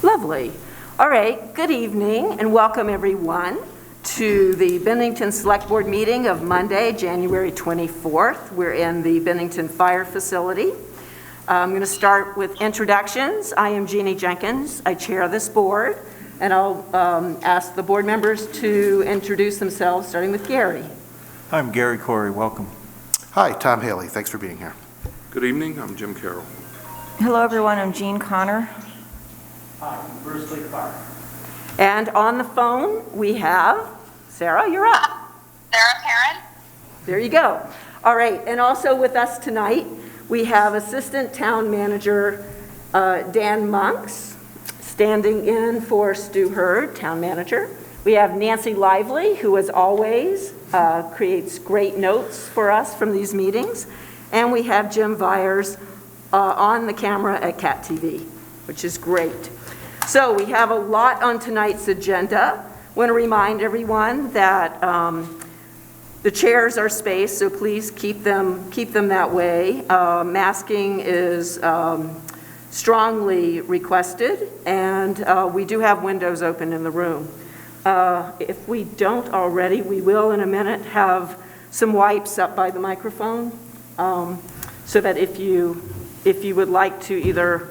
Lovely. All right, good evening and welcome everyone to the Bennington Select Board meeting of Monday, January 24th. We're in the Bennington Fire Facility. I'm going to start with introductions. I am Jeannie Jenkins. I chair this board, and I'll ask the board members to introduce themselves, starting with Gary. I'm Gary Corey. Welcome. Hi, Tom Haley. Thanks for being here. Good evening. I'm Jim Carroll. Hello, everyone. I'm Jean Connor. Hi, I'm Bruce Lee Clark. And on the phone, we have Sarah. You're up. Sarah Perrin. There you go. All right, and also with us tonight, we have Assistant Town Manager Dan Monks, standing in for Stu Hurd, Town Manager. We have Nancy Lively, who as always creates great notes for us from these meetings. And we have Jim Vyers on the camera at Cat TV, which is great. So we have a lot on tonight's agenda. I want to remind everyone that the chairs are spaced, so please keep them that way. Masking is strongly requested, and we do have windows open in the room. If we don't already, we will in a minute have some wipes up by the microphone, so that if you would like to either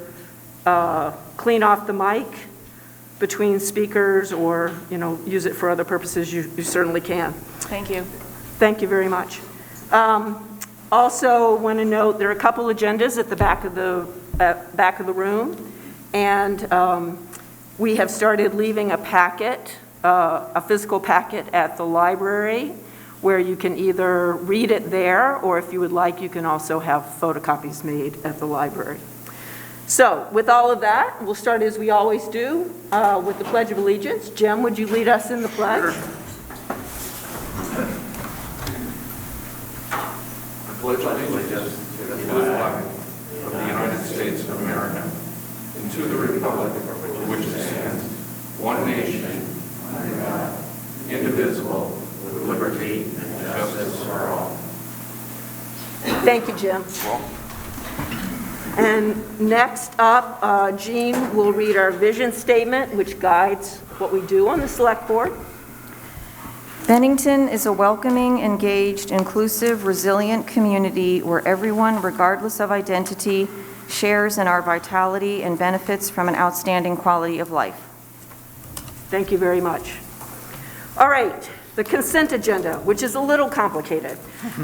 clean off the mic between speakers or, use it for other purposes, you certainly can. Thank you. Thank you very much. Also want to note there are a couple agendas at the back of the room, and we have started leaving a packet, a physical packet at the library where you can either read it there, or if you would like, you can also have photocopies made at the library. So with all of that, we'll start as we always do with the Pledge of Allegiance. Jim, would you lead us in the pledge? I pledge allegiance to the flag of the United States of America and to the republic for which it stands, one nation, under God, indivisible, with liberty and justice for all. Thank you, Jim. And next up, Jean will read our vision statement, which guides what we do on the Select Board. Bennington is a welcoming, engaged, inclusive, resilient community where everyone, regardless of identity, shares in our vitality and benefits from an outstanding quality of life. Thank you very much. All right, the consent agenda, which is a little complicated.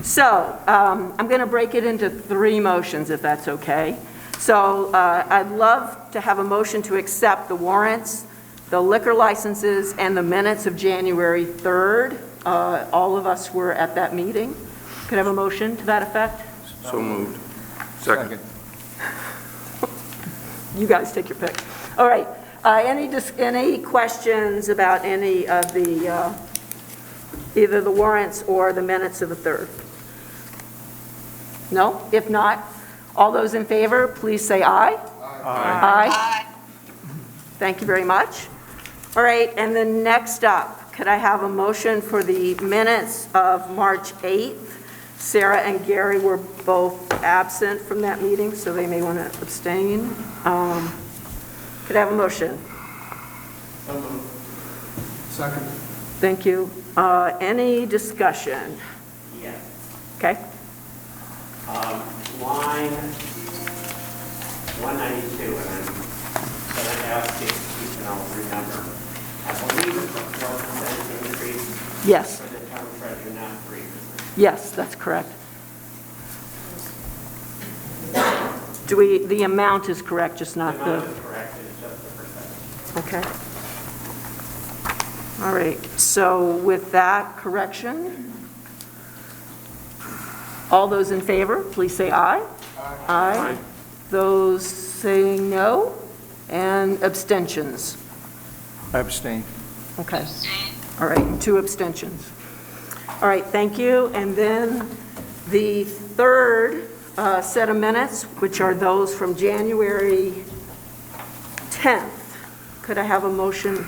So I'm going to break it into 3 motions, if that's okay. So I'd love to have a motion to accept the warrants, the liquor licenses, and the minutes of January 3rd. All of us were at that meeting. Could I have a motion to that effect? So moved. Second. You guys take your pick. All right. Any questions about any of the either the warrants or the minutes of the 3rd? No? If not, all those in favor, please say aye. Aye. Aye. Thank you very much. All right, and then next up, could I have a motion for the minutes of March 8th? Sarah and Gary were both absent from that meeting, so they may want to abstain. Could I have a motion? Second. Thank you. Any discussion? Yes. Okay. Line 192, and I'm going to ask if you can all remember. I believe it's a 4% increase Yes. for the town treasurer, not 3%. Yes, that's correct. The amount is correct, just not The the... amount is correct, it's just the percentage. Okay. All right, so with that correction, all those in favor, please say aye. Aye. Those saying no, and abstentions. I abstain. Okay. All right, 2 abstentions. All right, thank you. And then the 3rd set of minutes, which are those from January 10th. Could I have a motion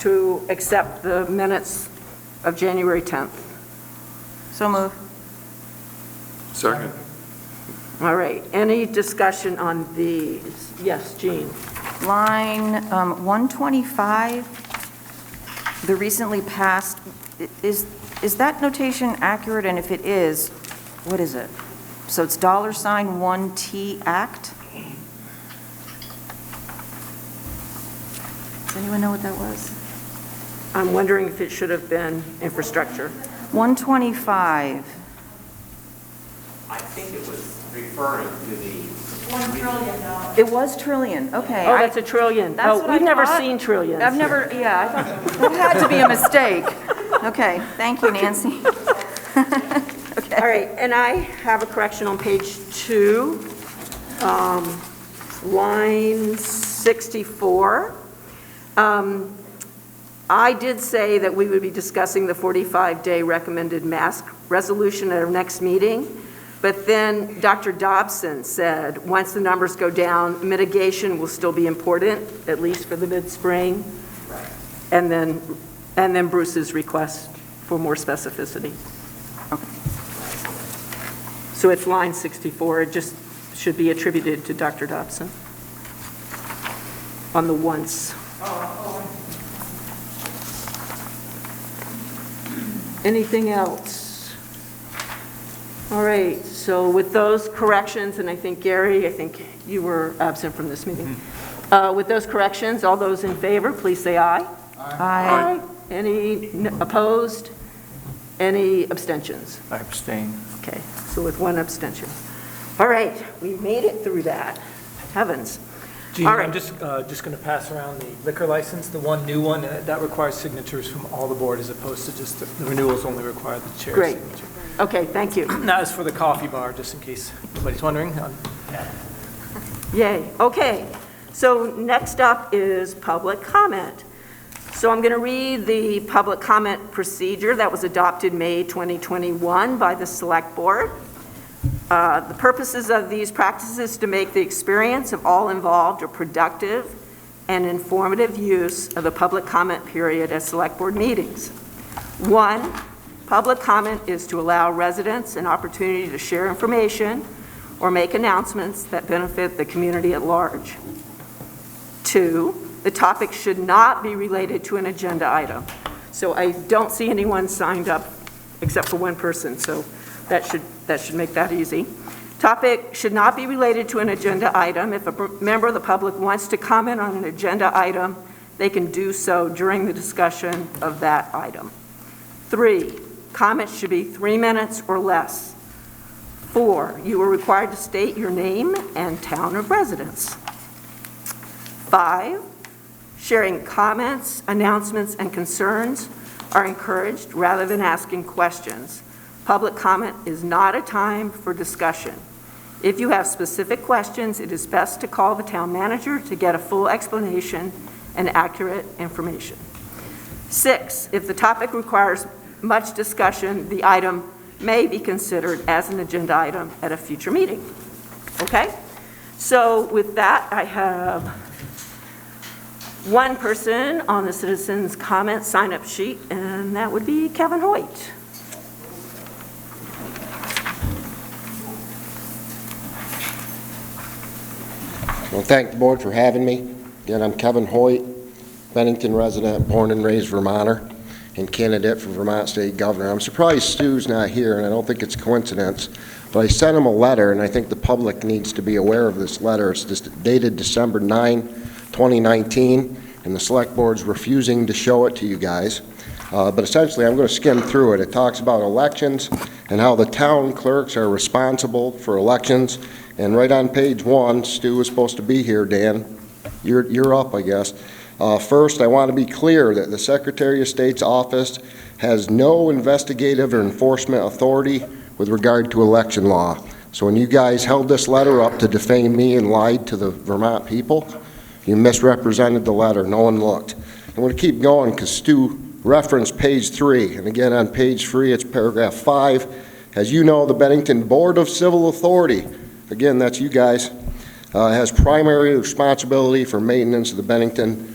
to accept the minutes of January 10th? So moved. Second. All right, any discussion on these? Yes, Jean. Line 125, the recently passed, is that notation accurate? And if it is, what is it? So it's $1T Act? Does anyone know what that was? I'm wondering if it should have been infrastructure. 125. I think it was referring to the It was trillion, okay. Oh, that's a trillion. That's what Oh, we've I never thought. seen trillions. I've never, yeah, I thought that had to be a mistake. Okay, thank you, Nancy. Okay. All right, and I have a correction on page 2, line 64. I did say that we would be discussing the 45-day recommended mask resolution at our next meeting, but then Dr. Dobson said, once the numbers go down, mitigation will still be important, at least for the mid-spring, and then Bruce's request for more specificity. So it's line 64, it just should be attributed to Dr. Dobson on the once. Anything else? All right, so with those corrections, and I think Gary, I think you were absent from this meeting. With those corrections, all those in favor, please say aye. Aye. Any opposed? Any abstentions? I abstain. Okay, so with one abstention. All right, we made it through that. Heavens. Gene, All right. I'm just going to pass around the liquor license, the one new one, that requires signatures from all the board as opposed to just the renewals only require the chair's Great. signature. Okay, thank you. Now, as for the coffee bar, just in case anybody's wondering, Yay. Okay, so next up is public comment. So I'm going to read the public comment procedure that was adopted May 2021 by the Select Board. The purposes of these practices is to make the experience of all involved a productive and informative use of the public comment period at Select Board meetings. 1, public comment is to allow residents an opportunity to share information or make announcements that benefit the community at large. 2, the topic should not be related to an agenda item. So I don't see anyone signed up except for one person, so that should make that easy. Topic should not be related to an agenda item. If a member of the public wants to comment on an agenda item, they can do so during the discussion of that item. 3, comments should be 3 minutes or less. 4, you are required to state your name and town of residence. 5, sharing comments, announcements, and concerns are encouraged rather than asking questions. Public comment is not a time for discussion. If you have specific questions, it is best to call the town manager to get a full explanation and accurate information. 6, if the topic requires much discussion, the item may be considered as an agenda item at a future meeting. Okay? So with that, I have one person on the citizens' comment sign-up sheet, and that would be Kevin Hoyt. Well, thank the board for having me. Again, I'm Kevin Hoyt, Bennington resident, born and raised Vermonter, and candidate for Vermont State Governor. I'm surprised Stu's not here, and I don't think it's a coincidence, but I sent him a letter, and I think the public needs to be aware of this letter. It's just dated December 9, 2019, and the Select Board's refusing to show it to you guys. But essentially, I'm going to skim through it. It talks about elections and how the town clerks are responsible for elections. And right on page 1, Stu was supposed to be here, Dan. You're up, I guess. First, I want to be clear that the Secretary of State's office has no investigative or enforcement authority with regard to election law. So when you guys held this letter up to defame me and lied to the Vermont people, you misrepresented the letter. No one looked. I'm going to keep going because Stu referenced page 3. And again, on page 3, it's paragraph 5. As you know, the Bennington Board of Civil Authority, again, that's you guys, has primary responsibility for maintenance of the Bennington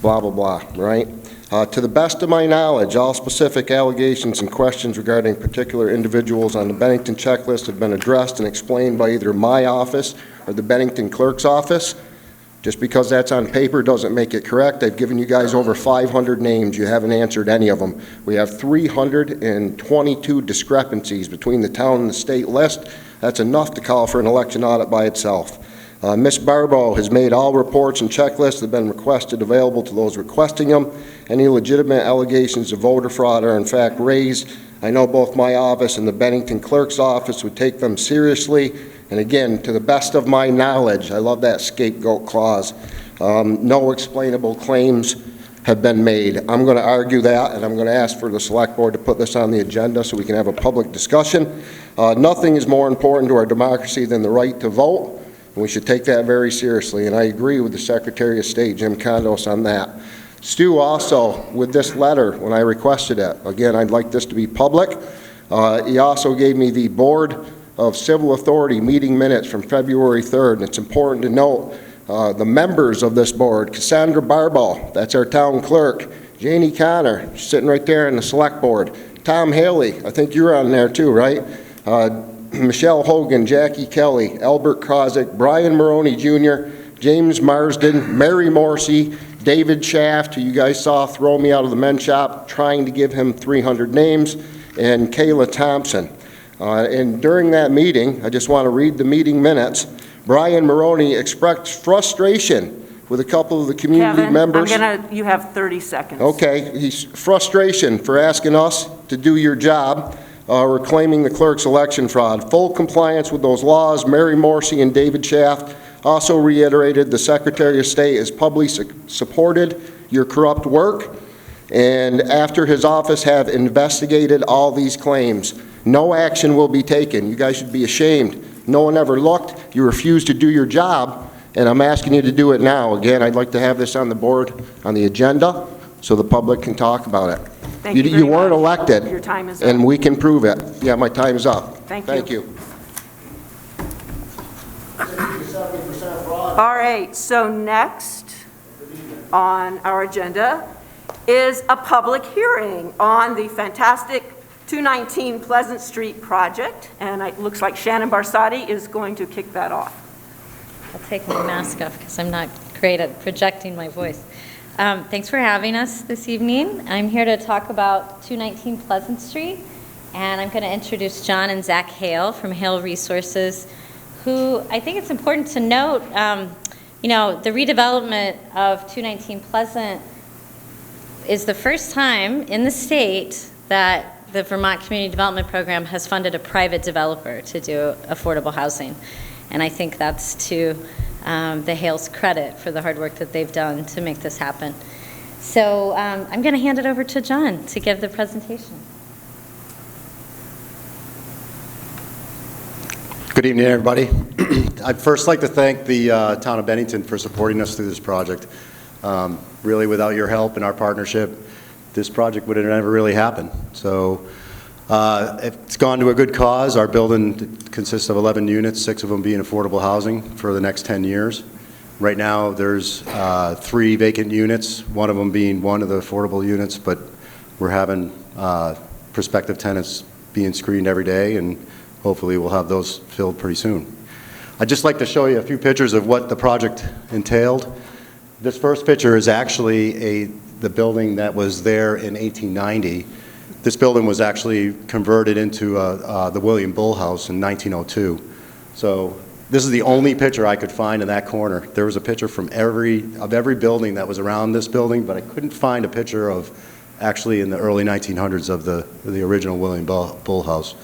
blah, blah, blah, right? To the best of my knowledge, all specific allegations and questions regarding particular individuals on the Bennington checklist have been addressed and explained by either my office or the Bennington clerk's office. Just because that's on paper doesn't make it correct. I've given you guys over 500 names. You haven't answered any of them. We have 322 discrepancies between the town and the state list. That's enough to call for an election audit by itself. Ms. Barbo has made all reports and checklists that have been requested available to those requesting them. Any legitimate allegations of voter fraud are in fact raised. I know both my office and the Bennington clerk's office would take them seriously. And again, to the best of my knowledge, I love that scapegoat clause, no explainable claims have been made. I'm going to argue that, and I'm going to ask for the select board to put this on the agenda so we can have a public discussion. Nothing is more important to our democracy than the right to vote, and we should take that very seriously. And I agree with the Secretary of State, Jim Condos, on that. Stu, also, with this letter, when I requested it, again, I'd like this to be public. He also gave me the Board of Civil Authority meeting minutes from February 3rd, and it's important to note the members of this board: Cassandra Barbo, that's our town clerk; Janie Connor, sitting right there in the select board; Tom Haley, I think you're on there too, right? Michelle Hogan, Jackie Kelly, Albert Kozik, Brian Maroney Jr., James Marsden, Mary Morrissey, David Shaft, who you guys saw throw me out of the men's shop trying to give him 300 names, and Kayla Thompson. And during that meeting, I just want to read the meeting minutes. Brian Maroney expressed frustration with a couple of the community members. Kevin, you have 30 seconds. Okay, he's frustration for asking us to do your job. We're claiming the clerk's election fraud. Full compliance with those laws. Mary Morrissey and David Shaft also reiterated the Secretary of State has publicly supported your corrupt work, and after his office have investigated all these claims, no action will be taken. You guys should be ashamed. No one ever looked. You refused to do your job, and I'm asking you to do it now. Again, I'd like to have this on the board, on the agenda, so the public can talk about it. Thank you very You weren't much. elected. Your time is up. And we can prove it. Yeah, my time is up. Thank you. you. All right, so next on our agenda is a public hearing on the fantastic 219 Pleasant Street project, and it looks like Shannon Barcetti is going to kick that off. I'll take my mask off because I'm not great at projecting my voice. Thanks for having us this evening. I'm here to talk about 219 Pleasant Street, and I'm going to introduce John and Zach Hale from Hale Resources, who I think it's important to note, the redevelopment of 219 Pleasant is the first time in the state that the Vermont Community Development Program has funded a private developer to do affordable housing. And I think that's to the Hale's credit for the hard work that they've done to make this happen. So I'm going to hand it over to John to give the presentation. Good evening, everybody. I'd first like to thank the town of Bennington for supporting us through this project. Really, without your help and our partnership, this project would have never really happened. So it's gone to a good cause. Our building consists of 11 units, 6 of them being affordable housing for the next 10 years. Right now, there's 3 vacant units, one of them being one of the affordable units, but we're having prospective tenants being screened every day, and hopefully we'll have those filled pretty soon. I'd just like to show you a few pictures of what the project entailed. This first picture is actually the building that was there in 1890. This building was actually converted into the William Bull House in 1902. So this is the only picture I could find in that corner. There was a picture from every building that was around this building, but I couldn't find a picture of actually in the early 1900s of the original William Bull House.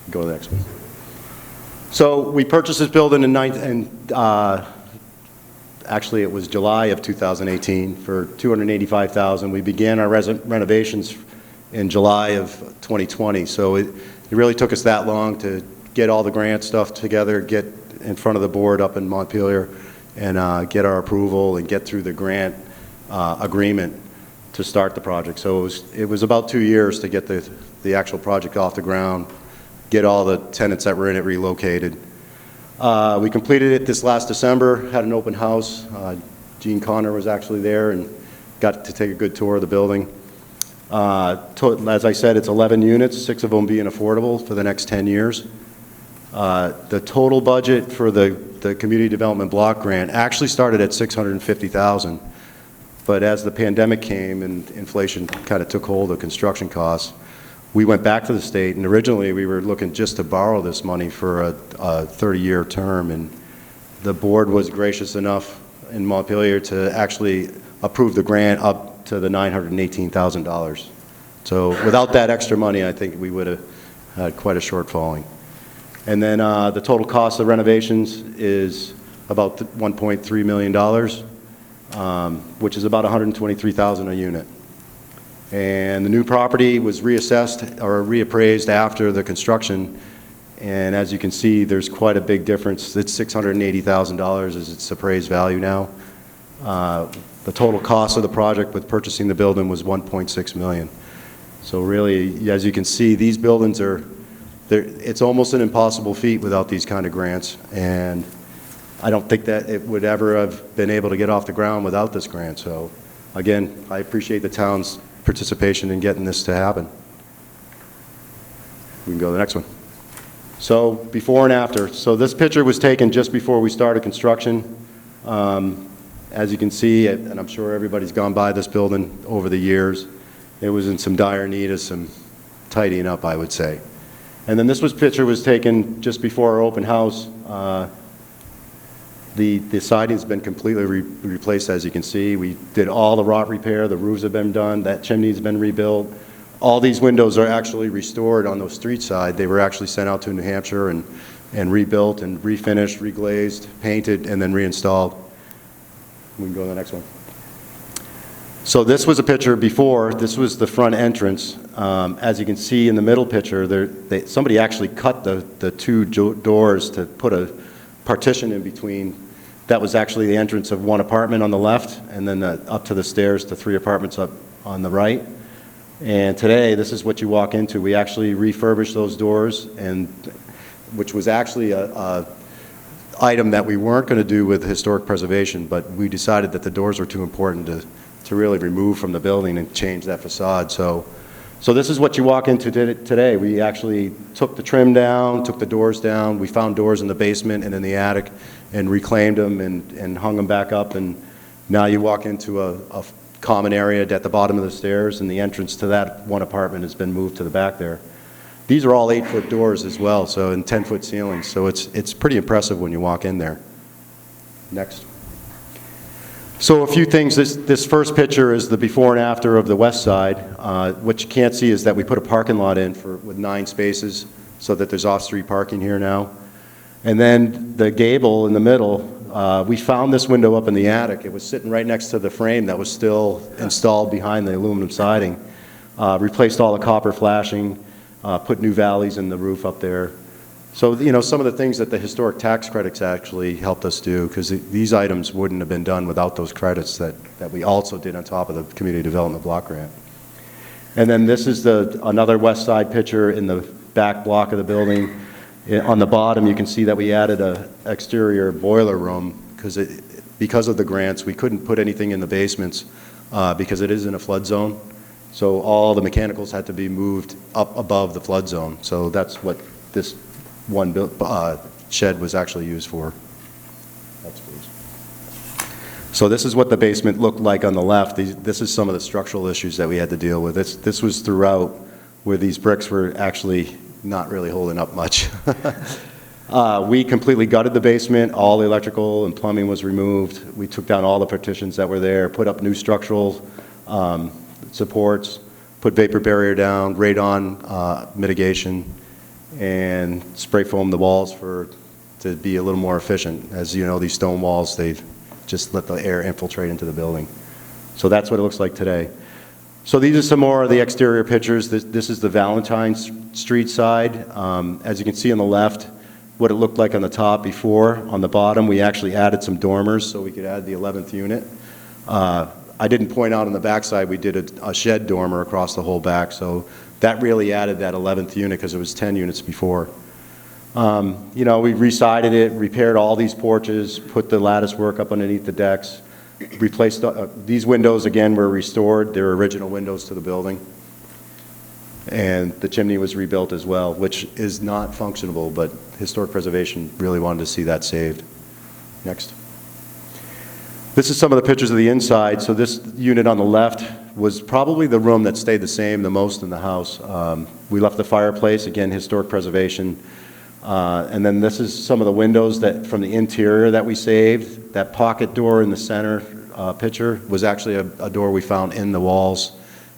Go to the next one. So we purchased this building actually it was July of 2018 for $285,000. We began our renovations in July of 2020. So it really took us that long to get all the grant stuff together, get in front of the board up in Montpelier, and get our approval and get through the grant agreement to start the project. So it was about 2 years to get the actual project off the ground, get all the tenants that were in it relocated. We completed it this last December, had an open house. Gene Connor was actually there and got to take a good tour of the building. As I said, it's 11 units, 6 of them being affordable for the next 10 years. The total budget for the Community Development Block Grant actually started at $650,000, but as the pandemic came and inflation kind of took hold of construction costs, we went back to the state, and originally we were looking just to borrow this money for a 30-year term, and the board was gracious enough in Montpelier to actually approve the grant up to the $918,000. So without that extra money, I think we would have had quite a shortfalling. And then the total cost of renovations is about $1.3 million, which is about $123,000 a unit. And the new property was reassessed or reappraised after the construction, and as you can see, there's quite a big difference. It's $680,000 is its appraised value now. The total cost of the project with purchasing the building was $1.6 million. So really, as you can see, these buildings are, it's almost an impossible feat without these kind of grants, and I don't think that it would ever have been able to get off the ground without this grant. So again, I appreciate the town's participation in getting this to happen. We can go to the next one. So before and after. So this picture was taken just before we started construction. As you can see, and I'm sure everybody's gone by this building over the years, it was in some dire need of some tidying up, I would say. And then this picture was taken just before our open house. The siding's been completely replaced, as you can see. We did all the rot repair, the roofs have been done, that chimney's been rebuilt. All these windows are actually restored on the street side. They were actually sent out to New Hampshire and rebuilt and refinished, reglazed, painted, and then reinstalled. We can go to the next one. So this was a picture before. This was the front entrance. As you can see in the middle picture, somebody actually cut the two doors to put a partition in between. That was actually the entrance of one apartment on the left, and then up to the stairs to 3 apartments up on the right. And today, this is what you walk into. We actually refurbished those doors, and which was actually a item that we weren't going to do with historic preservation, but we decided that the doors were too important to really remove from the building and change that facade. So this is what you walk into today. We actually took the trim down, took the doors down. We found doors in the basement and in the attic and reclaimed them and hung them back up. And now you walk into a common area at the bottom of the stairs, and the entrance to that one apartment has been moved to the back there. These are all 8-foot doors as well, so and 10-foot ceilings. So it's pretty impressive when you walk in there. Next. So a few things. This first picture is the before and after of the west side. What you can't see is that we put a parking lot in with 9 spaces so that there's off-street parking here now. And then the gable in the middle, we found this window up in the attic. It was sitting right next to the frame that was still installed behind the aluminum siding. Replaced all the copper flashing, put new valleys in the roof up there. So, you know, some of the things that the historic tax credits actually helped us do, because these items wouldn't have been done without those credits that we also did on top of the Community Development Block Grant. And then this is another west side picture in the back block of the building. On the bottom, you can see that we added an exterior boiler room because of the grants. We couldn't put anything in the basements because it is in a flood zone. So all the mechanicals had to be moved up above the flood zone. So that's what this one shed was actually used for. Next, please. So this is what the basement looked like on the left. This is some of the structural issues that we had to deal with. This was throughout where these bricks were actually not really holding up much. We completely gutted the basement. All the electrical and plumbing was removed. We took down all the partitions that were there, put up new structural supports, put vapor barrier down, radon mitigation, and spray foam the walls to be a little more efficient. As you know, these stone walls, they just let the air infiltrate into the building. So that's what it looks like today. So these are some more of the exterior pictures. This is the Valentine Street side. As you can see on the left, what it looked like on the top before. On the bottom, we actually added some dormers so we could add the 11th unit. I didn't point out on the back side, we did a shed dormer across the whole back, so that really added that 11th unit because it was 10 units before. You know, we resided it, repaired all these porches, put the lattice work up underneath the decks, replaced, these windows again were restored. They're original windows to the building. And the chimney was rebuilt as well, which is not functionable, but historic preservation really wanted to see that saved. Next. This is some of the pictures of the inside. So this unit on the left was probably the room that stayed the same the most in the house. We left the fireplace, again, historic preservation. And then this is some of the windows that from the interior that we saved. That pocket door in the center picture was actually a door we found in the walls.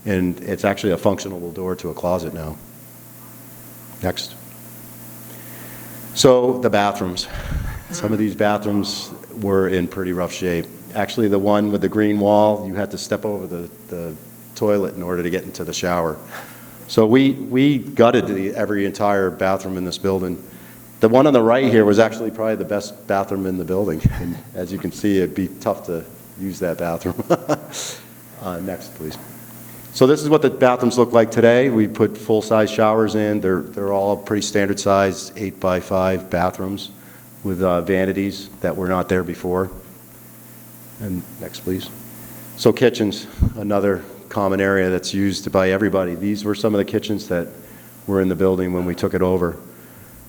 And it's actually a functional door to a closet now. Next. So the bathrooms. Some of these bathrooms were in pretty rough shape. Actually, the one with the green wall, you had to step over the toilet in order to get into the shower. So we gutted every entire bathroom in this building. The one on the right here was actually probably the best bathroom in the building. And as you can see, it'd be tough to use that bathroom. Next, please. So this is what the bathrooms look like today. We put full-size showers in. They're all pretty standard size 8x5 bathrooms with vanities that were not there before. And next, please. So kitchens, another common area that's used by everybody. These were some of the kitchens that were in the building when we took it over.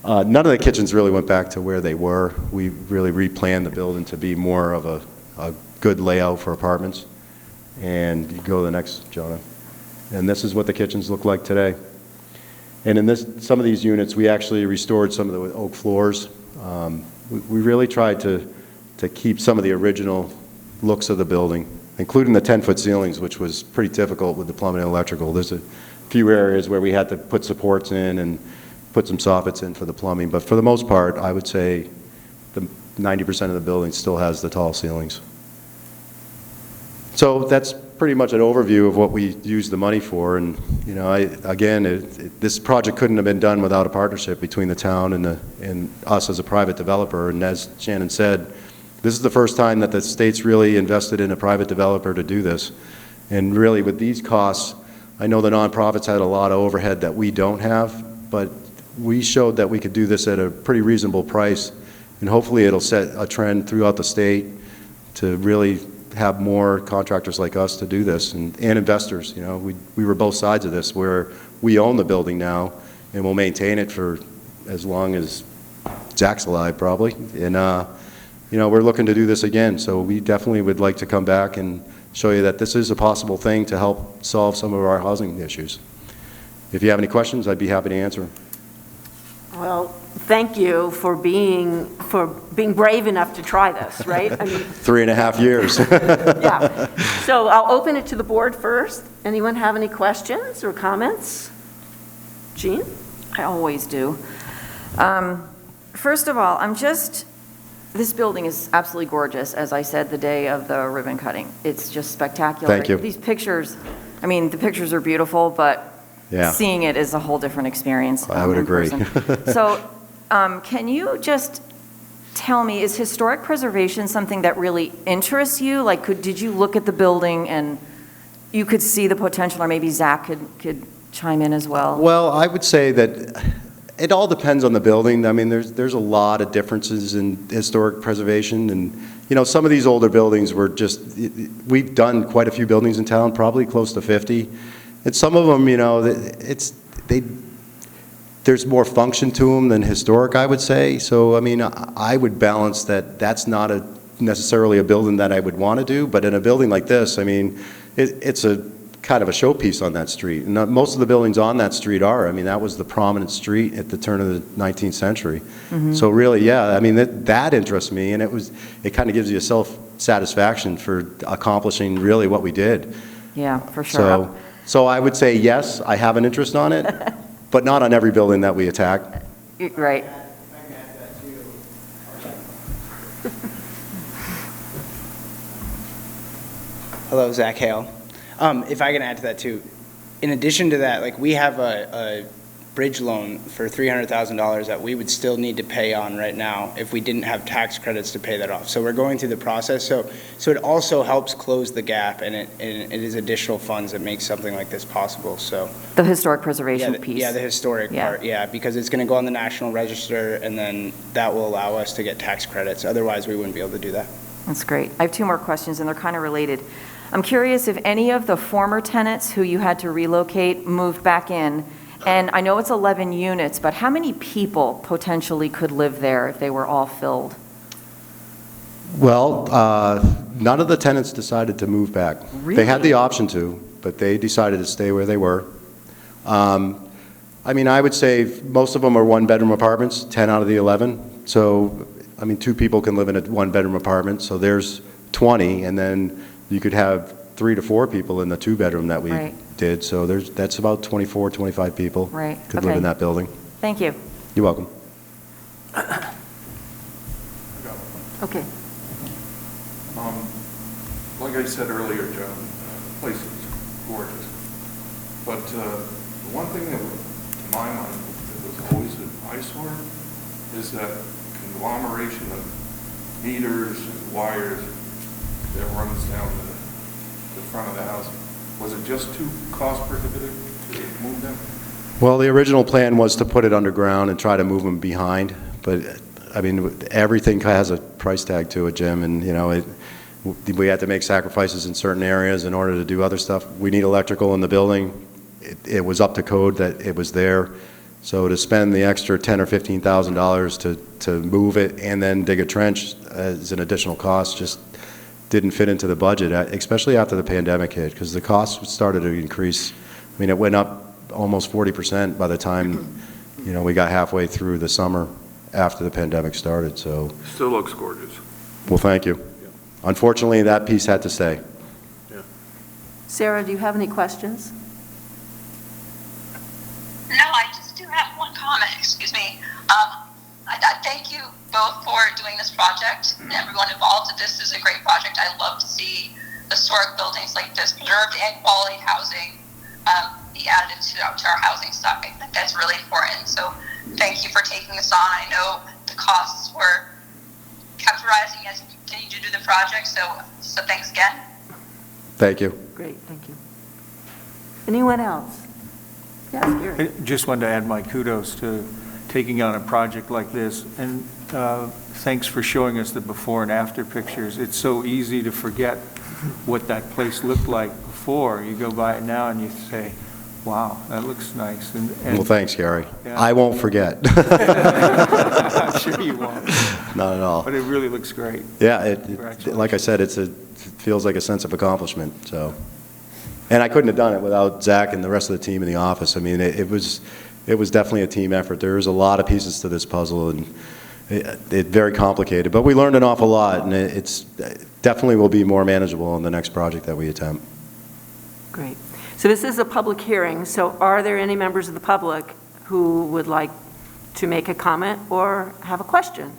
None of the kitchens really went back to where they were. We really replanned the building to be more of a good layout for apartments. And you go to the next, Jonah. And this is what the kitchens look like today. And in some of these units, we actually restored some of the oak floors. We really tried to keep some of the original looks of the building, including the 10-foot ceilings, which was pretty difficult with the plumbing and electrical. There's a few areas where we had to put supports in and put some soffits in for the plumbing. But for the most part, I would say the 90% of the building still has the tall ceilings. So that's pretty much an overview of what we used the money for. And, you know, this project couldn't have been done without a partnership between the town and us as a private developer. And as Shannon said, this is the first time that the state's really invested in a private developer to do this. And really, with these costs, I know the nonprofits had a lot of overhead that we don't have, but we showed that we could do this at a pretty reasonable price. And hopefully it'll set a trend throughout the state to really have more contractors like us to do this, and investors. You know, we were both sides of this, where we own the building now and we'll maintain it for as long as Zach's alive, probably. And you know, we're looking to do this again, so we definitely would like to come back and show you that this is a possible thing to help solve some of our housing issues. If you have any questions, I'd be happy to answer them. Well, thank you for being brave enough to try this, right? I mean, 3.5 years. yeah. So I'll open it to the board first. Anyone have any questions or comments? Jean? I always do. First of all, this building is absolutely gorgeous, as I said the day of the ribbon cutting. It's just spectacular. Thank you. These pictures, I mean, the pictures are beautiful, but yeah, seeing it is a whole different experience. I would agree. So can you just tell me, is historic preservation something that really interests you? Like, did you look at the building and you could see the potential, or maybe Zach could chime in as well? Well, I would say that it all depends on the building. I mean, there's a lot of differences in historic preservation, and you know, some of these older buildings were we've done quite a few buildings in town, probably close to 50, and some of them, you know, there's more function to them than historic, I would say. So, I mean, I would balance that. That's not necessarily a building that I would want to do, but in a building like this, I mean, it's a kind of a showpiece on that street. And most of the buildings on that street are. I mean, that was the prominent street at the turn of the 19th century. Mm-hmm. So really, yeah, I mean, that interests me, and it kind of gives you a self-satisfaction for accomplishing really what we did. Yeah, for sure. So I would say, yes, I have an interest on it, but not on every building that we attack. Right. Hello, Zach Hale. If I can add to that too, in addition to that, like, we have a bridge loan for $300,000 that we would still need to pay on right now if we didn't have tax credits to pay that off. So we're going through the process. So it also helps close the gap, and it is additional funds that make something like this possible. So the historic preservation piece. Yeah, the historic part. Yeah, because it's going to go on the National Register, and then that will allow us to get tax credits. Otherwise, we wouldn't be able to do that. That's great. I have two more questions, and they're kind of related. I'm curious if any of the former tenants who you had to relocate moved back in. And I know it's 11 units, but how many people potentially could live there if they were all filled? Well, none of the tenants decided to move back. They had the option to, but they decided to stay where they were. I mean, I would say most of them are one-bedroom apartments, 10 out of the 11. So, I mean, 2 people can live in a one-bedroom apartment, so there's 20, and then you could have 3 to 4 people in the 2-bedroom that we did. So that's about 24, 25 people could live in that building. Thank you. You're welcome. Okay. Like I said earlier, John, the place is gorgeous. But the one thing that, to my mind, that was always an eyesore is that conglomeration of meters and wires that runs down the front of the house. Was it just too cost prohibitive to move them? Well, the original plan was to put it underground and try to move them behind, but I mean, everything has a price tag to it, Jim, and you know, we had to make sacrifices in certain areas in order to do other stuff. We need electrical in the building. It was up to code that it was there. So to spend the extra $10,000 or $15,000 to move it and then dig a trench as an additional cost just didn't fit into the budget, especially after the pandemic hit, because the costs started to increase. I mean, it went up almost 40% by the time, you know, we got halfway through the summer after the pandemic started. So Still looks gorgeous. well, thank you. Unfortunately, that piece had to stay. Sarah, do you have any questions? No, I just do have one comment, excuse me. I thank you both for doing this project and everyone involved. This is a great project. I love to see historic buildings like this preserved and quality housing be added to our housing stock. I think that's really important. So thank you for taking this on. I know the costs were kept rising as you continue to do the project, so thanks again. Thank you. Great, thank you. Anyone else? Yes, Gary. I just wanted to add my kudos to taking on a project like this, and thanks for showing us the before and after pictures. It's so easy to forget what that place looked like before. You go by it now and you say, wow, that looks nice. And Well, thanks, Gary. Yeah. I won't forget. I'm sure you won't. Not at all. But it really looks great. Yeah, like I said, it feels like a sense of accomplishment. So, and I couldn't have done it without Zach and the rest of the team in the office. I mean, it was definitely a team effort. There was a lot of pieces to this puzzle, and it's very complicated. But we learned an awful lot, and it definitely will be more manageable in the next project that we attempt. Great. So this is a public hearing, so are there any members of the public who would like to make a comment or have a question?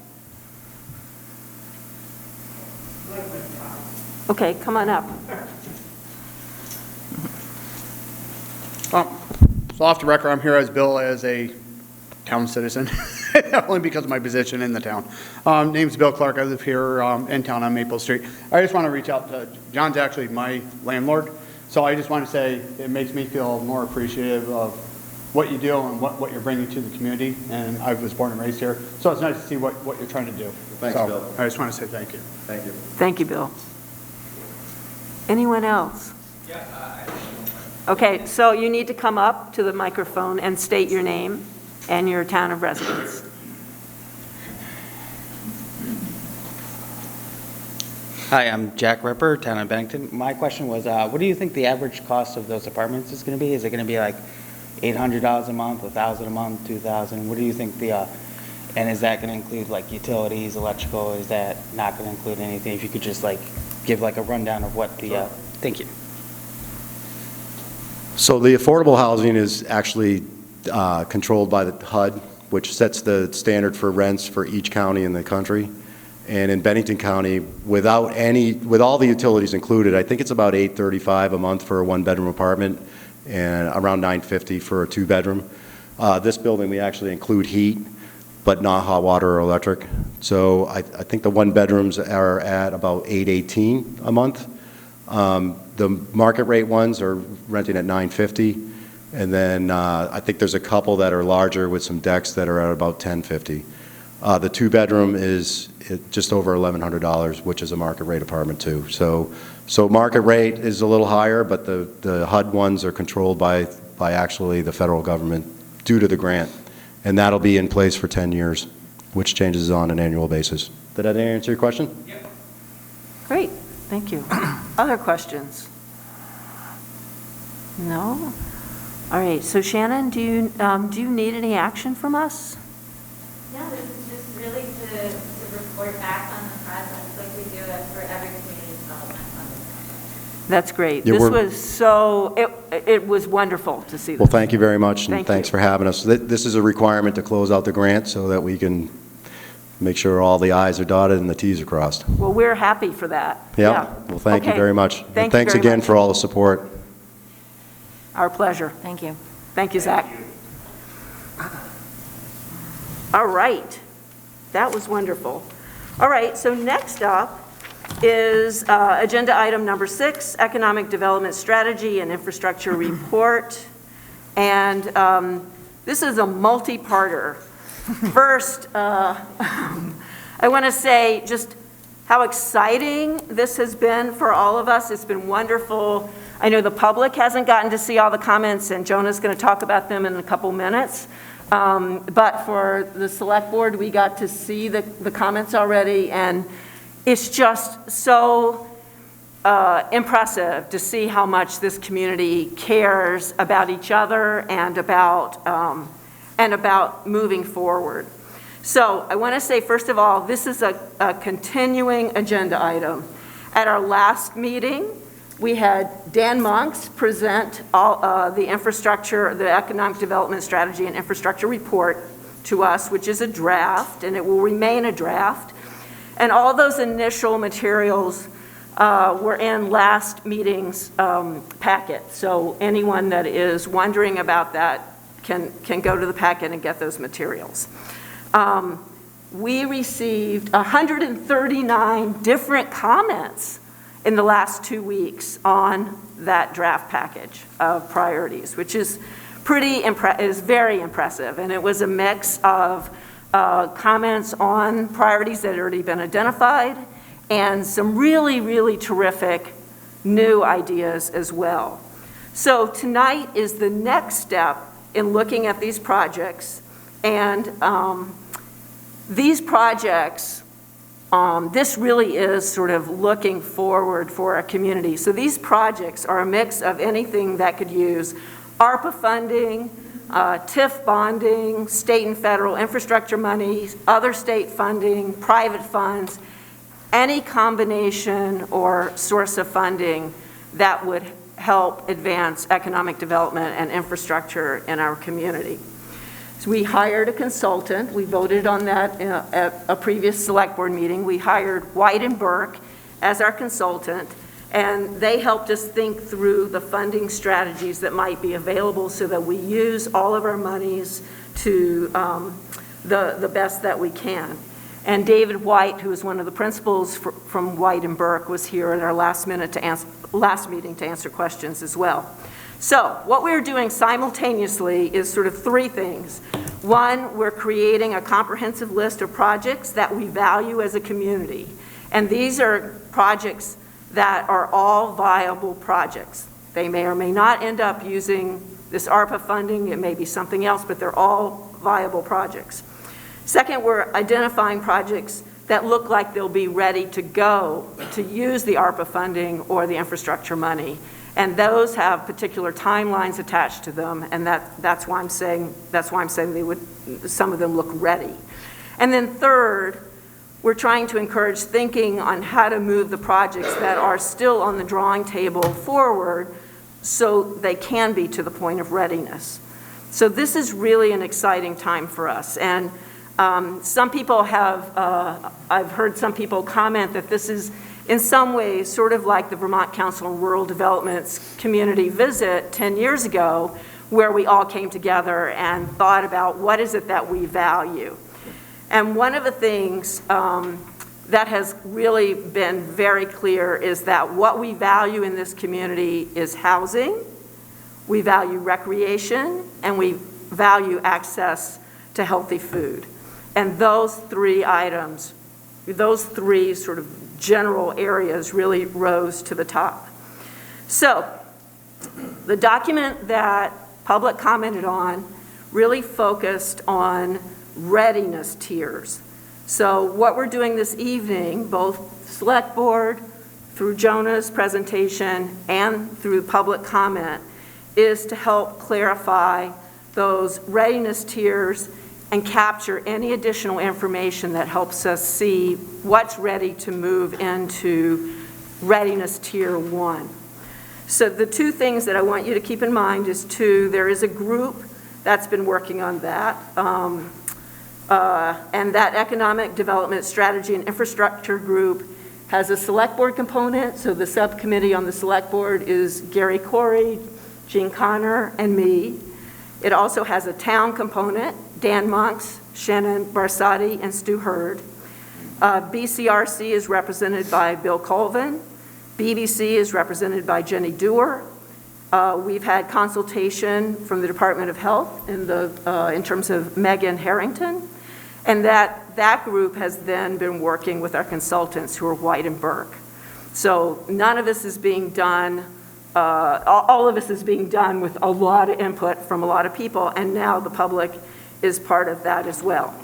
Okay, come on up. So off the record, I'm here as Bill as a town citizen, only because of my position in the town. Name's Bill Clark. I live here in town on Maple Street. I just want to reach out to, John's actually my landlord, so I just want to say it makes me feel more appreciative of what you do and what you're bringing to the community, and I was born and raised here, so it's nice to see what you're trying to do. Thanks, so, Bill. I just want to say thank you. Thank you. Thank you, Bill. Anyone else? Okay, so you need to come up to the microphone and state your name and your town of residence. Hi, I'm Jack Ripper, town of Bennington. My question was, what do you think the average cost of those apartments is going to be? Is it going to be like $800 a month, $1,000 a month, $2,000? What do you think and is that going to include like utilities, electrical? Is that not going to include anything? If you could just like give like a rundown of what the, thank you. So the affordable housing is actually controlled by the HUD, which sets the standard for rents for each county in the country. And in Bennington County, with all the utilities included, I think it's about $835 a month for a one-bedroom apartment and around $950 for a two-bedroom. This building, we actually include heat, but not hot water or electric. So I think the one-bedrooms are at about $818 a month. The market rate ones are renting at $950, and then I think there's a couple that are larger with some decks that are at about $1050. The two-bedroom is just over $1,100, which is a market rate apartment too. So So market rate is a little higher, but the HUD ones are controlled by actually the federal government due to the grant. And that'll be in place for 10 years, which changes on an annual basis. Did that answer your question? Yep. Great, thank you. Other questions? No? All right, so Shannon, do you need any action from us? No, this is just really to report back on the project like we do it for every community development fund. That's great. Yeah, This was so, it was wonderful to see this. Well, thank you very much, and Thank thanks you. for having us. This is a requirement to close out the grant so that we can make sure all the i's are dotted and the t's are crossed. Well, we're happy for that. Yeah. Well, thank you Okay. very much. Thank And you thanks very again much. for all the support. Our pleasure. Thank you. Thank you, Zach. All right, that was wonderful. All right, so next up is agenda item number 6, Economic Development Strategy and Infrastructure Report. And this is a multi-parter. First, I want to say just how exciting this has been for all of us. It's been wonderful. I know the public hasn't gotten to see all the comments, and Jonah's going to talk about them in a couple minutes. But for the select board, we got to see the comments already, and it's just so impressive to see how much this community cares about each other and about moving forward. So I want to say, first of all, this is a continuing agenda item. At our last meeting, we had Dan Monks present all the infrastructure, the Economic Development Strategy and Infrastructure Report to us, which is a draft, and it will remain a draft. And all those initial materials were in last meeting's packet. So anyone that is wondering about that can go to the packet and get those materials. We received 139 different comments in the last 2 weeks on that draft package of priorities, which is very impressive. And it was a mix of comments on priorities that had already been identified and some really, really terrific new ideas as well. So tonight is the next step in looking at these projects. And these projects, this really is sort of looking forward for our community. So these projects are a mix of anything that could use ARPA funding, TIF bonding, state and federal infrastructure money, other state funding, private funds, any combination or source of funding that would help advance economic development and infrastructure in our community. So we hired a consultant. We voted on that at a previous select board meeting. We hired White & Burke as our consultant, and they helped us think through the funding strategies that might be available so that we use all of our monies to the best that we can. And David White, who is one of the principals from White & Burke, was here at our last meeting to answer questions as well. So what we're doing simultaneously is sort of 3 things. One, we're creating a comprehensive list of projects that we value as a community. And these are projects that are all viable projects. They may or may not end up using this ARPA funding. It may be something else, but they're all viable projects. Second, we're identifying projects that look like they'll be ready to go to use the ARPA funding or the infrastructure money. And those have particular timelines attached to them, and that's why I'm saying they would, some of them look ready. And then third, we're trying to encourage thinking on how to move the projects that are still on the drawing table forward so they can be to the point of readiness. So this is really an exciting time for us. And some people have, I've heard some people comment that this is in some ways sort of like the Vermont Council on Rural Development's community visit 10 years ago, where we all came together and thought about what is it that we value. And one of the things that has really been very clear is that what we value in this community is housing, we value recreation, and we value access to healthy food. And those 3 items, those 3 sort of general areas really rose to the top. So the document that public commented on really focused on readiness tiers. So what we're doing this evening, both select board, through Jonah's presentation, and through public comment, is to help clarify those readiness tiers and capture any additional information that helps us see what's ready to move into readiness tier 1. So the two things that I want you to keep in mind is there is a group that's been working on that, and that Economic Development Strategy and Infrastructure Group has a select board component. So the subcommittee on the select board is Gary Corey, Jean Connor, and me. It also has a town component, Dan Monks, Shannon Barcetti, and Stu Hurd. BCRC is represented by Bill Colvin. BBC is represented by Jenny Dewar. We've had consultation from the Department of Health in terms of Megan Harrington, and that group has then been working with our consultants who are White and Burke. So none of this is being done, all of this is being done with a lot of input from a lot of people, and now the public is part of that as well.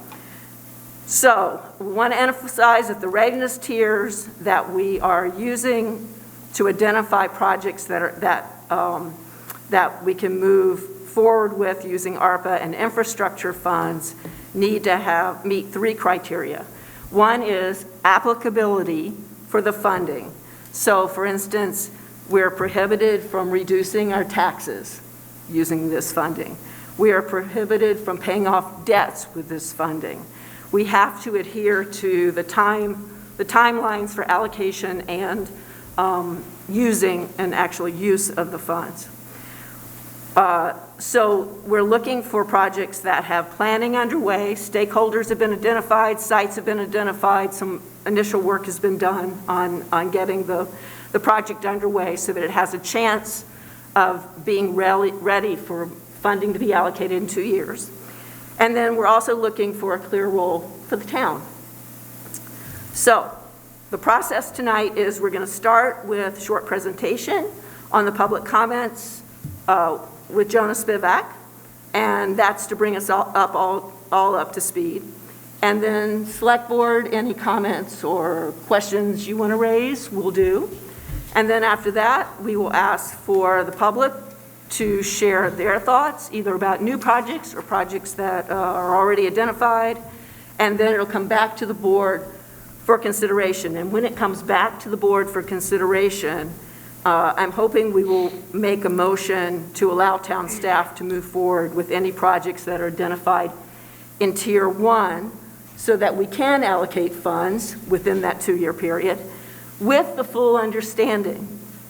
So we want to emphasize that the readiness tiers that we are using to identify projects that we can move forward with using ARPA and infrastructure funds need to meet 3 criteria. One is applicability for the funding. So for instance, we're prohibited from reducing our taxes using this funding. We are prohibited from paying off debts with this funding. We have to adhere to the timelines for allocation and using and actual use of the funds. So we're looking for projects that have planning underway, stakeholders have been identified, sites have been identified, some initial work has been done on getting the project underway so that it has a chance of being ready for funding to be allocated in 2 years. And then we're also looking for a clear role for the town. So the process tonight is we're going to start with a short presentation on the public comments with Jonah Spivak, and that's to bring us all up to speed. And then select board, any comments or questions you want to raise, we'll do. And then after that, we will ask for the public to share their thoughts, either about new projects or projects that are already identified, and then it'll come back to the board for consideration. And when it comes back to the board for consideration, I'm hoping we will make a motion to allow town staff to move forward with any projects that are identified in Tier 1 so that we can allocate funds within that 2-year period with the full understanding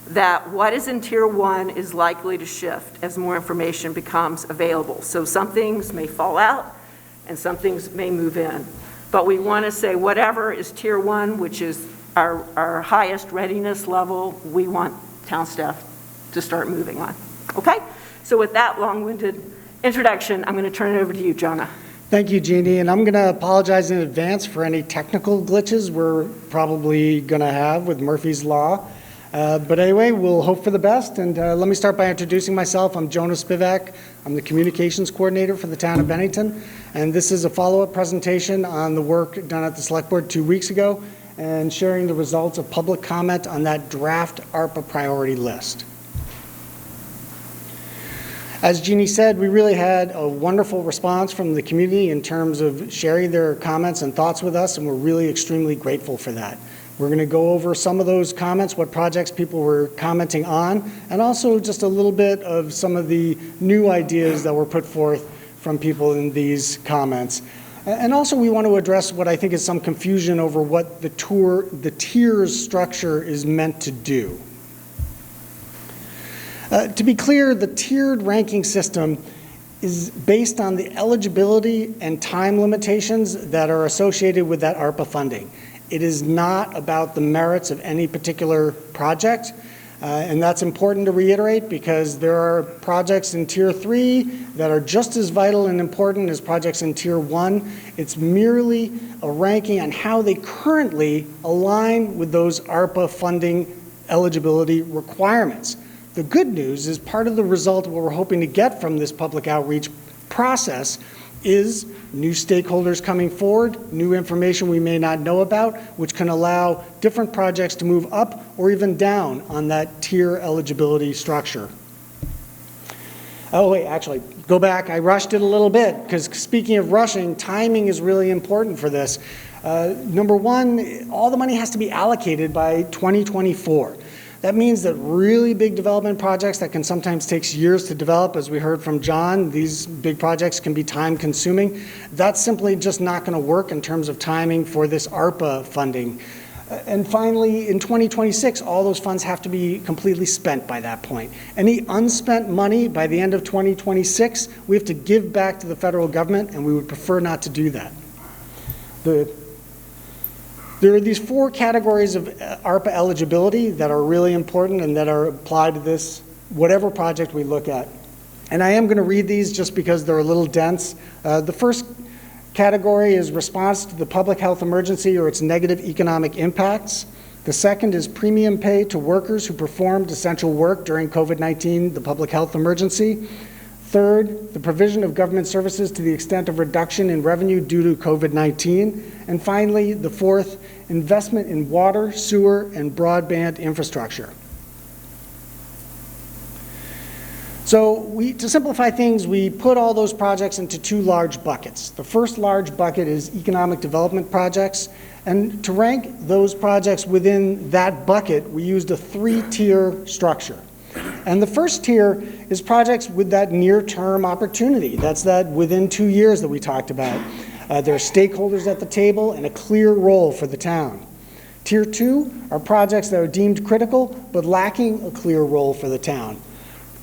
that what is in Tier 1 is likely to shift as more information becomes available. So some things may fall out and some things may move in. But we want to say whatever is Tier 1, which is our highest readiness level, we want town staff to start moving on. Okay? So with that long-winded introduction, I'm going to turn it over to you, Jonah. Thank you, Jeannie, and I'm going to apologize in advance for any technical glitches we're probably going to have with Murphy's Law. But anyway, we'll hope for the best, and let me start by introducing myself. I'm Jonah Spivak. I'm the Communications Coordinator for the town of Bennington, and this is a follow-up presentation on the work done at the Select Board 2 weeks ago and sharing the results of public comment on that draft ARPA priority list. As Jeannie said, we really had a wonderful response from the community in terms of sharing their comments and thoughts with us, and we're really extremely grateful for that. We're going to go over some of those comments, what projects people were commenting on, and also just a little bit of some of the new ideas that were put forth from people in these comments. And also we want to address what I think is some confusion over what the tiers structure is meant to do. To be clear, the tiered ranking system is based on the eligibility and time limitations that are associated with that ARPA funding. It is not about the merits of any particular project. And that's important to reiterate because there are projects in Tier 3 that are just as vital and important as projects in Tier 1. It's merely a ranking on how they currently align with those ARPA funding eligibility requirements. The good news is part of the result of what we're hoping to get from this public outreach process is new stakeholders coming forward, new information we may not know about, which can allow different projects to move up or even down on that tier eligibility structure. Oh, wait, actually, go back. I rushed it a little bit because speaking of rushing, timing is really important for this. Number one, all the money has to be allocated by 2024. That means that really big development projects that can sometimes take years to develop, as we heard from John, these big projects can be time consuming. That's simply just not going to work in terms of timing for this ARPA funding. And finally, in 2026, all those funds have to be completely spent by that point. Any unspent money by the end of 2026, we have to give back to the federal government, and we would prefer not to do that. There are these 4 categories of ARPA eligibility that are really important and that are applied to this, whatever project we look at. And I am going to read these just because they're a little dense. The first category is response to the public health emergency or its negative economic impacts. The second is premium pay to workers who performed essential work during COVID-19, the public health emergency. Third, the provision of government services to the extent of reduction in revenue due to COVID-19. And finally, the fourth, investment in water, sewer, and broadband infrastructure. So to simplify things, we put all those projects into 2 large buckets. The first large bucket is economic development projects. And to rank those projects within that bucket, we used a 3-tier structure. And the first tier is projects with that near-term opportunity. That's that within 2 years that we talked about. There are stakeholders at the table and a clear role for the town. Tier 2 are projects that are deemed critical but lacking a clear role for the town.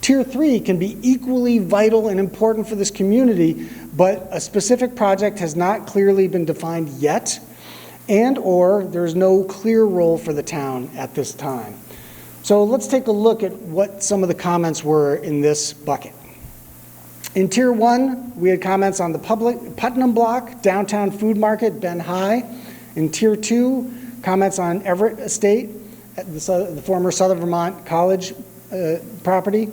Tier 3 can be equally vital and important for this community, but a specific project has not clearly been defined yet, and or there's no clear role for the town at this time. So let's take a look at what some of the comments were in this bucket. In Tier 1, we had comments on the Putnam Block, Downtown Food Market, Ben High. In Tier 2, comments on Everett Estate, the former Southern Vermont College property.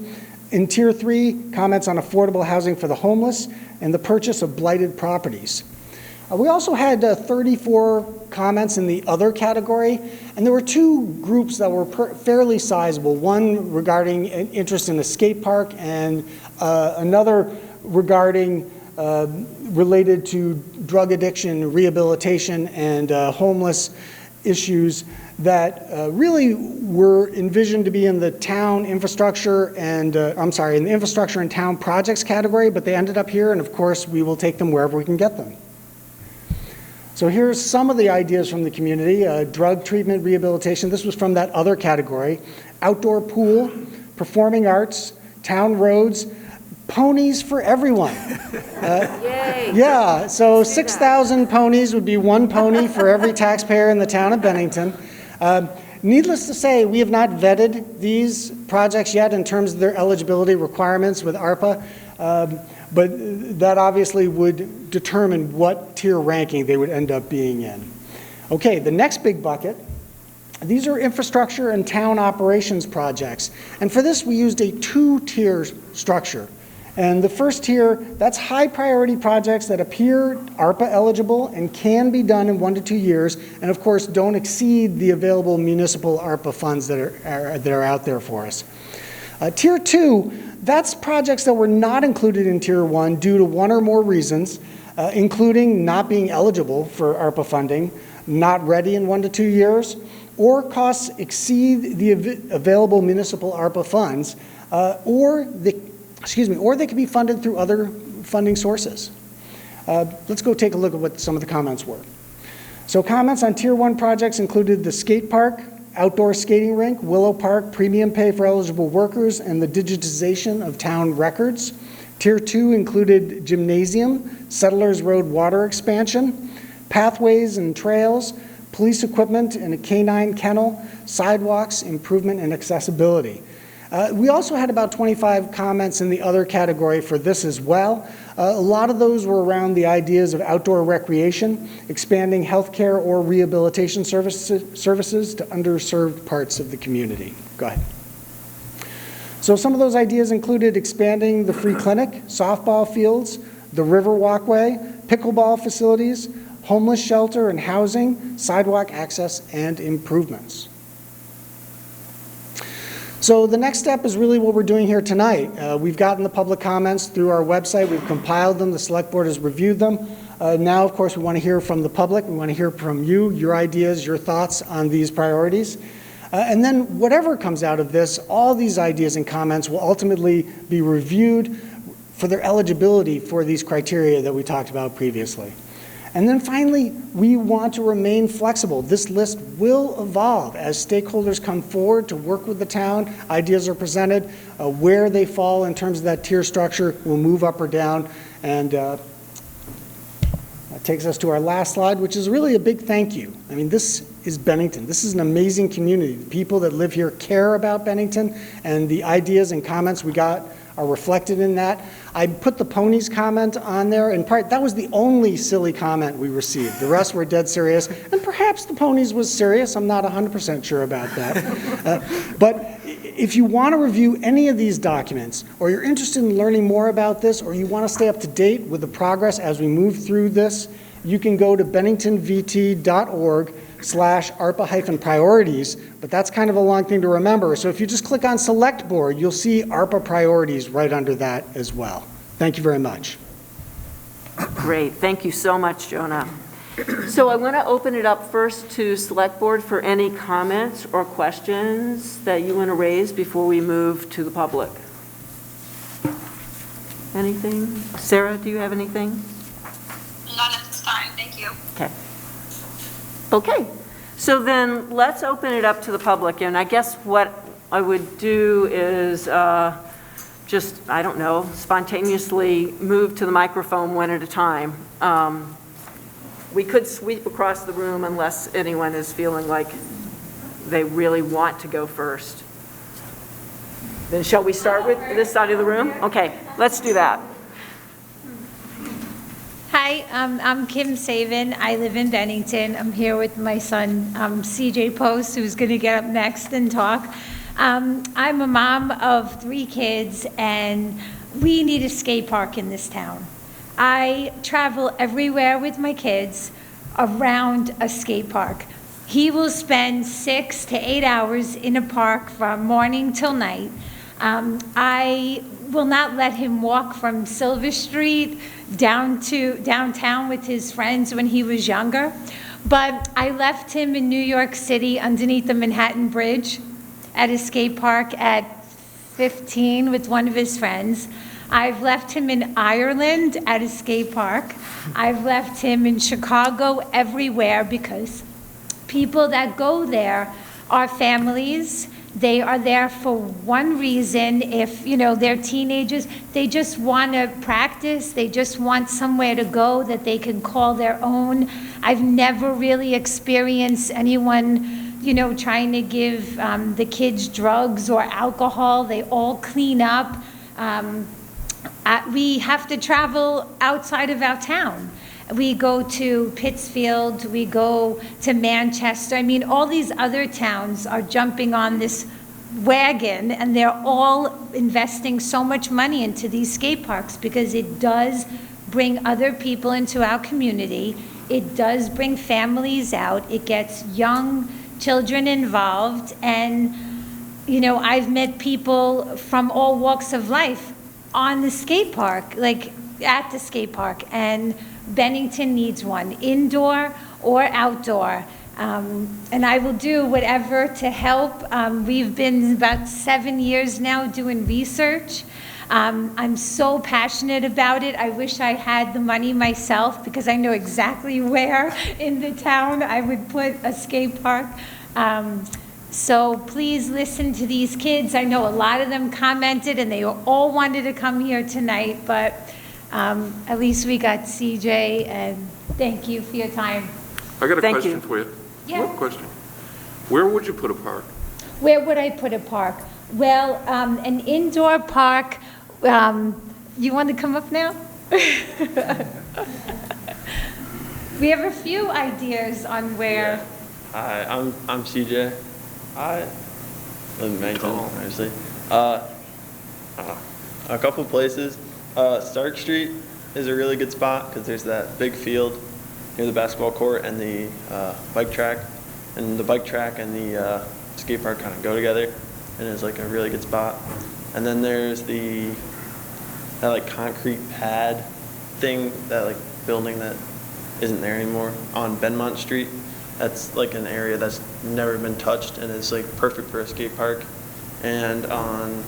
In Tier 3, comments on affordable housing for the homeless and the purchase of blighted properties. We also had 34 comments in the other category, and there were 2 groups that were fairly sizable, one regarding interest in a skate park and another regarding related to drug addiction, rehabilitation, and homeless issues that really were envisioned to be in the town infrastructure and, in the infrastructure and town projects category, but they ended up here, and of course we will take them wherever we can get them. So here's some of the ideas from the community. Drug treatment, rehabilitation, this was from that other category. Outdoor pool, performing arts, town roads, ponies for everyone. Yay! Yeah, so 6,000 ponies would be 1 pony for every taxpayer in the town of Bennington. Needless to say, we have not vetted these projects yet in terms of their eligibility requirements with ARPA. But that obviously would determine what tier ranking they would end up being in. Okay, the next big bucket, these are infrastructure and town operations projects. And for this, we used a 2-tier structure. And the first tier, that's high priority projects that appear ARPA eligible and can be done in 1 to 2 years, and of course don't exceed the available municipal ARPA funds that are out there for us. Tier 2, that's projects that were not included in Tier 1 due to 1 or more reasons, including not being eligible for ARPA funding, not ready in 1 to 2 years, or costs exceed the available municipal ARPA funds, or they can be funded through other funding sources. Let's go take a look at what some of the comments were. So comments on Tier 1 projects included the skate park, outdoor skating rink, Willow Park, premium pay for eligible workers, and the digitization of town records. Tier 2 included gymnasium, Settlers Road water expansion, pathways and trails, police equipment and a canine kennel, sidewalks, improvement and accessibility. We also had about 25 comments in the other category for this as well. A lot of those were around the ideas of outdoor recreation, expanding healthcare or rehabilitation services to underserved parts of the community. Go ahead. So some of those ideas included expanding the free clinic, softball fields, the river walkway, pickleball facilities, homeless shelter and housing, sidewalk access, and improvements. So the next step is really what we're doing here tonight. We've gotten the public comments through our website. We've compiled them. The select board has reviewed them. Now, of course, we want to hear from the public. We want to hear from you, your ideas, your thoughts on these priorities. And then whatever comes out of this, all these ideas and comments will ultimately be reviewed for their eligibility for these criteria that we talked about previously. And then finally, we want to remain flexible. This list will evolve as stakeholders come forward to work with the town, ideas are presented, where they fall in terms of that tier structure will move up or down. And that takes us to our last slide, which is really a big thank you. I mean, this is Bennington. This is an amazing community. The people that live here care about Bennington, and the ideas and comments we got are reflected in that. I put the ponies comment on there. In part, that was the only silly comment we received. The rest were dead serious, and perhaps the ponies was serious. I'm not 100% sure about that. But if you want to review any of these documents, or you're interested in learning more about this, or you want to stay up to date with the progress as we move through this, you can go to benningtonvt.org/ARPA-priorities, but that's kind of a long thing to remember. So if you just click on Select Board, you'll see ARPA priorities right under that as well. Thank you very much. Great, thank you so much, Jonah. So I want to open it up first to Select Board for any comments or questions that you want to raise before we move to the public. Anything? Sarah, do you have anything? None at this time, thank you. Okay, so then let's open it up to the public, and I guess what I would do is just, I don't know, spontaneously move to the microphone one at a time. We could sweep across the room unless anyone is feeling like they really want to go first. Then shall we start with this side of the room? Okay, let's do that. Hi, I'm Kim Saban. I live in Bennington. I'm here with my son, CJ Post, who's going to get up next and talk. I'm a mom of 3 kids, and we need a skate park in this town. I travel everywhere with my kids around a skate park. He will spend 6 to 8 hours in a park from morning till night. I will not let him walk from Silver Street down to downtown with his friends when he was younger. But I left him in New York City underneath the Manhattan Bridge at a skate park at 15 with one of his friends. I've left him in Ireland at a skate park. I've left him in Chicago, everywhere, because people that go there are families. They are there for one reason. If, they're teenagers, they just want to practice. They just want somewhere to go that they can call their own. I've never really experienced anyone, trying to give the kids drugs or alcohol. They all clean up. We have to travel outside of our town. We go to Pittsfield, we go to Manchester. I mean, all these other towns are jumping on this wagon, and they're all investing so much money into these skate parks because it does bring other people into our community. It does bring families out. It gets young children involved. And, I've met people from all walks of life on the skate park, like at the skate park, and Bennington needs one, indoor or outdoor. And I will do whatever to help. We've been about 7 years now doing research. I'm so passionate about it. I wish I had the money myself because I know exactly where in the town I would put a skate park. So please listen to these kids. I know a lot of them commented and they all wanted to come here tonight, but at least we got CJ, and thank you for your time. I got a Thank question you. for you. Yeah. One question. Where would you put a park? Where would I put a park? Well, an indoor park, you want to come up now? We have a few ideas on where. Hi, I'm CJ. I live in Bennington, obviously. A couple places. Stark Street is a really good spot because there's that big field near the basketball court and the bike track. And the bike track and the skate park kind of go together, and it's like a really good spot. And then there's that like concrete pad thing, that like building that isn't there anymore on Vermont Street. That's like an area that's never been touched, and it's like perfect for a skate park. And on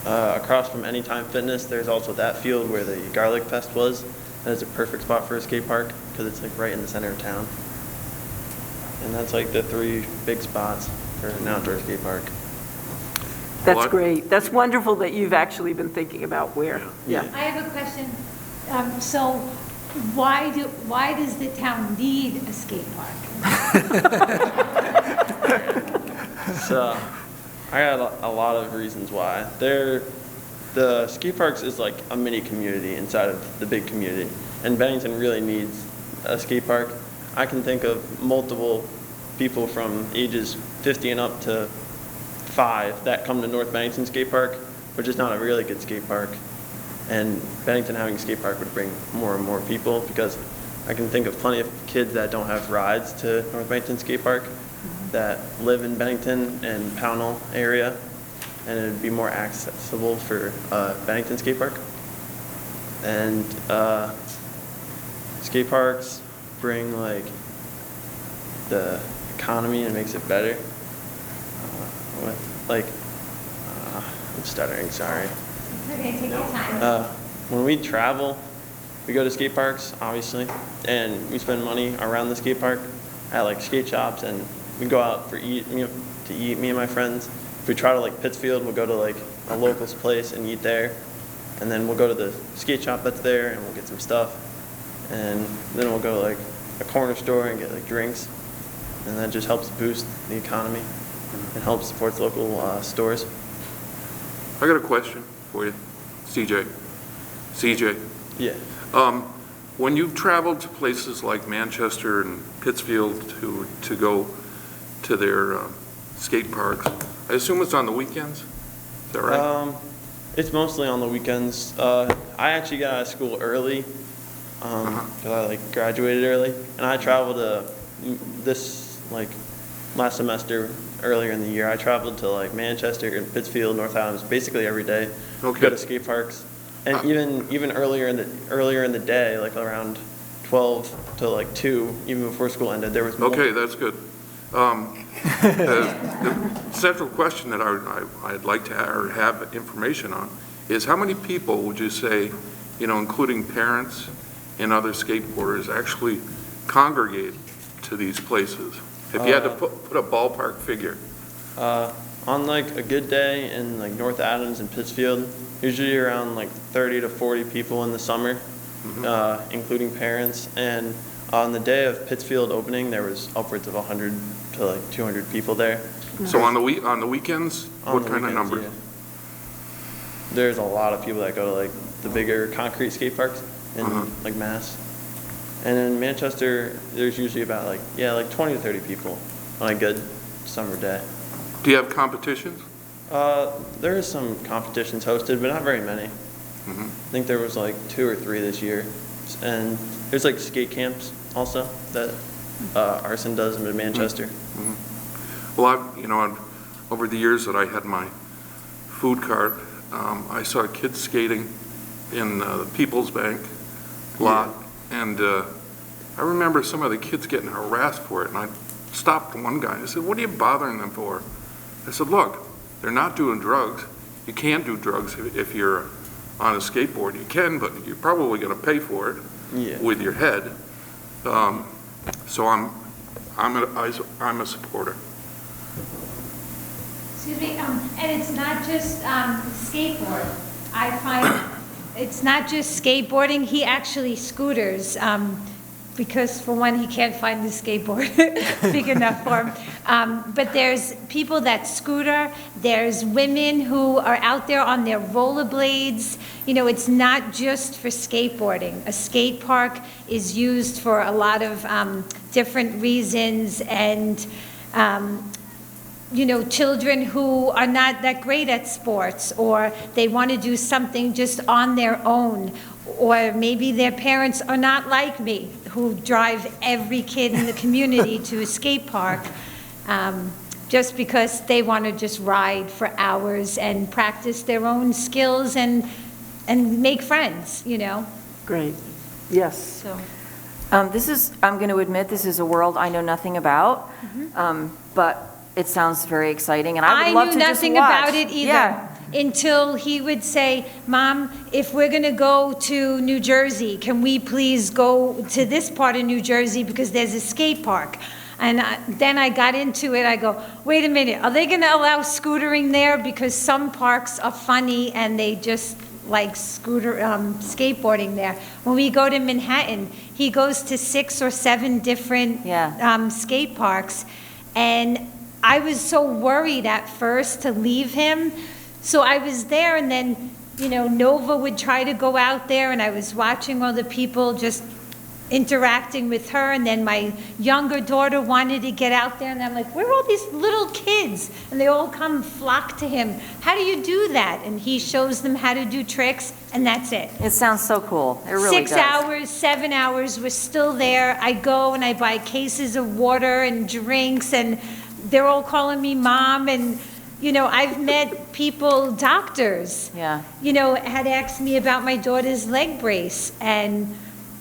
across from Anytime Fitness, there's also that field where the Garlic Fest was. That is a perfect spot for a skate park because it's like right in the center of town. And that's like the 3 big spots for an outdoor skate park. That's great. That's wonderful that you've actually been thinking about where. Yeah. I have a question. So why does the town need a skate park? So I got a lot of reasons why. The skate parks is like a mini community inside of the big community, and Bennington really needs a skate park. I can think of multiple people from ages 50 and up to 5 that come to North Bennington Skate Park, which is not a really good skate park. And Bennington having a skate park would bring more and more people, because I can think of plenty of kids that don't have rides to North Bennington Skate Park that live in Bennington and Pownell area, and it would be more accessible for Bennington Skate Park. And skate parks bring like the economy and makes it better. I'm stuttering, sorry. Okay, take your time. When we travel, we go to skate parks, obviously, and we spend money around the skate park at like skate shops, and we go out to eat, me and my friends. If we travel to like Pittsfield, we'll go to like a local's place and eat there, and then we'll go to the skate shop that's there and we'll get some stuff, and then we'll go to like a corner store and get like drinks, and that just helps boost the economy and helps support the local stores. I got a question for you, CJ. Yeah. When you've traveled to places like Manchester and Pittsfield to go to their skate parks, I assume it's on the weekends? Is that right? It's mostly on the weekends. I actually got out of school early because I like graduated early, and I traveled this like last semester earlier in the year. I traveled to like Manchester and Pittsfield, North Adams, basically every day. Okay. Go to skate parks, and even earlier in the day, like around 12 to like 2, even before school ended, there was Okay, that's good. The central question that I'd like to have information on is how many people would you say, including parents and other skateboarders, actually congregate to these places? If you had to put a ballpark figure. On like a good day in like North Adams and Pittsfield, usually around like 30 to 40 people in the summer, including parents. And on the day of Pittsfield opening, there was upwards of 100 to like 200 people there. So on the weekends, what kind of numbers? Yeah. There's a lot of people that go to like the bigger concrete skate parks in like Mass. And in Manchester, there's usually about like 20 to 30 people on a good summer day. Do you have competitions? There is some competitions hosted, but not very many. I think there was like 2 or 3 this year. And there's like skate camps also that Arson does in Manchester. Well, over the years that I had my food cart, I saw kids skating in the People's Bank lot. And I remember some of the kids getting harassed for it, and I stopped one guy and I said, "What are you bothering them for?" I said, "Look, they're not doing drugs. You can't do drugs if you're on a skateboard. You can, but you're probably going to pay for it with your head." So I'm a supporter. Excuse me, and it's not just skateboard. I find it's not just skateboarding. He actually scooters. because for one, he can't find the skateboard big enough for him. But there's people that scooter, there's women who are out there on their rollerblades. You know, it's not just for skateboarding. A skate park is used for a lot of different reasons, and you know, children who are not that great at sports, or they want to do something just on their own, or maybe their parents are not like me, who drive every kid in the community to a skate park just because they want to just ride for hours and practice their own skills and make friends, you know? Great. Yes. So, I'm going to admit, this is a world I know nothing about, but it sounds very exciting, and I would love to just watch. I knew nothing about it either. Yeah. Until he would say, Mom, if we're going to go to New Jersey, can we please go to this part of New Jersey because there's a skate park? And then I got into it. I go, wait a minute, are they going to allow scootering there? Because some parks are funny and they just like skateboarding there. When we go to Manhattan, he goes to 6 or 7 different skate parks. And I was so worried at first to leave him. So I was there, and then, you know, Nova would try to go out there, and I was watching all the people just interacting with her, and then my younger daughter wanted to get out there, and I'm like, where are all these little kids? And they all come flock to him. How do you do that? And he shows them how to do tricks, and that's it. It sounds so cool. It really does. 6 hours, 7 hours, we're still there. I go and I buy cases of water and drinks, and they're all calling me Mom, and you know, I've met people, doctors, you know, had asked me about my daughter's leg brace, and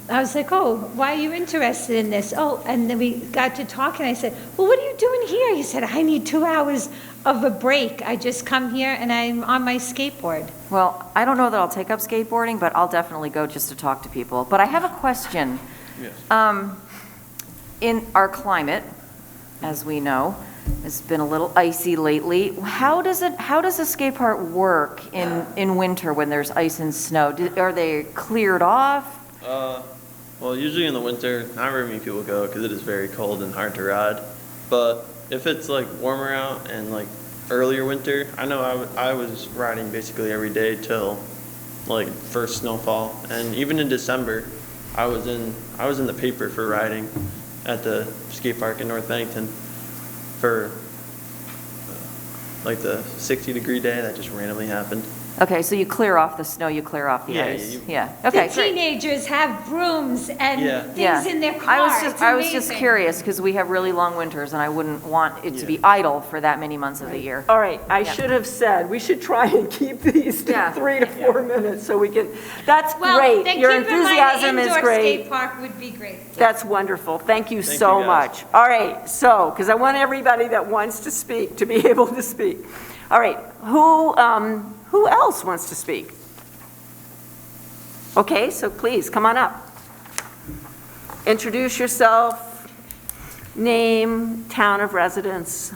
I was like, oh, why are you interested in this? Oh, and then we got to talking. I said, well, what are you doing here? He said, I need 2 hours of a break. I just come here and I'm on my skateboard. Well, I don't know that I'll take up skateboarding, but I'll definitely go just to talk to people. But I have a question. Yes. In our climate, as we know, it's been a little icy lately. How does a skate park work in winter when there's ice and snow? Are they cleared off? Well, usually in the winter, not very many people go because it is very cold and hard to ride. But if it's like warmer out and like earlier winter, I know I was riding basically every day till like first snowfall, and even in December, I was in the paper for riding at the skate park in North Bennington for like the 60-degree day that just randomly happened. Okay, so you clear off the snow, you clear off the ice. Okay, the teenagers have brooms and things in their car. I was just curious because we have really long winters, and I wouldn't want it to be idle for that many months of the year. All right, I should have said, we should try and keep these to 3 to 4 minutes so we can, that's great. Then Your keep in mind enthusiasm the is indoor great. skate park would be great. That's wonderful. Thank you so much. All right, so, because I want everybody that wants to speak to be able to speak. All right, who else wants to speak? Okay, so please, come on up. Introduce yourself, name, town of residence,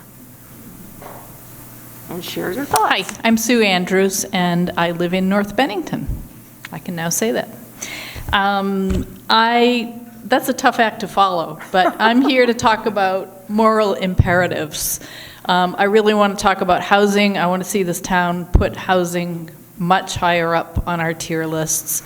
and share your thoughts. Hi, I'm Sue Andrews, and I live in North Bennington. I can now say that. That's a tough act to follow, but I'm here to talk about moral imperatives. I really want to talk about housing. I want to see this town put housing much higher up on our tier lists.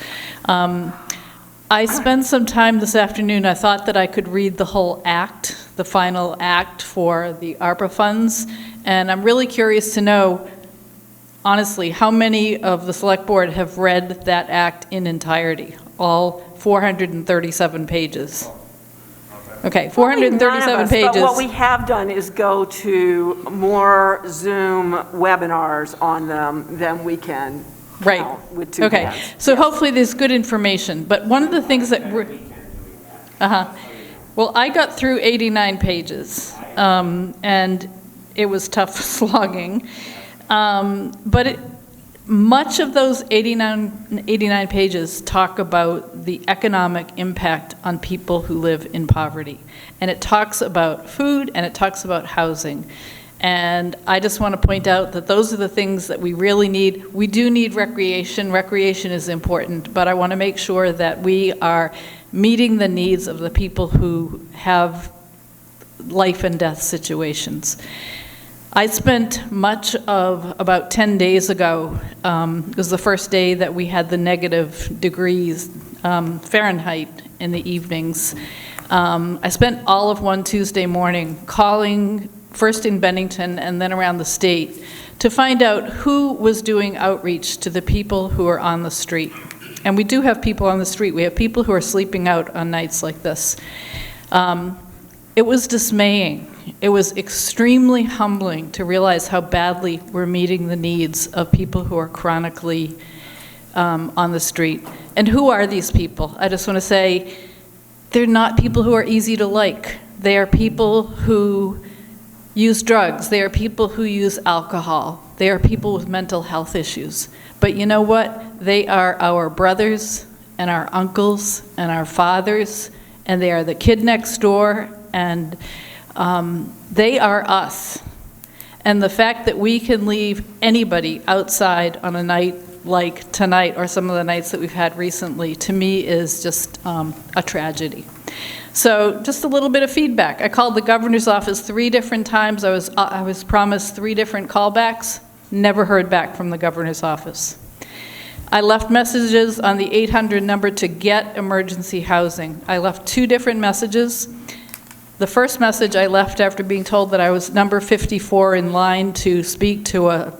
I spent some time this afternoon. I thought that I could read the whole act, the final act for the Arpa funds, and I'm really curious to know, honestly, how many of the select board have read that act in entirety, all 437 pages? Okay, 437 pages. But what we have done is go to more Zoom webinars on them than we can count with 2 hands. So hopefully there's good information. But one of the things that well, I got through 89 pages, and it was tough slogging. But much of those 89 pages talk about the economic impact on people who live in poverty. And it talks about food, and it talks about housing. And I just want to point out that those are the things that we really need. We do need recreation. Recreation is important, but I want to make sure that we are meeting the needs of the people who have life and death situations. I spent much of about 10 days ago, it was the first day that we had the negative degrees Fahrenheit in the evenings. I spent all of one Tuesday morning calling, first in Bennington and then around the state, to find out who was doing outreach to the people who are on the street. And we do have people on the street. We have people who are sleeping out on nights like this. It was dismaying. It was extremely humbling to realize how badly we're meeting the needs of people who are chronically on the street. And who are these people? I just want to say, they're not people who are easy to like. They are people who use drugs. They are people who use alcohol. They are people with mental health issues. But you know what? They are our brothers and our uncles and our fathers, and they are the kid next door, and they are us. And the fact that we can leave anybody outside on a night like tonight or some of the nights that we've had recently, to me is just a tragedy. So just a little bit of feedback. I called the governor's office 3 different times. I was promised 3 different callbacks. Never heard back from the governor's office. I left messages on the 800 number to get emergency housing. I left 2 different messages. The first message I left after being told that I was number 54 in line to speak to a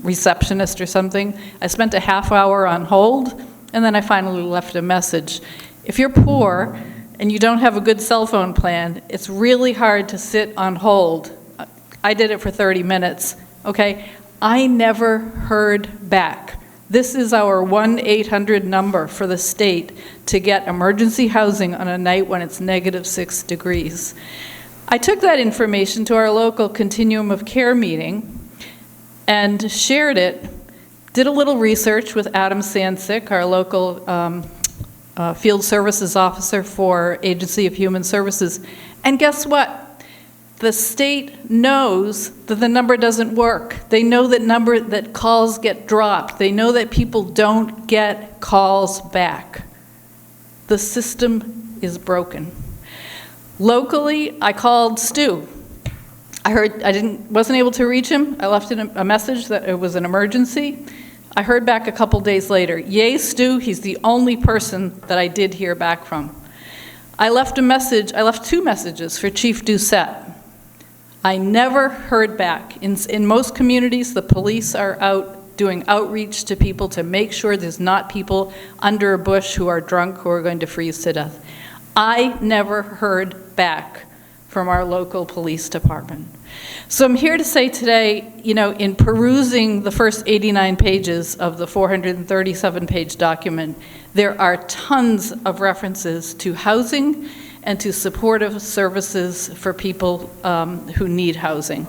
receptionist or something. I spent a half hour on hold, and then I finally left a message. If you're poor and you don't have a good cell phone plan, it's really hard to sit on hold. I did it for 30 minutes, okay? I never heard back. This is our 1-800 number for the state to get emergency housing on a night when it's -6 degrees. I took that information to our local Continuum of Care meeting and shared it, did a little research with Adam Sansick, our local field services officer for Agency of Human Services. And guess what? The state knows that the number doesn't work. They know that calls get dropped. They know that people don't get calls back. The system is broken. Locally, I called Stu. Wasn't able to reach him. I left him a message that it was an emergency. I heard back a couple days later. Yay, Stu, he's the only person that I did hear back from. I left 2 messages for Chief Doucette. I never heard back. In most communities, the police are out doing outreach to people to make sure there's not people under a bush who are drunk who are going to freeze to death. I never heard back from our local police department. So I'm here to say today, in perusing the first 89 pages of the 437-page document, there are tons of references to housing and to supportive services for people who need housing.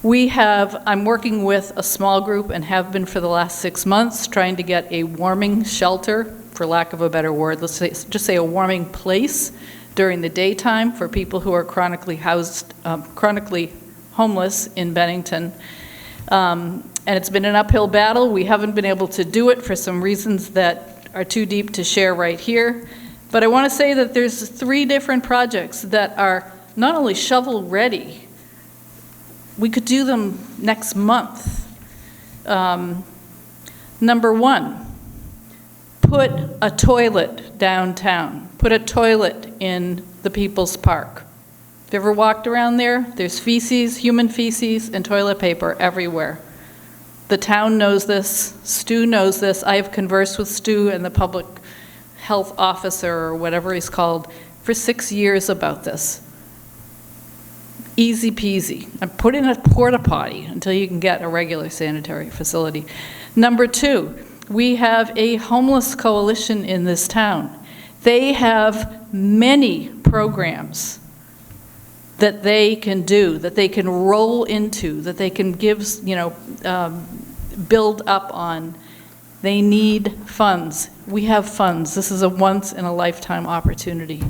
I'm working with a small group and have been for the last 6 months trying to get a warming shelter, for lack of a better word, just say a warming place during the daytime for people who are chronically homeless in Bennington. And it's been an uphill battle. We haven't been able to do it for some reasons that are too deep to share right here. But I want to say that there's 3 different projects that are not only shovel-ready, we could do them next month. Number 1, put a toilet downtown. Put a toilet in the People's Park. If you ever walked around there, there's feces, human feces, and toilet paper everywhere. The town knows this. Stu knows this. I have conversed with Stu and the public health officer, or whatever he's called, for 6 years about this. Easy peasy. And put in a porta potty until you can get a regular sanitary facility. Number 2, we have a homeless coalition in this town. They have many programs that they can do, that they can roll into, that they can give, build up on. They need funds. We have funds. This is a once-in-a-lifetime opportunity.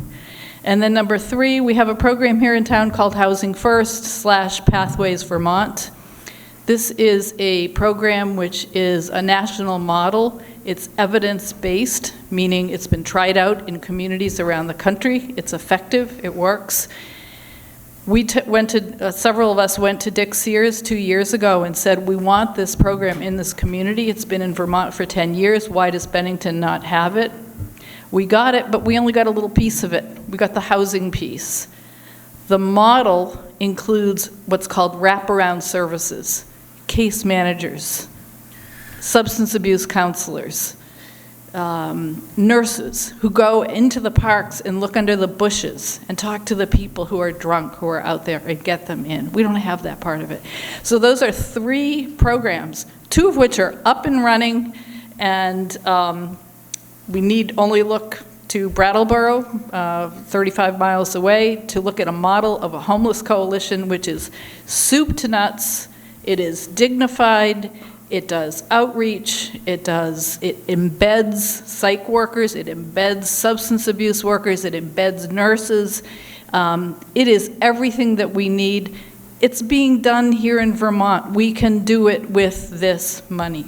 And then number 3, we have a program here in town called Housing First / Pathways Vermont. This is a program which is a national model. It's evidence-based, meaning it's been tried out in communities around the country. It's effective, it works. Several of us went to Dick Sears 2 years ago and said, we want this program in this community. It's been in Vermont for 10 years. Why does Bennington not have it? We got it, but we only got a little piece of it. We got the housing piece. The model includes what's called wraparound services, case managers, substance abuse counselors, nurses who go into the parks and look under the bushes and talk to the people who are drunk, who are out there, and get them in. We don't have that part of it. So those are 3 programs, 2 of which are up and running, and we need only look to Brattleboro, 35 miles away, to look at a model of a homeless coalition which is soup to nuts. It is dignified. It does outreach. It embeds psych workers. It embeds substance abuse workers. It embeds nurses. It is everything that we need. It's being done here in Vermont. We can do it with this money.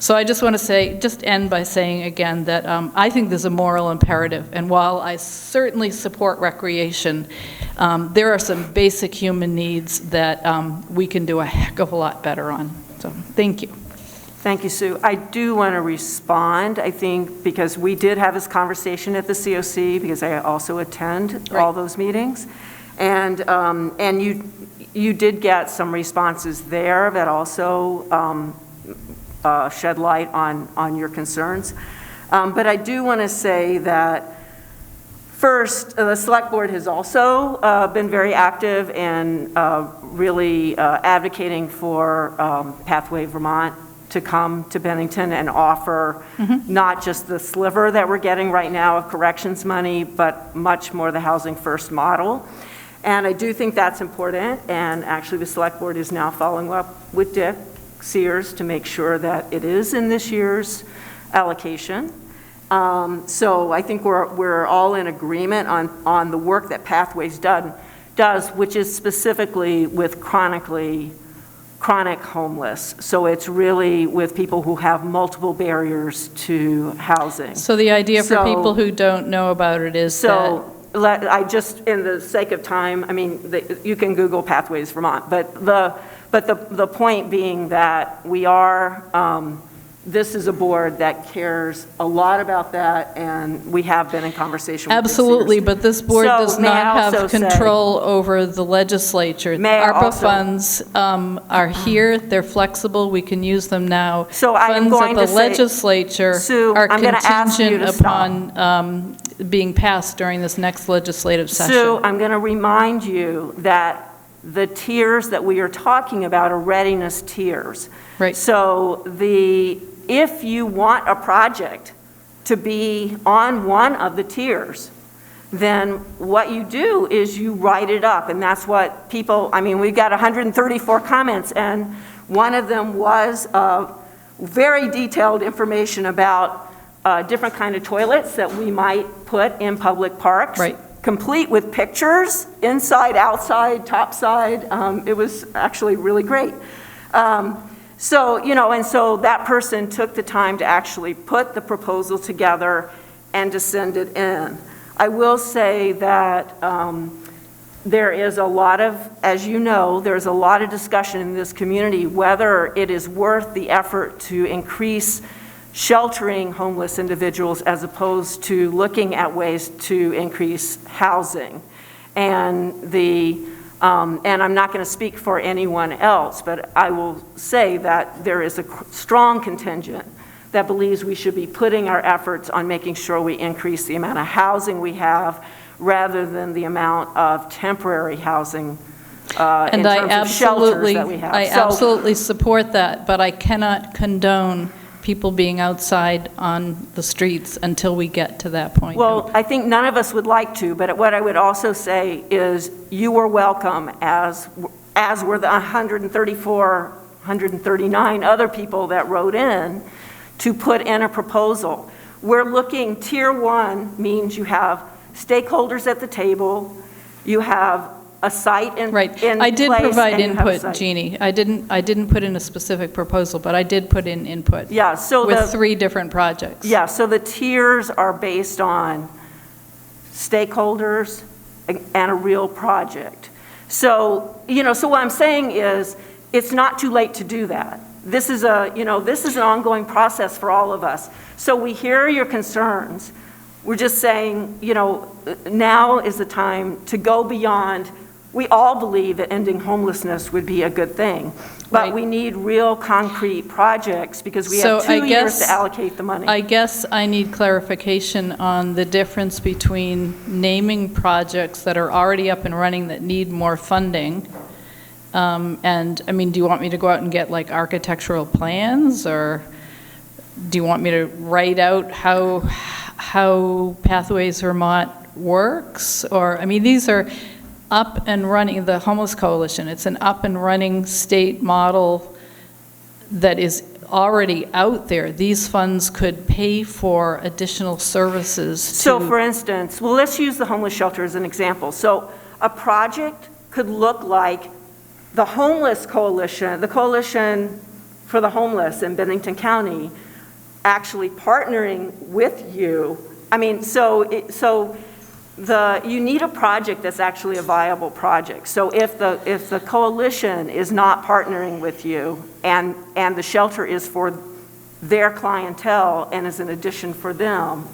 So I just want to end by saying again that I think there's a moral imperative, and while I certainly support recreation, there are some basic human needs that we can do a heck of a lot better on. So thank you. Thank you, Sue. I do want to respond, I think, because we did have this conversation at the COC, because I also attend all those meetings, and you did get some responses there that also shed light on your concerns. But I do want to say that first, the Select Board has also been very active in really advocating for Pathway Vermont to come to Bennington and offer not just the sliver that we're getting right now of corrections money, but much more the Housing First model. And I do think that's important, and actually the Select Board is now following up with Dick Sears to make sure that it is in this year's allocation. So I think we're all in agreement on the work that Pathways does, which is specifically with chronic homeless. So it's really with people who have multiple barriers to housing. So the idea for people who don't know about it is I just, in the sake of time, I mean, you can Google Pathways Vermont, but the point being that we are, this is a board that cares a lot about that, and we have been in conversation with Absolutely, but this board does not have control over the legislature. ARPA funds are here, they're flexible, we can use them now. So I'm going funds to at the say, legislature Sue, are I'm going to ask you contingent to upon being passed during this next legislative session. Sue, I'm going to remind you that the tiers that we are talking about are readiness tiers. Right. So if you want a project to be on one of the tiers, then what you do is you write it up, and that's what people, I mean, we got 134 comments, and one of them was very detailed information about different kind of toilets that we might put in public parks. Right. Complete with pictures, inside, outside, top side. It was actually really great. So, and so that person took the time to actually put the proposal together and to send it in. I will say that there is a lot of, as you know, there's a lot of discussion in this community whether it is worth the effort to increase sheltering homeless individuals as opposed to looking at ways to increase housing. And and I'm not going to speak for anyone else, but I will say that there is a strong contingent that believes we should be putting our efforts on making sure we increase the amount of housing we have rather than the amount of temporary housing in terms of shelters that we have. I absolutely support that, but I cannot condone people being outside on the streets until we get to that point. Well, I think none of us would like to, but what I would also say is you are welcome, as were the 139 other people that wrote in, to put in a proposal. We're looking, tier 1 means you have stakeholders at the table, you have a site in Right. in I did place provide and you have a input, site. Jeannie. I didn't put in a specific proposal, but I did put in input. Yeah, so with the- 3 different projects. Yeah, so the tiers are based on stakeholders and a real project. So, so what I'm saying is, it's not too late to do that. This is an ongoing process for all of us. So we hear your concerns. We're just saying, now is the time to go beyond. We all believe that ending homelessness would be a good thing, but we need real concrete projects because we have 2 years to allocate the money. I guess I need clarification on the difference between naming projects that are already up and running that need more funding. And, I mean, do you want me to go out and get like architectural plans, or do you want me to write out how Pathways Vermont works? Or, I mean, these are up and running, the Homeless Coalition, it's an up and running state model that is already out there. These funds could pay for additional services. So for instance, well, let's use the homeless shelter as an example. So a project could look like the Homeless Coalition, the Coalition for the Homeless in Bennington County, actually partnering with you. I mean, you need a project that's actually a viable project. So if the coalition is not partnering with you and the shelter is for their clientele and is an addition for them,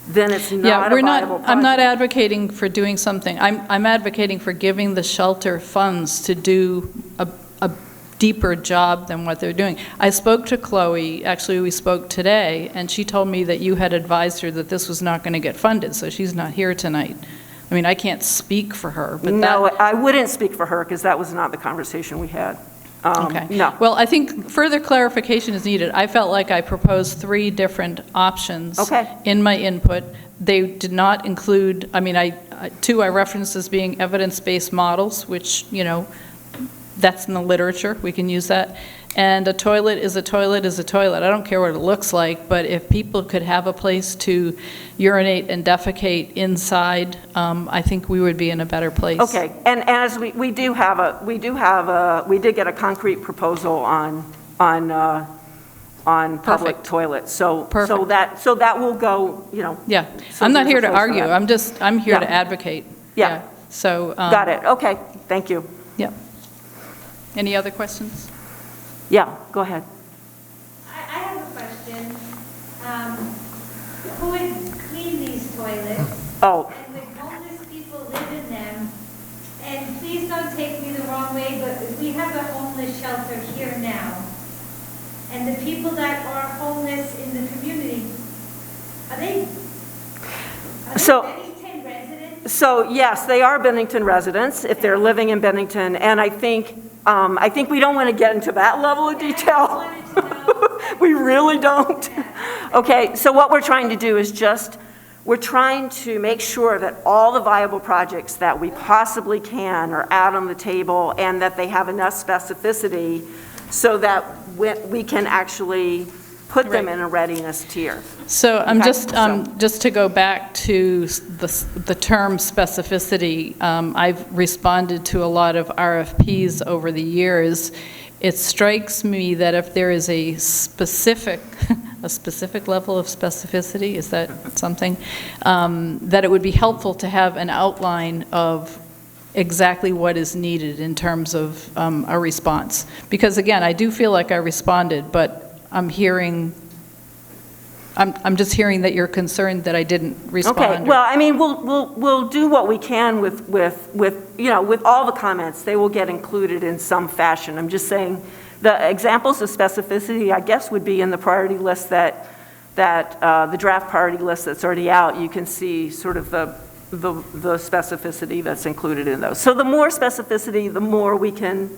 then it's not a viable project. I'm not advocating for doing something. I'm advocating for giving the shelter funds to do a deeper job than what they're doing. I spoke to Chloe, actually we spoke today, and she told me that you had advised her that this was not going to get funded, so she's not here tonight. I mean, I can't speak for her, but No, I wouldn't speak for her because that was not the conversation we had. Okay. No. Well, I think further clarification is needed. I felt like I proposed 3 different options in my input. They did not include, I mean, 2 I referenced as being evidence-based models, which, that's in the literature, we can use that. And a toilet is a toilet is a toilet. I don't care what it looks like, but if people could have a place to urinate and defecate inside, I think we would be in a better place. Okay, and as we did get a concrete proposal on public toilets. So that will go, Yeah, so I'm not there's here a to place for argue. that. I'm here Yeah. to advocate. Yeah. So. Got it, okay, thank you. Yeah. Any other questions? Yeah, go ahead. I have a question. Who would clean these toilets? Oh. And would homeless people live in them? And please don't take me the wrong way, but we have a homeless shelter here now. And the people that are homeless in the community, are they Bennington residents? So yes, they are Bennington residents if they're living in Bennington, and I think we don't want to get into that level of detail. We really don't. Okay, so what we're trying to do is we're trying to make sure that all the viable projects that we possibly can are out on the table and that they have enough specificity so that we can actually put them in a readiness tier. So I'm just to go back to the term specificity, I've responded to a lot of RFPs over the years. It strikes me that if there is a specific level of specificity, is that something, that it would be helpful to have an outline of exactly what is needed in terms of a response. Because again, I do feel like I responded, but I'm just hearing that you're concerned that I didn't respond. Okay, well, I mean, we'll do what we can with all the comments. They will get included in some fashion. I'm just saying the examples of specificity, I guess, would be in the priority list that the draft priority list that's already out. You can see sort of the specificity that's included in those. So the more specificity, the more we can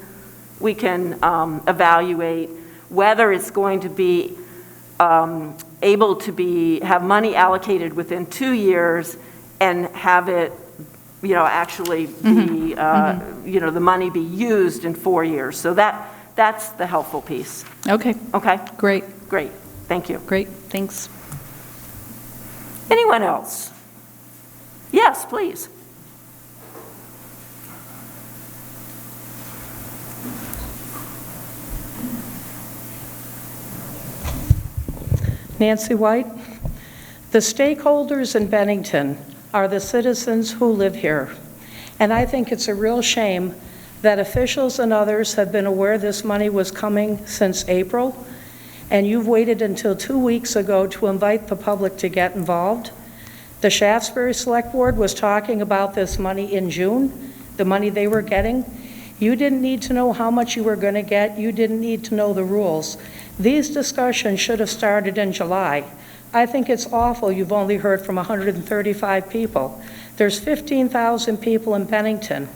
evaluate whether it's going to be able to have money allocated within 2 years and have it, actually be, the money be used in 4 years. So that's the helpful piece. Okay. Okay? Great. Thank you. Great, thanks. Anyone else? Yes, please. Nancy White. The stakeholders in Bennington are the citizens who live here. And I think it's a real shame that officials and others have been aware this money was coming since April, and you've waited until 2 weeks ago to invite the public to get involved. The Shaftesbury Select Board was talking about this money in June, the money they were getting. You didn't need to know how much you were going to get. You didn't need to know the rules. These discussions should have started in July. I think it's awful you've only heard from 135 people. There's 15,000 people in Bennington.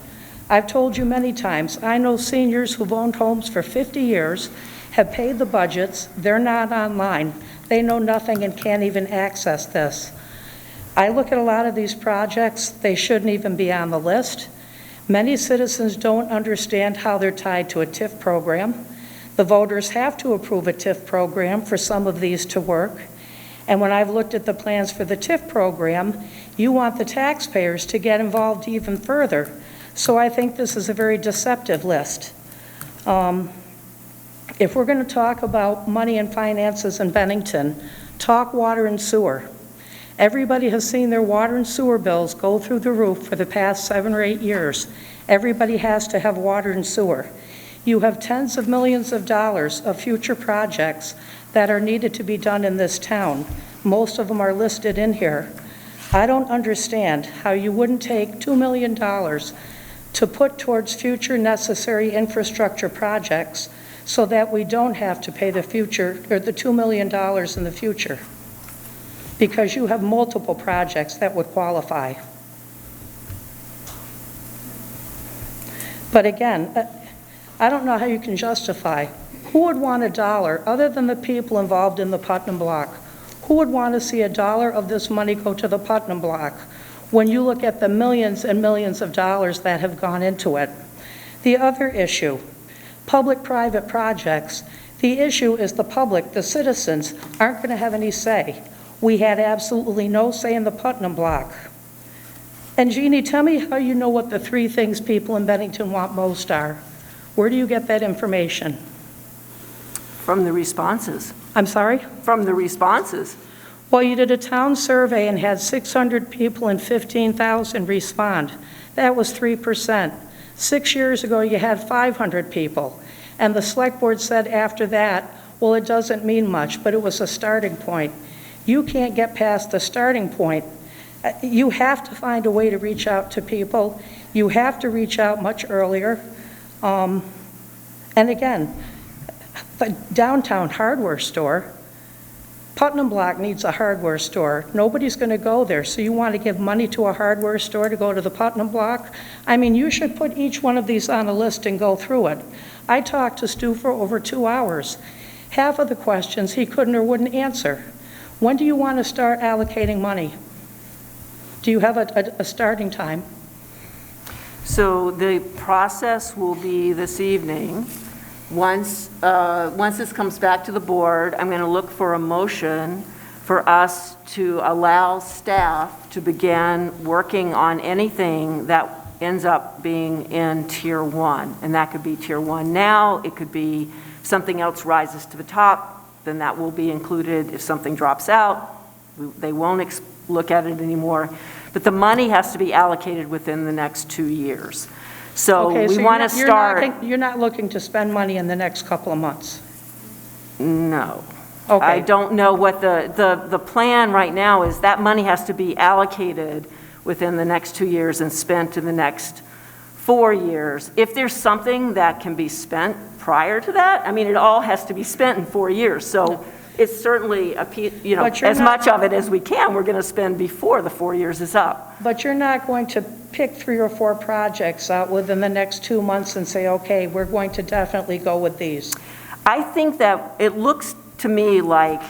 I've told you many times, I know seniors who've owned homes for 50 years, have paid the budgets, they're not online, they know nothing and can't even access this. I look at a lot of these projects, they shouldn't even be on the list. Many citizens don't understand how they're tied to a TIF program. The voters have to approve a TIF program for some of these to work. And when I've looked at the plans for the TIF program, you want the taxpayers to get involved even further. So I think this is a very deceptive list. If we're going to talk about money and finances in Bennington, talk water and sewer. Everybody has seen their water and sewer bills go through the roof for the past 7 or 8 years. Everybody has to have water and sewer. You have tens of millions of dollars of future projects that are needed to be done in this town. Most of them are listed in here. I don't understand how you wouldn't take $2 million to put towards future necessary infrastructure projects so that we don't have to pay the future, or the $2 million in the future, because you have multiple projects that would qualify. But again, I don't know how you can justify. Who would want $1 other than the people involved in the Putnam Block? Who would want to see $1 of this money go to the Putnam Block when you look at the millions and millions of dollars that have gone into it? The other issue, public-private projects. The issue is the public, the citizens, aren't going to have any say. We had absolutely no say in the Putnam Block. And Jeannie, tell me how you know what the 3 things people in Bennington want most are. Where do you get that information? From the responses. I'm sorry? From the responses. Well, you did a town survey and had 600 people and 15,000 respond. That was 3%. 6 years ago, you had 500 people. And the select board said after that, well, it doesn't mean much, but it was a starting point. You can't get past the starting point. You have to find a way to reach out to people. You have to reach out much earlier. And again, the downtown hardware store, Putnam Block needs a hardware store. Nobody's going to go there, so you want to give money to a hardware store to go to the Putnam Block? I mean, you should put each one of these on a list and go through it. I talked to Stu for over 2 hours. Half of the questions he couldn't or wouldn't answer. When do you want to start allocating money? Do you have a starting time? So the process will be this evening. Once this comes back to the board, I'm going to look for a motion for us to allow staff to begin working on anything that ends up being in Tier 1. And that could be Tier 1 now. It could be if something else rises to the top, then that will be included. If something drops out, they won't look at it anymore. But the money has to be allocated within the next 2 years. So okay, we want to start. You're not looking to spend money in the next couple of months? No. Okay. I don't know what the plan right now is. That money has to be allocated within the next 2 years and spent in the next 4 years. If there's something that can be spent prior to that, I mean, it all has to be spent in 4 years. So it's certainly, as much of it as we can, we're going to spend before the 4 years is up. But you're not going to pick 3 or 4 projects out within the next 2 months and say, okay, we're going to definitely go with these. I think that it looks to me like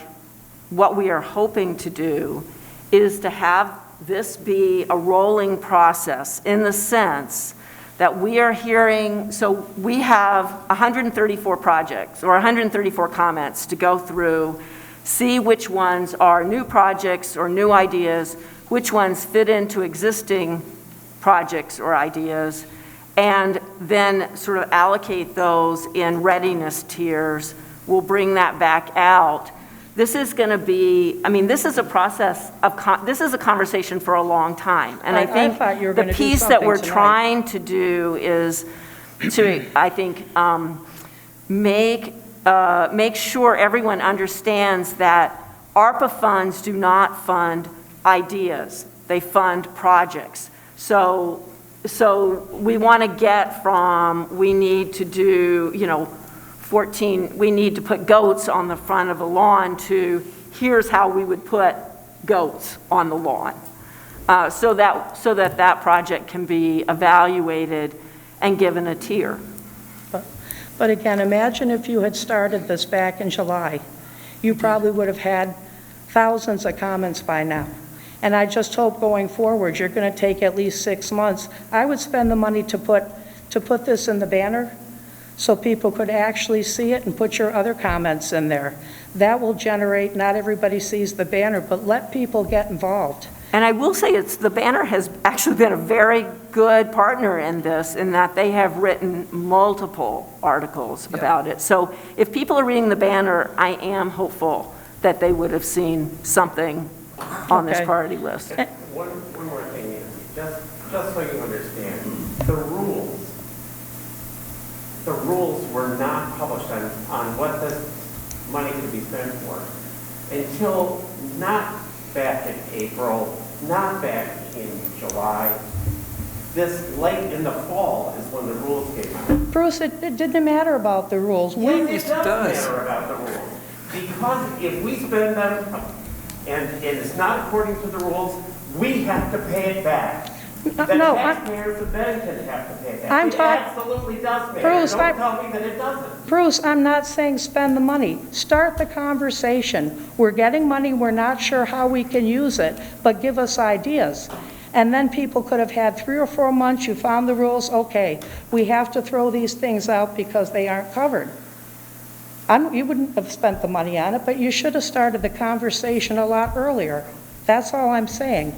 what we are hoping to do is to have this be a rolling process in the sense that we are hearing, so we have 134 projects or 134 comments to go through, see which ones are new projects or new ideas, which ones fit into existing projects or ideas, and then sort of allocate those in readiness tiers. We'll bring that back out this is going to be, I mean, this is a process of, this is a conversation for a long time. And I think thought you were the gonna do piece that something we're tonight. trying to do is to, I think, make sure everyone understands that ARPA funds do not fund ideas. They fund projects. So we want to get from, we need to do, you know, 14, we need to put goats on the front of a lawn to here's how we would put goats on the lawn. So that project can be evaluated and given a tier. But again, imagine if you had started this back in July. You probably would have had thousands of comments by now. And I just hope going forward, you're going to take at least 6 months. I would spend the money to put this in the banner so people could actually see it and put your other comments in there. That will generate, not everybody sees the banner, but let people get involved. And I will say the banner has actually been a very good partner in this, in that they have written multiple articles about it. So if people are reading the banner, I am hopeful that they would have seen something on this priority list. One more thing, Nancy, just so you understand, the rules were not published on what this money could be spent for until not back in April, not back in July. This late in the fall is when the rules came out. Bruce, it didn't matter about the rules. Yes, it does matter about the rules. Because if we spend them and it's not according to the rules, we have to pay it back. The taxpayers of Bennington have to pay it back. It absolutely does matter. Bruce, Don't tell me that it doesn't. Bruce, I'm not saying spend the money. Start the conversation. We're getting money, we're not sure how we can use it, but give us ideas. And then people could have had 3 or 4 months, you found the rules, okay, we have to throw these things out because they aren't covered. You wouldn't have spent the money on it, but you should have started the conversation a lot earlier. That's all I'm saying.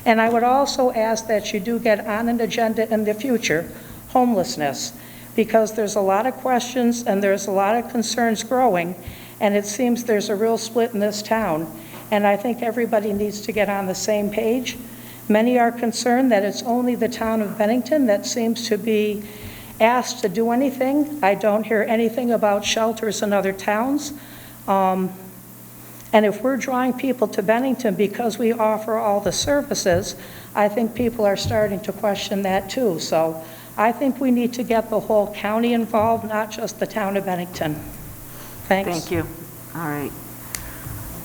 And I would also ask that you do get on an agenda in the future, homelessness, because there's a lot of questions and there's a lot of concerns growing, and it seems there's a real split in this town. And I think everybody needs to get on the same page. Many are concerned that it's only the town of Bennington that seems to be asked to do anything. I don't hear anything about shelters in other towns. And if we're drawing people to Bennington because we offer all the services, I think people are starting to question that too. So I think we need to get the whole county involved, not just the town of Bennington. Thanks. Thank you. All right.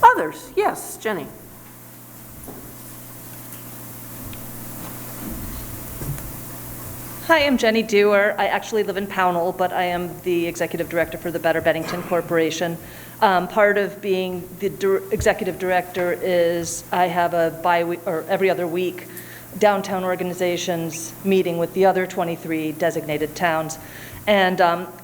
Others? Yes, Jenny. Hi, I'm Jenny Dewar. I actually live in Pownell, but I am the executive director for the Better Bennington Corporation. Part of being the executive director is I have a bi-week or every other week downtown organizations meeting with the other 23 designated towns. And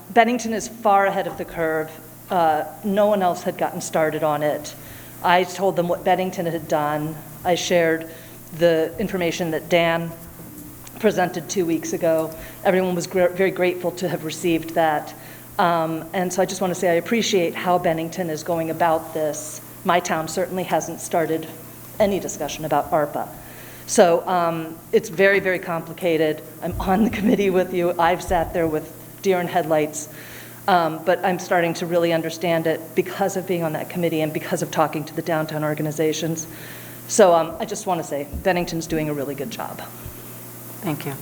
Bennington is far ahead of the curve. No one else had gotten started on it. I told them what Bennington had done. I shared the information that Dan presented 2 weeks ago. Everyone was very grateful to have received that. And so I just want to say I appreciate how Bennington is going about this. My town certainly hasn't started any discussion about ARPA. So it's very, very complicated. I'm on the committee with you. I've sat there with deer in headlights. But I'm starting to really understand it because of being on that committee and because of talking to the downtown organizations. So I just want to say Bennington's doing a really good job. Thank you.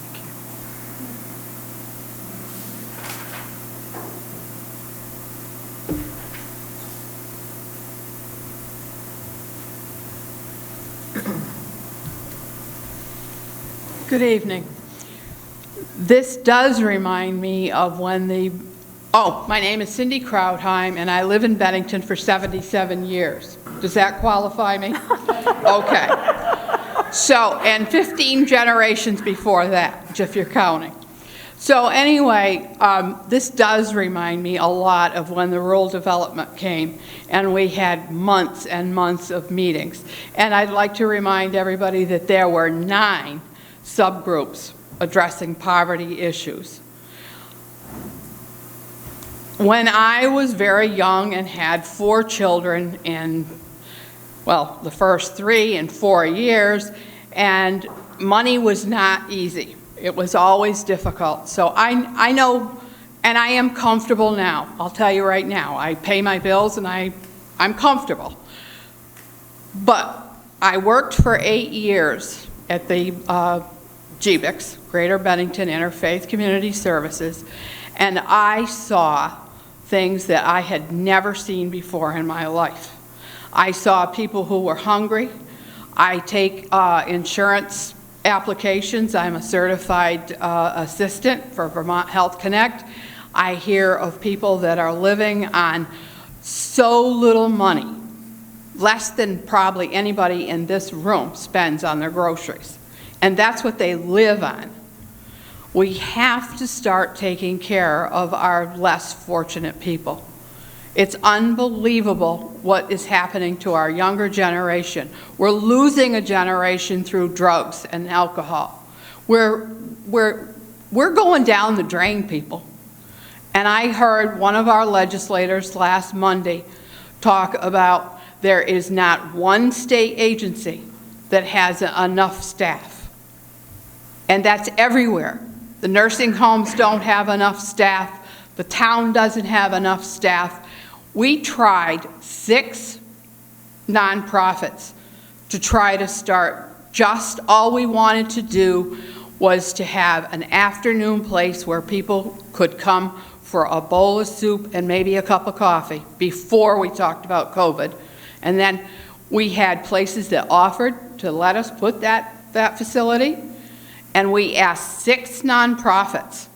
Good evening. This does remind me of when my name is Cindy Krautheim, and I live in Bennington for 77 years. Does that qualify me? Okay. So, and 15 generations before that, if you're counting. So anyway, this does remind me a lot of when the rural development came, and we had months and months of meetings. And I'd like to remind everybody that there were 9 subgroups addressing poverty issues. When I was very young and had 4 children in, well, the first 3 and 4 years, and money was not easy. It was always difficult. So I know, and I am comfortable now. I'll tell you right now. I pay my bills and I'm comfortable. But I worked for 8 years at the GBICS, Greater Bennington Interfaith Community Services, and I saw things that I had never seen before in my life. I saw people who were hungry. I take insurance applications. I'm a certified assistant for Vermont Health Connect. I hear of people that are living on so little money, less than probably anybody in this room spends on their groceries. And that's what they live on. We have to start taking care of our less fortunate people. It's unbelievable what is happening to our younger generation. We're losing a generation through drugs and alcohol. We're going down the drain, people. And I heard one of our legislators last Monday talk about there is not one state agency that has enough staff. And that's everywhere. The nursing homes don't have enough staff. The town doesn't have enough staff. We tried 6 nonprofits to try to start. Just all we wanted to do was to have an afternoon place where people could come for a bowl of soup and maybe a cup of coffee before we talked about COVID. And then we had places that offered to let us put that facility. And we asked 6 nonprofits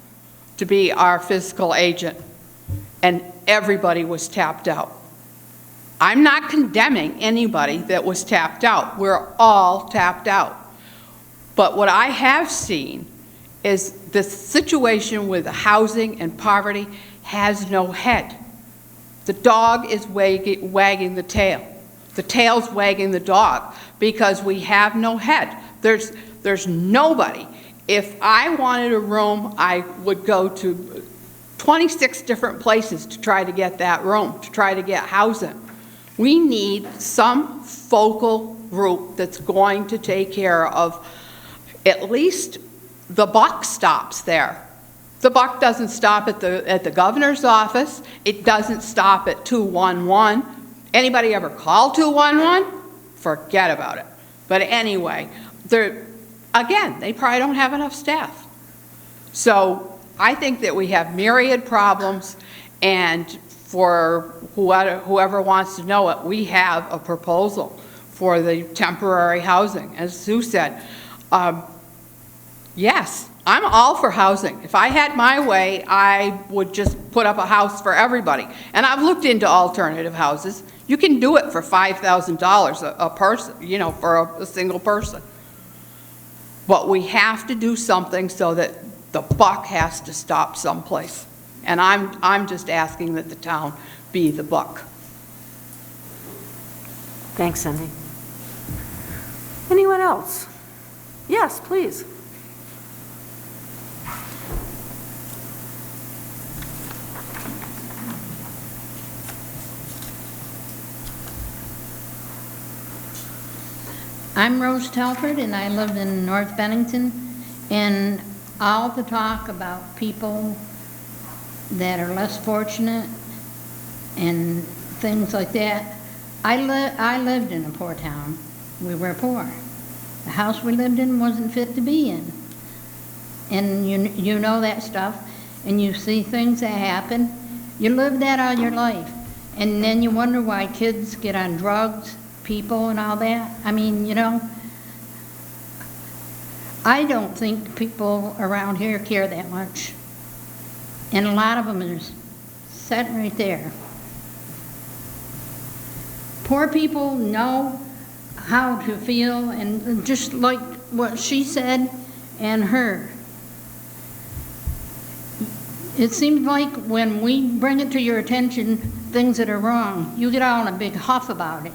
to be our fiscal agent, and everybody was tapped out. I'm not condemning anybody that was tapped out. We're all tapped out. But what I have seen is the situation with housing and poverty has no head. The dog is wagging the tail. The tail's wagging the dog because we have no head. There's nobody. If I wanted a room, I would go to 26 different places to try to get that room, to try to get housing. We need some focal group that's going to take care of at least the buck stops there. The buck doesn't stop at the governor's office. It doesn't stop at 211. Anybody ever call 211? Forget about it. But anyway, again, they probably don't have enough staff. So I think that we have myriad problems, and for whoever wants to know it, we have a proposal for the temporary housing. As Sue said, yes, I'm all for housing. If I had my way, I would just put up a house for everybody. And I've looked into alternative houses. You can do it for $5,000 a person, for a single person. But we have to do something so that the buck has to stop someplace. And I'm just asking that the town be the buck. Thanks, Cindy. Anyone else? Yes, please. I'm Rose Telford, and I live in North Bennington, and all the talk about people that are less fortunate and things like that. I lived in a poor town. We were poor. The house we lived in wasn't fit to be in. And you know that stuff, and you see things that happen. You live that all your life, and then you wonder why kids get on drugs, people and all that. I mean, I don't think people around here care that much. And a lot of them are sitting right there. Poor people know how to feel, and just like what she said and her. It seems like when we bring it to your attention, things that are wrong, you get all in a big huff about it.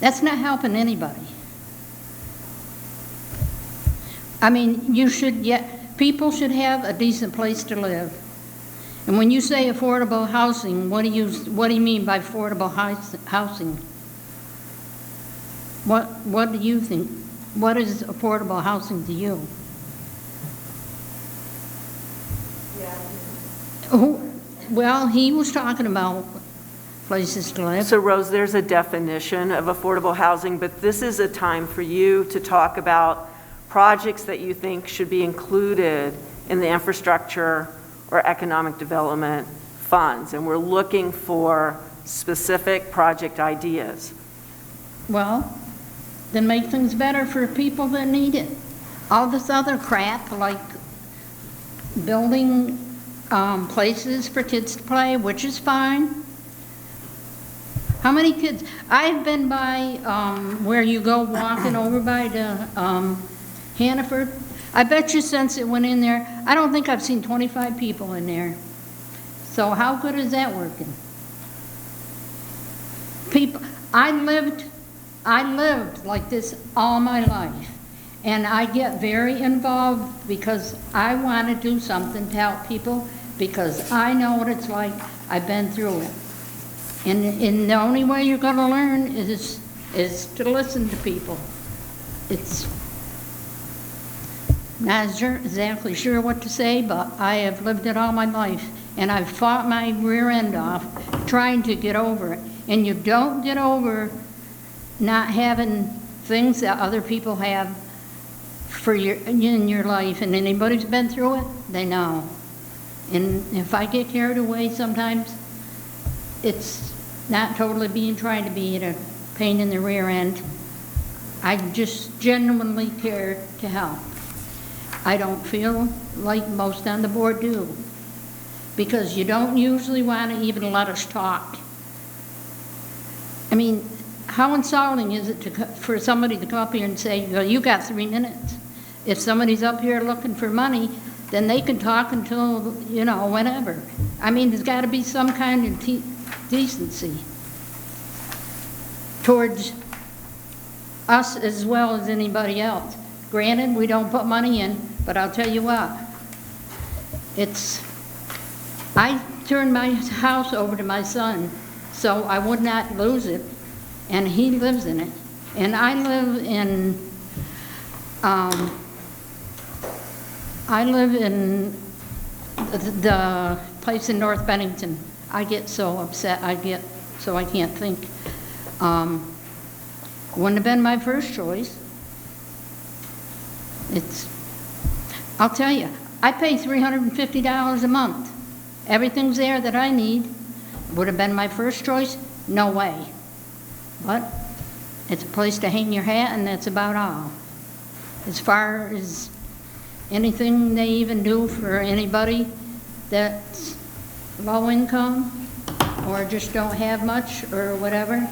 That's not helping anybody. I mean, people should have a decent place to live. And when you say affordable housing, what do you mean by affordable housing? What do you think? What is affordable housing to you? Well, he was talking about places to live. So Rose, there's a definition of affordable housing, but this is a time for you to talk about projects that you think should be included in the infrastructure or economic development funds, and we're looking for specific project ideas. Well, then make things better for people that need it. All this other crap, like building places for kids to play, which is fine. How many kids? I've been by where you go walking over by the Hannaford. I bet you since it went in there, I don't think I've seen 25 people in there. So how good is that working? People, I lived like this all my life. And I get very involved because I want to do something to help people because I know what it's like. I've been through it. And the only way you're going to learn is to listen to people. It's not exactly sure what to say, but I have lived it all my life. And I've fought my rear end off trying to get over it. And you don't get over not having things that other people have in your life. And anybody who's been through it, they know. And if I get carried away sometimes, it's not totally trying to be a pain in the rear end. I just genuinely care to help. I don't feel like most on the board do, because you don't usually want to even let us talk. I mean, how insulting is it for somebody to come up here and say, well, you got 3 minutes. If somebody's up here looking for money, then they can talk until, whenever. I mean, there's got to be some kind of decency towards us as well as anybody else. Granted, we don't put money in, but I'll tell you what, I turned my house over to my son so I would not lose it, and he lives in it. And I live in the place in North Bennington. I get so upset, so I can't think. Wouldn't have been my first choice. I'll tell you, I pay $350 a month. Everything's there that I need. Would have been my first choice? No way. But it's a place to hang your hat, and that's about all. As far as anything they even do for anybody that's low income or just don't have much or whatever,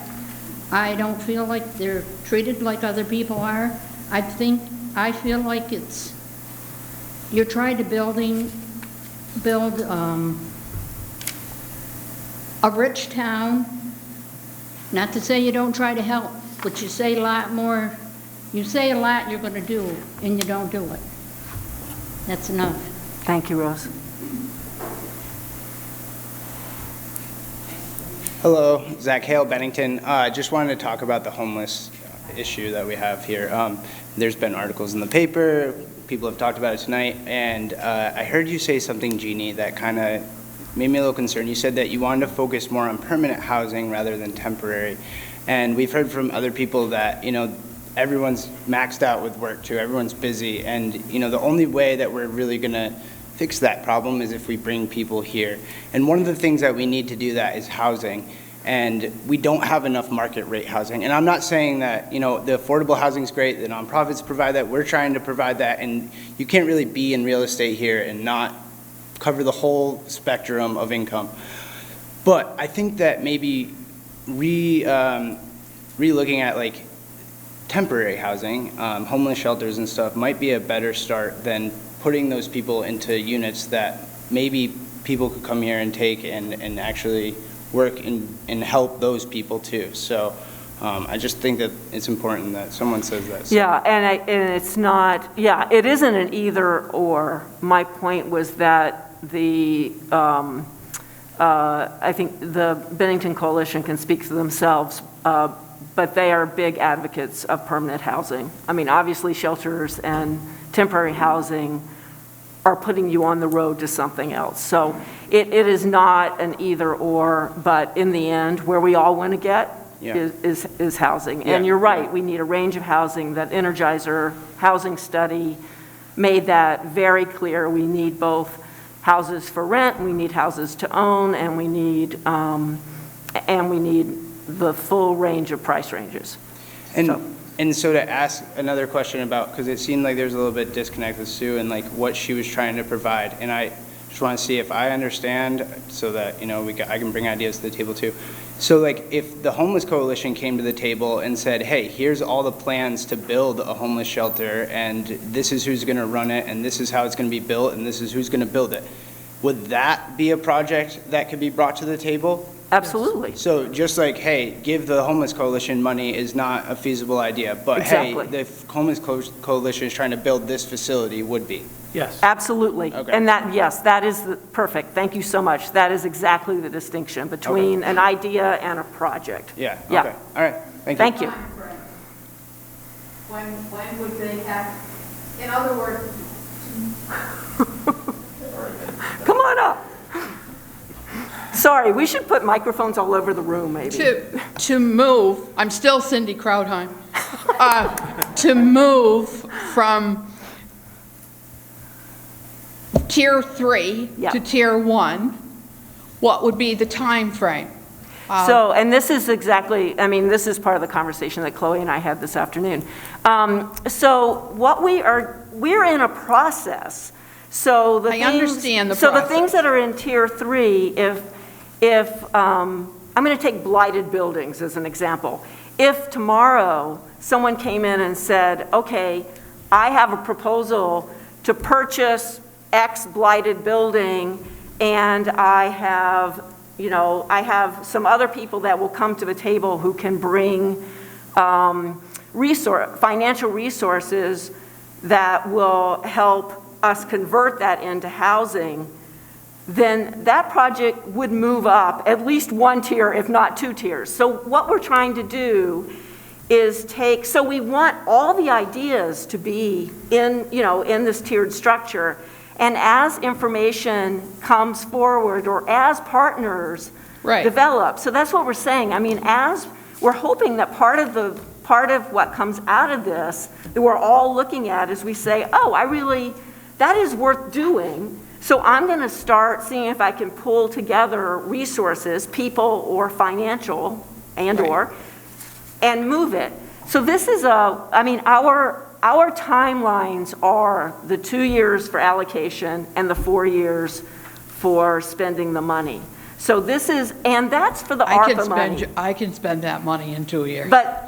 I don't feel like they're treated like other people are. I feel like you're trying to build a rich town. Not to say you don't try to help, but you say a lot more. You say a lot you're going to do, and you don't do it. That's enough. Thank you, Rose. Hello, Zach Hale, Bennington. Just wanted to talk about the homeless issue that we have here. There's been articles in the paper, people have talked about it tonight, and I heard you say something, Jeannie, that kind of made me a little concerned. You said that you wanted to focus more on permanent housing rather than temporary. And we've heard from other people that, everyone's maxed out with work too, everyone's busy, and the only way that we're really going to fix that problem is if we bring people here. And one of the things that we need to do that is housing. And we don't have enough market rate housing. And I'm not saying that, the affordable housing is great, the nonprofits provide that, we're trying to provide that, and you can't really be in real estate here and not cover the whole spectrum of income. But I think that maybe re-looking at like temporary housing, homeless shelters and stuff might be a better start than putting those people into units that maybe people could come here and take and actually work and help those people too. So I just think that it's important that someone says that. So. Yeah, and it's not, it isn't an either or. My point was that I think the Bennington Coalition can speak for themselves, but they are big advocates of permanent housing. I mean, obviously shelters and temporary housing are putting you on the road to something else. So it is not an either or, but in the end, where we all want to get is housing. And you're right, we need a range of housing. That Energizer housing study made that very clear. We need both houses for rent, we need houses to own, and we need the full range of price ranges. And so to ask another question about, because it seemed like there's a little bit disconnect with Sue and like what she was trying to provide, and I just want to see if I understand so that, you know, I can bring ideas to the table too. So like if the Homeless Coalition came to the table and said, hey, here's all the plans to build a homeless shelter, and this is who's going to run it, and this is how it's going to be built, and this is who's going to build it, would that be a project that could be brought to the table? Absolutely. So just like, hey, give the Homeless Coalition money is not a feasible idea, but exactly. Hey, the Homeless Coalition is trying to build this facility would be. Yes. Absolutely. Okay. And that is perfect. Thank you so much. That is exactly the distinction between an idea and a project. Yeah. Okay. All right. Thank you. Thank you. When would they have, in other words, Come on up. Sorry, we should put microphones all over the room, maybe. To move, I'm still Cindy Krautheim, to move from Tier 3 to Tier 1, what would be the time frame? So, and this is exactly, I mean, this is part of the conversation that Chloe and I had this afternoon. So what we're in a process. So the understand the So process. the things that are in Tier 3, if I'm going to take blighted buildings as an example. If tomorrow someone came in and said, okay, I have a proposal to purchase X blighted building, and I have some other people that will come to the table who can bring financial resources that will help us convert that into housing, then that project would move up at least one tier, if not two tiers. So what we're trying to do is so we want all the ideas to be in this tiered structure. And as information comes forward or as partners develop, so that's what we're saying. I mean, as we're hoping that part of what comes out of this that we're all looking at is we say, oh, that is worth doing. So I'm going to start seeing if I can pull together resources, people or financial and move it. So this is our timelines are the 2 years for allocation and the 4 years for spending the money. So that's for the ARPA money. I can spend that money in 2 years. But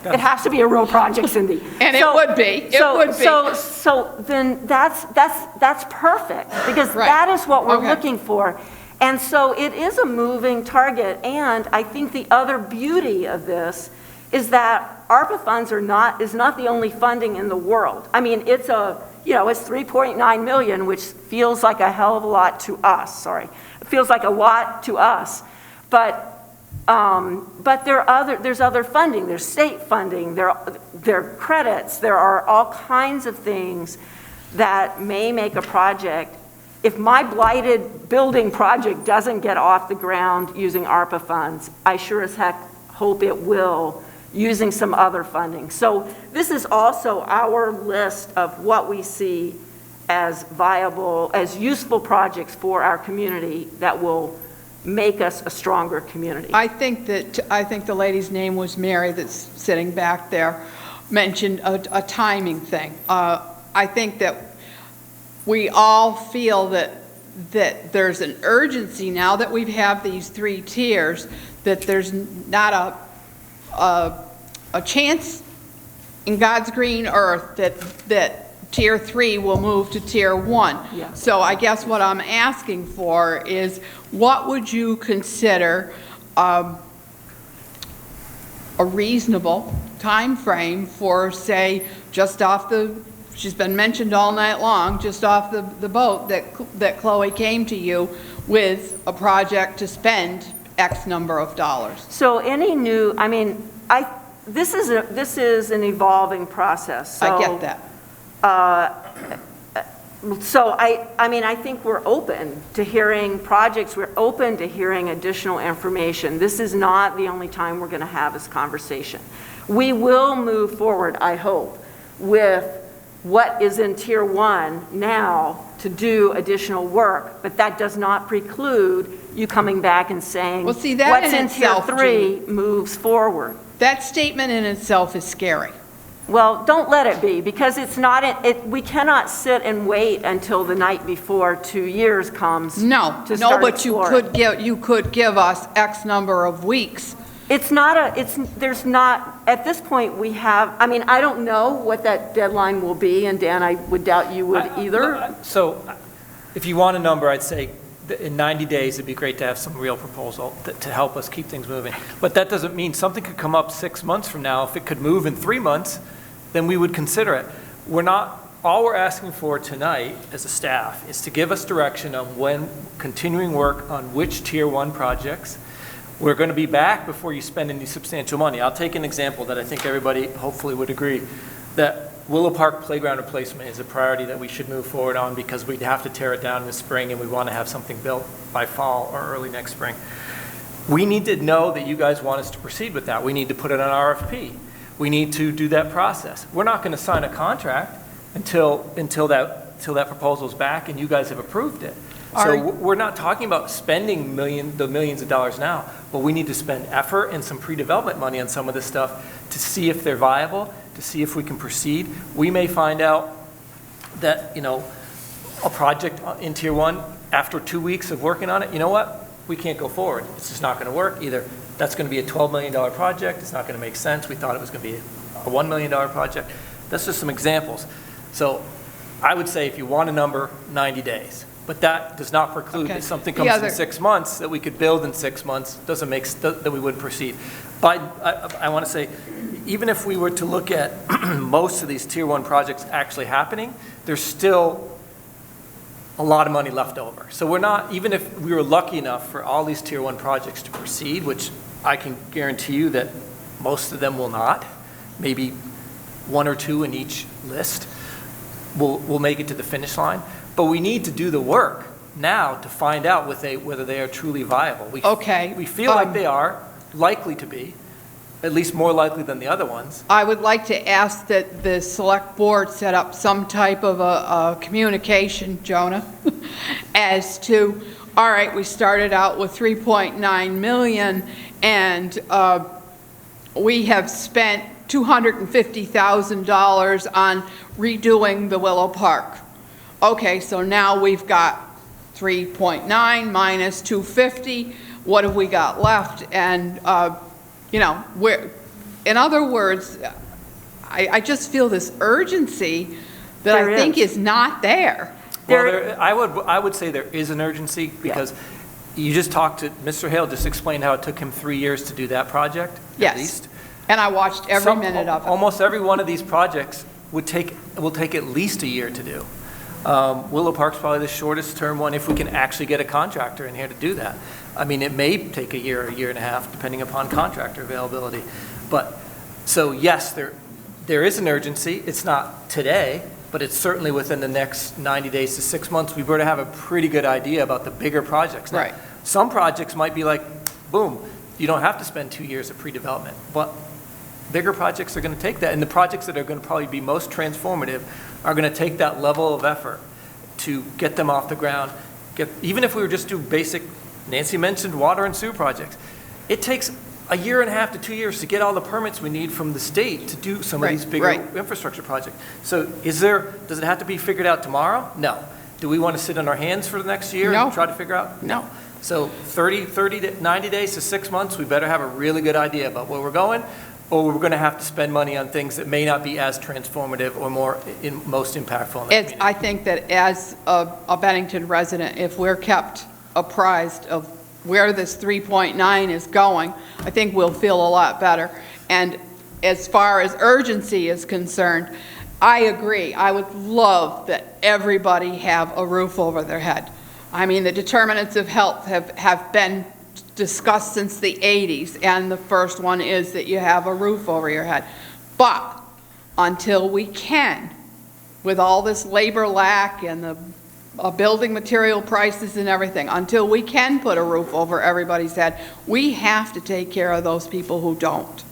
it has to be a real project, Cindy. And it would be. So then that's perfect, because that is what we're looking for. And so it is a moving target. And I think the other beauty of this is that ARPA funds is not the only funding in the world. I mean, it's it's 3.9 million, which feels like a hell of a lot to us. Sorry, it feels like a lot to us, but there's other funding. There's state funding. There are credits. There are all kinds of things that may make a project. If my blighted building project doesn't get off the ground using ARPA funds, I sure as heck hope it will using some other funding. So this is also our list of what we see as viable, as useful projects for our community that will make us a stronger community. I think the lady's name was Mary that's sitting back there, mentioned a timing thing. I think that we all feel that there's an urgency now that we have these 3 tiers, that there's not a chance in God's green earth that Tier 3 will move to Tier 1. Yeah. So I guess what I'm asking for is, what would you consider a reasonable time frame for, say, just off the she's been mentioned all night long, just off the boat, that Chloe came to you with a project to spend X number of dollars. So any new, I mean, this is an evolving process. So, I get that. So I mean, I think we're open to hearing projects. We're open to hearing additional information. This is not the only time we're going to have this conversation. We will move forward, I hope, with what is in Tier 1 now to do additional work, but that does not preclude you coming back and saying, well, see, that what's in in Tier itself, 3 moves forward. That statement in itself is scary. Well, don't let it be, because it's not, we cannot sit and wait until the night before 2 years comes. No, but you could give us X number of weeks. It's not there's not, at this point we have, I mean, I don't know what that deadline will be, and Dan, I would doubt you would either. So if you want a number, I'd say in 90 days, it'd be great to have some real proposal to help us keep things moving. But that doesn't mean something could come up 6 months from now. If it could move in 3 months, then we would consider it. All we're asking for tonight as a staff is to give us direction on when continuing work on which Tier 1 projects. We're going to be back before you spend any substantial money. I'll take an example that I think everybody hopefully would agree, that Willow Park playground replacement is a priority that we should move forward on, because we'd have to tear it down in the spring and we want to have something built by fall or early next spring. We need to know that you guys want us to proceed with that. We need to put it on RFP. We need to do that process. We're not going to sign a contract until that proposal's back and you guys have approved it. So we're not talking about spending the millions of dollars now, but we need to spend effort and some pre-development money on some of this stuff to see if they're viable, to see if we can proceed. We may find out that, a project in Tier 1, after 2 weeks of working on it, you know what? We can't go forward. It's just not going to work. Either that's going to be a $12 million project. It's not going to make sense. We thought it was going to be a $1 million project. That's just some examples. So I would say if you want a number, 90 days. But that does not preclude that something comes in 6 months that we could build in 6 months, doesn't make that we wouldn't proceed. But I want to say, even if we were to look at most of these Tier 1 projects actually happening, there's still a lot of money left over. So we're not, even if we were lucky enough for all these Tier 1 projects to proceed, which I can guarantee you that most of them will not, maybe 1 or 2 in each list will make it to the finish line. But we need to do the work now to find out whether they are truly viable. We feel like they are likely to be, at least more likely than the other ones. I would like to ask that the select board set up some type of a communication, Jonah, as to, all right, we started out with 3.9 million and we have spent $250,000 on redoing the Willow Park. Okay, so now we've got 3.9 minus 250. What have we got left? And, in other words, I just feel this urgency that I think is not there. Well, I would say there is an urgency, because you just talked to Mr. Hale, just explained how it took him 3 years to do that project, at least. And I watched every minute of it. Almost every one of these projects will take at least a year to do. Willow Park's probably the shortest term one if we can actually get a contractor in here to do that. I mean, it may take a year and a half, depending upon contractor availability. But, so yes, there is an urgency. It's not today, but it's certainly within the next 90 days to 6 months. We better have a pretty good idea about the bigger projects. Now, some projects might be like, boom, you don't have to spend 2 years of pre-development. But bigger projects are going to take that, and the projects that are going to probably be most transformative are going to take that level of effort to get them off the ground. Even if we were just do basic, Nancy mentioned water and sewer projects, it takes a year and a half to 2 years to get all the permits we need from the state to do some of these bigger infrastructure projects. So does it have to be figured out tomorrow? No. Do we want to sit on our hands for the next year and try to figure out? No. So 30 to 90 days to 6 months, we better have a really good idea about where we're going, or we're going to have to spend money on things that may not be as transformative or most impactful in the community. I think that as a Bennington resident, if we're kept apprised of where this 3.9 is going, I think we'll feel a lot better. And as far as urgency is concerned, I agree. I would love that everybody have a roof over their head. I mean, the determinants of health have been discussed since the 80s, and the first one is that you have a roof over your head. But until we can, with all this labor lack and the building material prices and everything, until we can put a roof over everybody's head, we have to take care of those people who don't.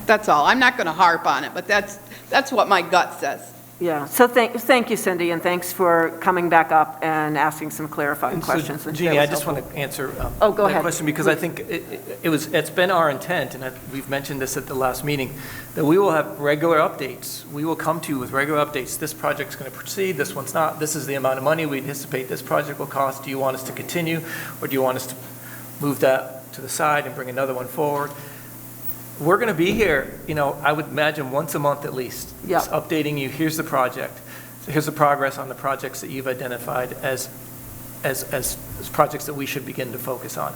That's all. I'm not going to harp on it, but that's what my gut says. Yeah, so thank you, Cindy, and thanks for coming back up and asking some clarifying questions. Jeannie, I just want to answer go that ahead. question, because I think it's been our intent, and we've mentioned this at the last meeting, that we will have regular updates. We will come to you with regular updates. This project's going to proceed, this one's not, this is the amount of money we anticipate this project will cost. Do you want us to continue, or do you want us to move that to the side and bring another one forward? We're going to be here, I would imagine once a month at least, just updating you. Here's the project. Here's the progress on the projects that you've identified as projects that we should begin to focus on.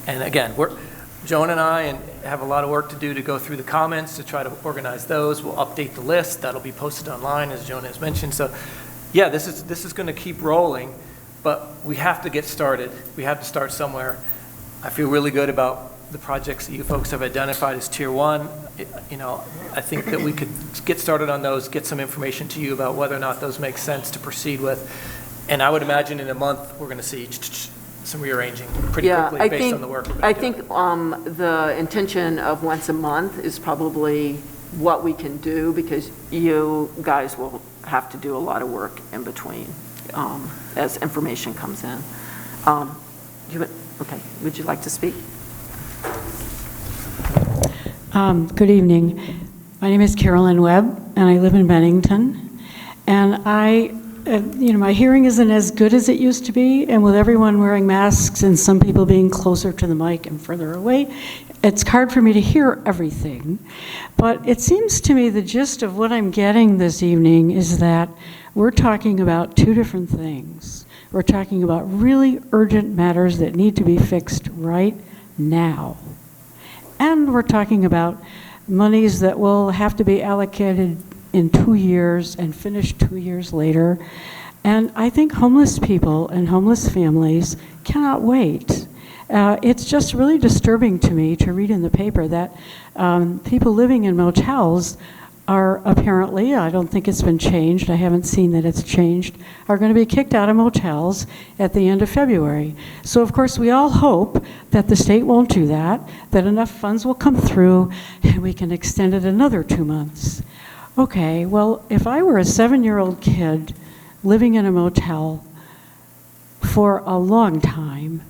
And again, Joan and I have a lot of work to do to go through the comments to try to organize those. We'll update the list. That'll be posted online, as Joan has mentioned. So, yeah, this is going to keep rolling, but we have to get started. We have to start somewhere. I feel really good about the projects that you folks have identified as Tier 1. I think that we could get started on those, get some information to you about whether or not those make sense to proceed with. And I would imagine in a month, we're going to see some rearranging pretty quickly based on the work. I think the intention of once a month is probably what we can do, because you guys will have to do a lot of work in between as information comes in. Okay, would you like to speak? Good evening. My name is Carolyn Webb, and I live in Bennington. And my hearing isn't as good as it used to be, and with everyone wearing masks and some people being closer to the mic and further away, it's hard for me to hear everything. But it seems to me the gist of what I'm getting this evening is that we're talking about two different things. We're talking about really urgent matters that need to be fixed right now. And we're talking about monies that will have to be allocated in 2 years and finished 2 years later. And I think homeless people and homeless families cannot wait. It's just really disturbing to me to read in the paper that people living in motels are apparently, I don't think it's been changed, I haven't seen that it's changed, are going to be kicked out of motels at the end of February. So of course we all hope that the state won't do that enough funds will come through and we can extend it another 2 months. Okay, well, if I were a 7-year-old kid living in a motel for a long time,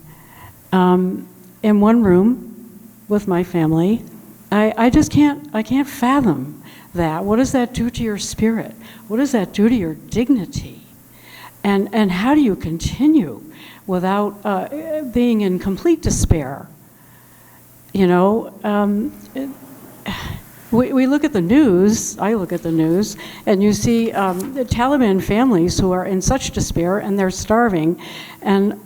in one room with my family, I can't fathom that. What does that do to your spirit? What does that do to your dignity? And how do you continue without being in complete despair? We look at the news, I look at the news, and you see the Taliban families who are in such despair and they're starving, and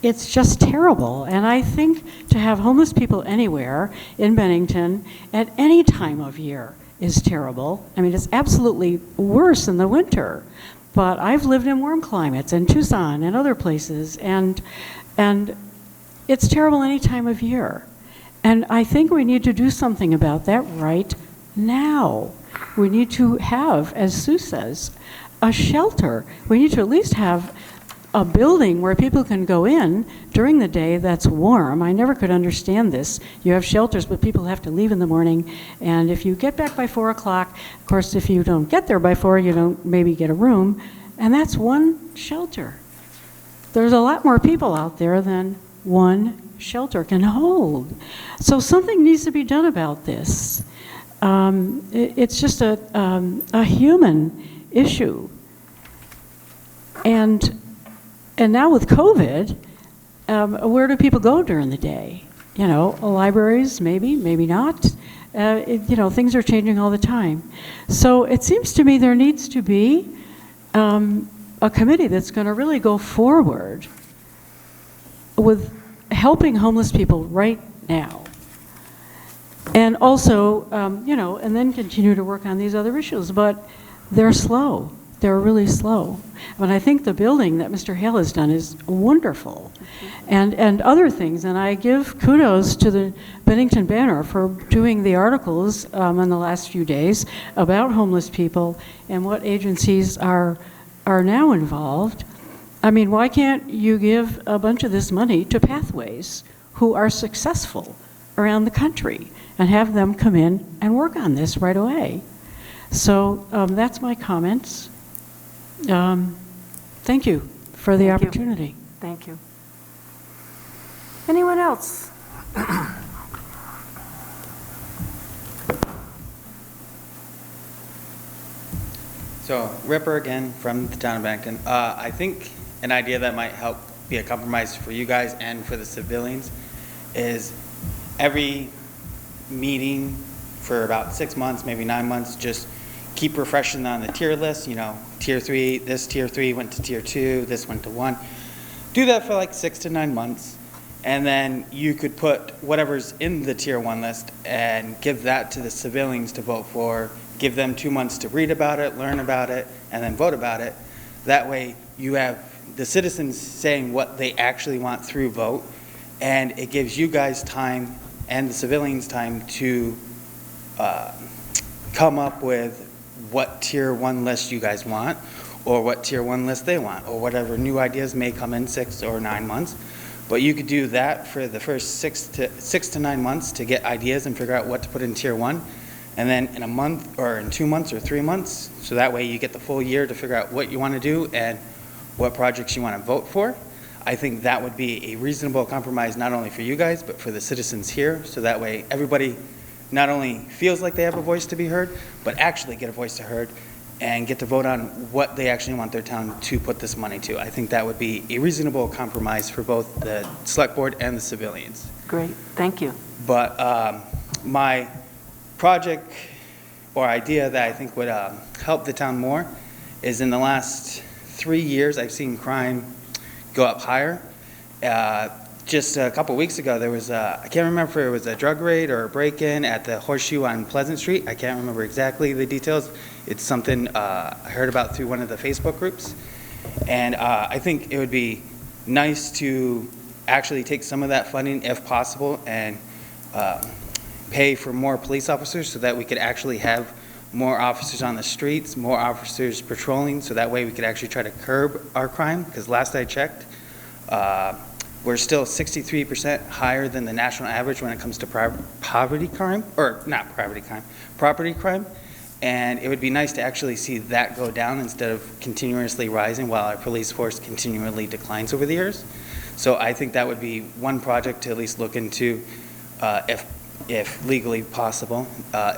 it's just terrible. And I think to have homeless people anywhere in Bennington at any time of year is terrible. I mean, it's absolutely worse in the winter. But I've lived in warm climates in Tucson and other places, and it's terrible any time of year. And I think we need to do something about that right now. We need to have, as Sue says, a shelter. We need to at least have a building where people can go in during the day that's warm. I never could understand this. You have shelters, but people have to leave in the morning. And if you get back by 4 o'clock, of course, if you don't get there by 4, you don't maybe get a room. And that's one shelter. There's a lot more people out there than one shelter can hold. So something needs to be done about this. It's just a human issue. And now with COVID, where do people go during the day? Libraries, maybe not. Things are changing all the time. So it seems to me there needs to be a committee that's going to really go forward with helping homeless people right now. And also, and then continue to work on these other issues. But they're slow. They're really slow. But I think the building that Mr. Hale has done is wonderful. And other things. And I give kudos to the Bennington Banner for doing the articles in the last few days about homeless people and what agencies are now involved. I mean, why can't you give a bunch of this money to Pathways who are successful around the country and have them come in and work on this right away? So that's my comments. Thank you for the opportunity. Thank you. Anyone else? So, Ripper again from the town of Bennington. I think an idea that might help be a compromise for you guys and for the civilians is every meeting for about 6 months, maybe 9 months, just keep refreshing on the tier list. Tier 3, this tier 3 went to tier 2, this went to 1. Do that for like 6 to 9 months, and then you could put whatever's in the tier 1 list and give that to the civilians to vote for. Give them 2 months to read about it, learn about it, and then vote about it. That way you have the citizens saying what they actually want through vote, and it gives you guys time and the civilians time to come up with what tier 1 list you guys want, or what tier 1 list they want, or whatever new ideas may come in 6 or 9 months. But you could do that for the first 6 to 9 months to get ideas and figure out what to put in tier 1. And then in a month or in 2 months or 3 months, so that way you get the full year to figure out what you want to do and what projects you want to vote for. I think that would be a reasonable compromise not only for you guys, but for the citizens here. So that way everybody not only feels like they have a voice to be heard, but actually get a voice to heard and get to vote on what they actually want their town to put this money to. I think that would be a reasonable compromise for both the select board and the civilians. Great, thank you. But my project or idea that I think would help the town more is in the last 3 years, I've seen crime go up higher. Just a couple weeks ago, there was I can't remember if it was a drug raid or a break-in at the Horseshoe on Pleasant Street. I can't remember exactly the details. It's something I heard about through one of the Facebook groups. And I think it would be nice to actually take some of that funding, if possible, and pay for more police officers so that we could actually have more officers on the streets, more officers patrolling, so that way we could actually try to curb our crime. Because last I checked, we're still 63% higher than the national average when it comes to property crime. And it would be nice to actually see that go down instead of continuously rising while our police force continually declines over the years. So I think that would be one project to at least look into, if legally possible,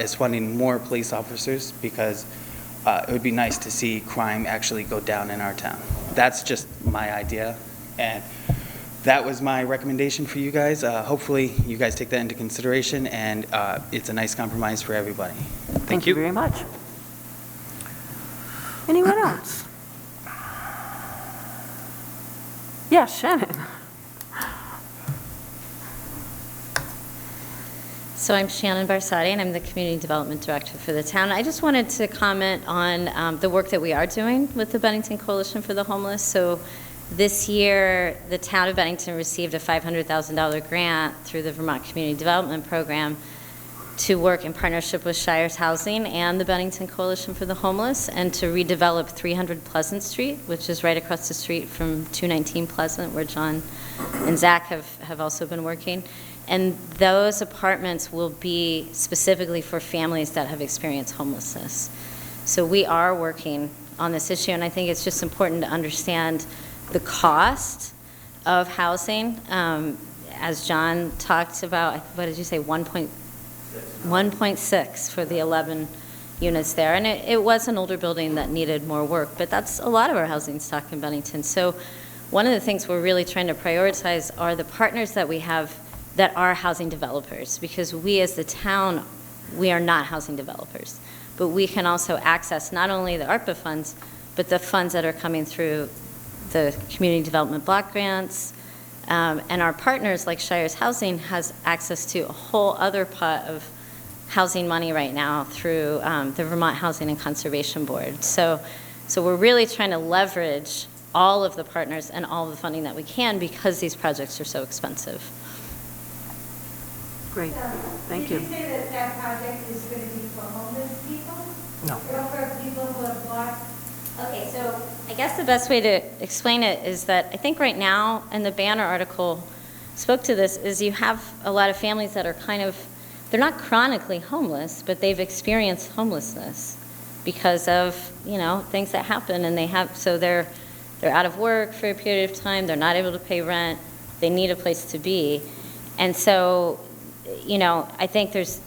is funding more police officers, because it would be nice to see crime actually go down in our town. That's just my idea, and that was my recommendation for you guys. Hopefully you guys take that into consideration, and it's a nice compromise for everybody. Thank you very much. Anyone else? Yes, Shannon. So I'm Shannon Barcetti, and I'm the Community Development Director for the town. I just wanted to comment on the work that we are doing with the Bennington Coalition for the Homeless. So this year, the town of Bennington received a $500,000 grant through the Vermont Community Development Program to work in partnership with Shires Housing and the Bennington Coalition for the Homeless, and to redevelop 300 Pleasant Street, which is right across the street from 219 Pleasant, where John and Zach have also been working. And those apartments will be specifically for families that have experienced homelessness. So we are working on this issue, and I think it's just important to understand the cost of housing. As John talked about, what did you say, 1.6 for the 11 units there. And it was an older building that needed more work, but that's a lot of our housing stock in Bennington. So one of the things we're really trying to prioritize are the partners that we have that are housing developers, because we as the town, we are not housing developers, but we can also access not only the Arpa funds, but the funds that are coming through the community development block grants, and our partners like Shires Housing has access to a whole other pot of housing money right now through the Vermont Housing and Conservation Board. So we're really trying to leverage all of the partners and all of the funding that we can because these projects are so expensive. Great, thank you. Did you say that that project is going to be for homeless people? No. Or for people who have lost? Okay, so I guess the best way to explain it is that I think right now, and the Banner article spoke to this, is you have a lot of families that are kind of, they're not chronically homeless, but they've experienced homelessness because of, things that happen, and so they're out of work for a period of time, they're not able to pay rent, they need a place to be. And so, I think there's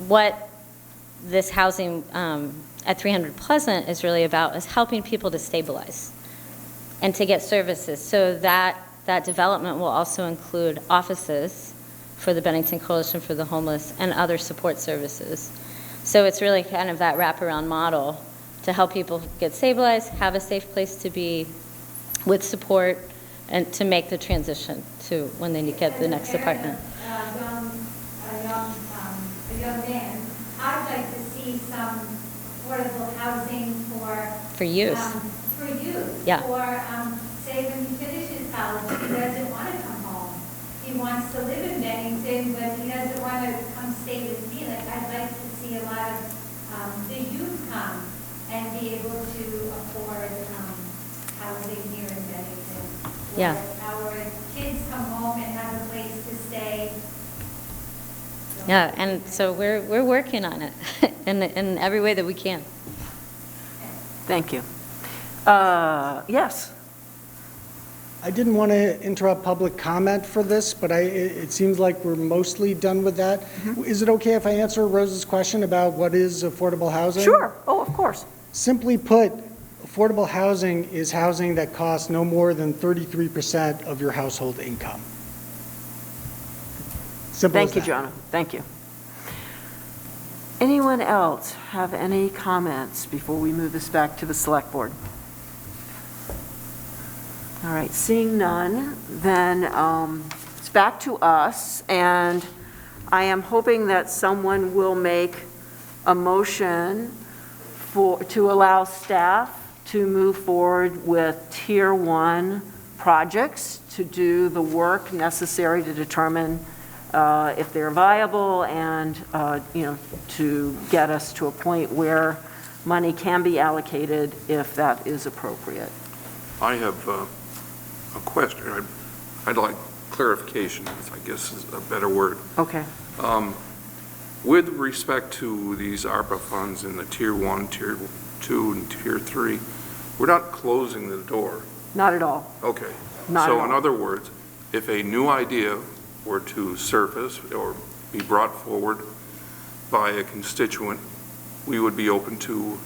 what this housing at 300 Pleasant is really about is helping people to stabilize and to get services. So that development will also include offices for the Bennington Coalition for the Homeless and other support services. So it's really kind of that wraparound model to help people get stabilized, have a safe place to be with support, and to make the transition to when they get the next apartment. A young man, I'd like to see some affordable housing For youth. For youth. Yeah. Or, say, when he finishes college, he doesn't want to come home. He wants to live in Bennington, but he doesn't want to come stay with me. Like, I'd like to see a lot of the youth come and be able to afford housing here in Bennington. Yeah. Our kids come home and have a place to stay. Yeah, and so we're working on it in every way that we can. Thank you. Yes. I didn't want to interrupt public comment for this, but it seems like we're mostly done with that. Is it okay if I answer Rose's question about what is affordable housing? Sure. Oh, of course. Simply put, affordable housing is housing that costs no more than 33% of your household income. Simple as Thank you, that. Jonah. Thank you. Anyone else have any comments before we move this back to the select board? All right, seeing none, then it's back to us, and I am hoping that someone will make a motion to allow staff to move forward with Tier 1 projects to do the work necessary to determine if they're viable and, to get us to a point where money can be allocated if that is appropriate. I have a question. I'd like clarification, I guess is a better word. Okay. With respect to these ARPA funds in the Tier 1, Tier 2, and Tier 3, we're not closing the door. Not at all. Okay. Not So at in all. other words, if a new idea were to surface or be brought forward by a constituent, we would be open to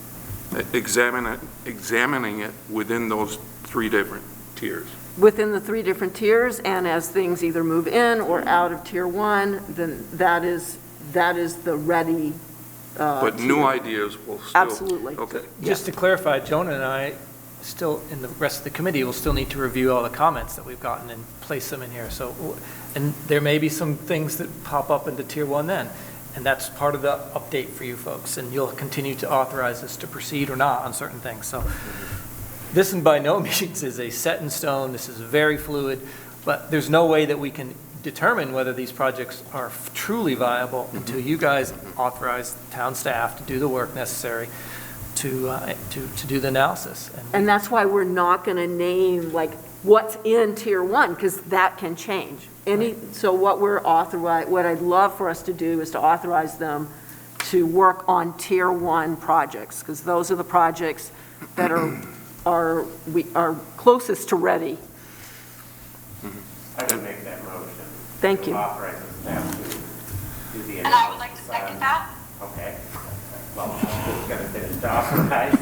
examining it within those 3 different tiers. Within the 3 different tiers, and as things either move in or out of Tier 1, then that is the ready But new ideas will still... Absolutely. Okay. Just to clarify, Jonah and I still, and the rest of the committee, will still need to review all the comments that we've gotten and place them in here. So, and there may be some things that pop up into Tier 1 then, and that's part of the update for you folks, and you'll continue to authorize us to proceed or not on certain things. So this, by no means, is a set in stone. This is very fluid, but there's no way that we can determine whether these projects are truly viable until you guys authorize town staff to do the work necessary to do the analysis. And that's why we're not going to name like what's in Tier 1, because that can change. So what what I'd love for us to do is to authorize them to work on Tier 1 projects, because those are the projects that are closest to ready. I would make that motion. Thank you. Authorize the staff to do the analysis. And I would like to second that. Okay. Well, I'm just going to finish to authorize,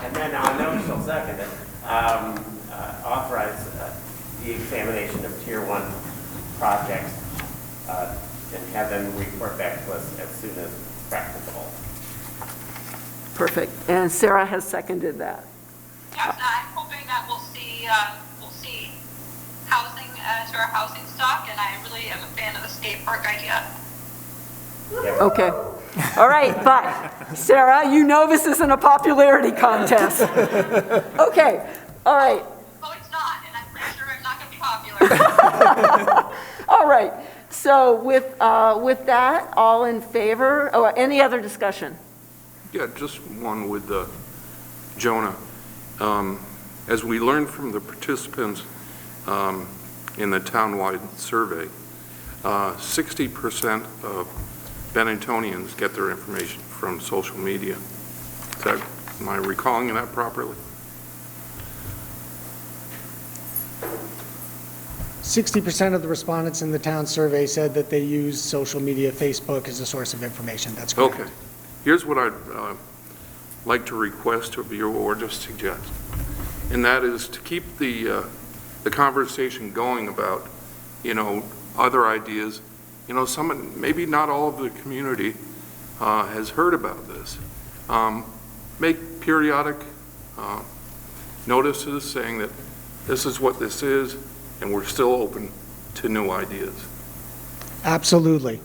and then I'll know she'll second it. Authorize the examination of Tier 1 projects and have them report back to us as soon as practicable. Perfect. And Sarah has seconded that. Yes, I'm hoping that we'll see housing to our housing stock, and I really am a fan of the skate park idea. Okay. All right, but Sarah, you know this isn't a popularity contest. Okay, all right. Oh, it's not, and I'm pretty sure I'm not going to be popular. All right, so with that, all in favor? Oh, any other discussion? Yeah, just one with Jonah. As we learned from the participants in the townwide survey, 60% of Benningtonians get their information from social media. Am I recalling that properly? 60% of the respondents in the town survey said that they use social media, Facebook, as a source of information. That's correct. Okay. Here's what I'd like to request of you or just suggest, and that is to keep the conversation going about, other ideas. Someone, maybe not all of the community has heard about this. Make periodic notices saying that this is what this is, and we're still open to new ideas. Absolutely.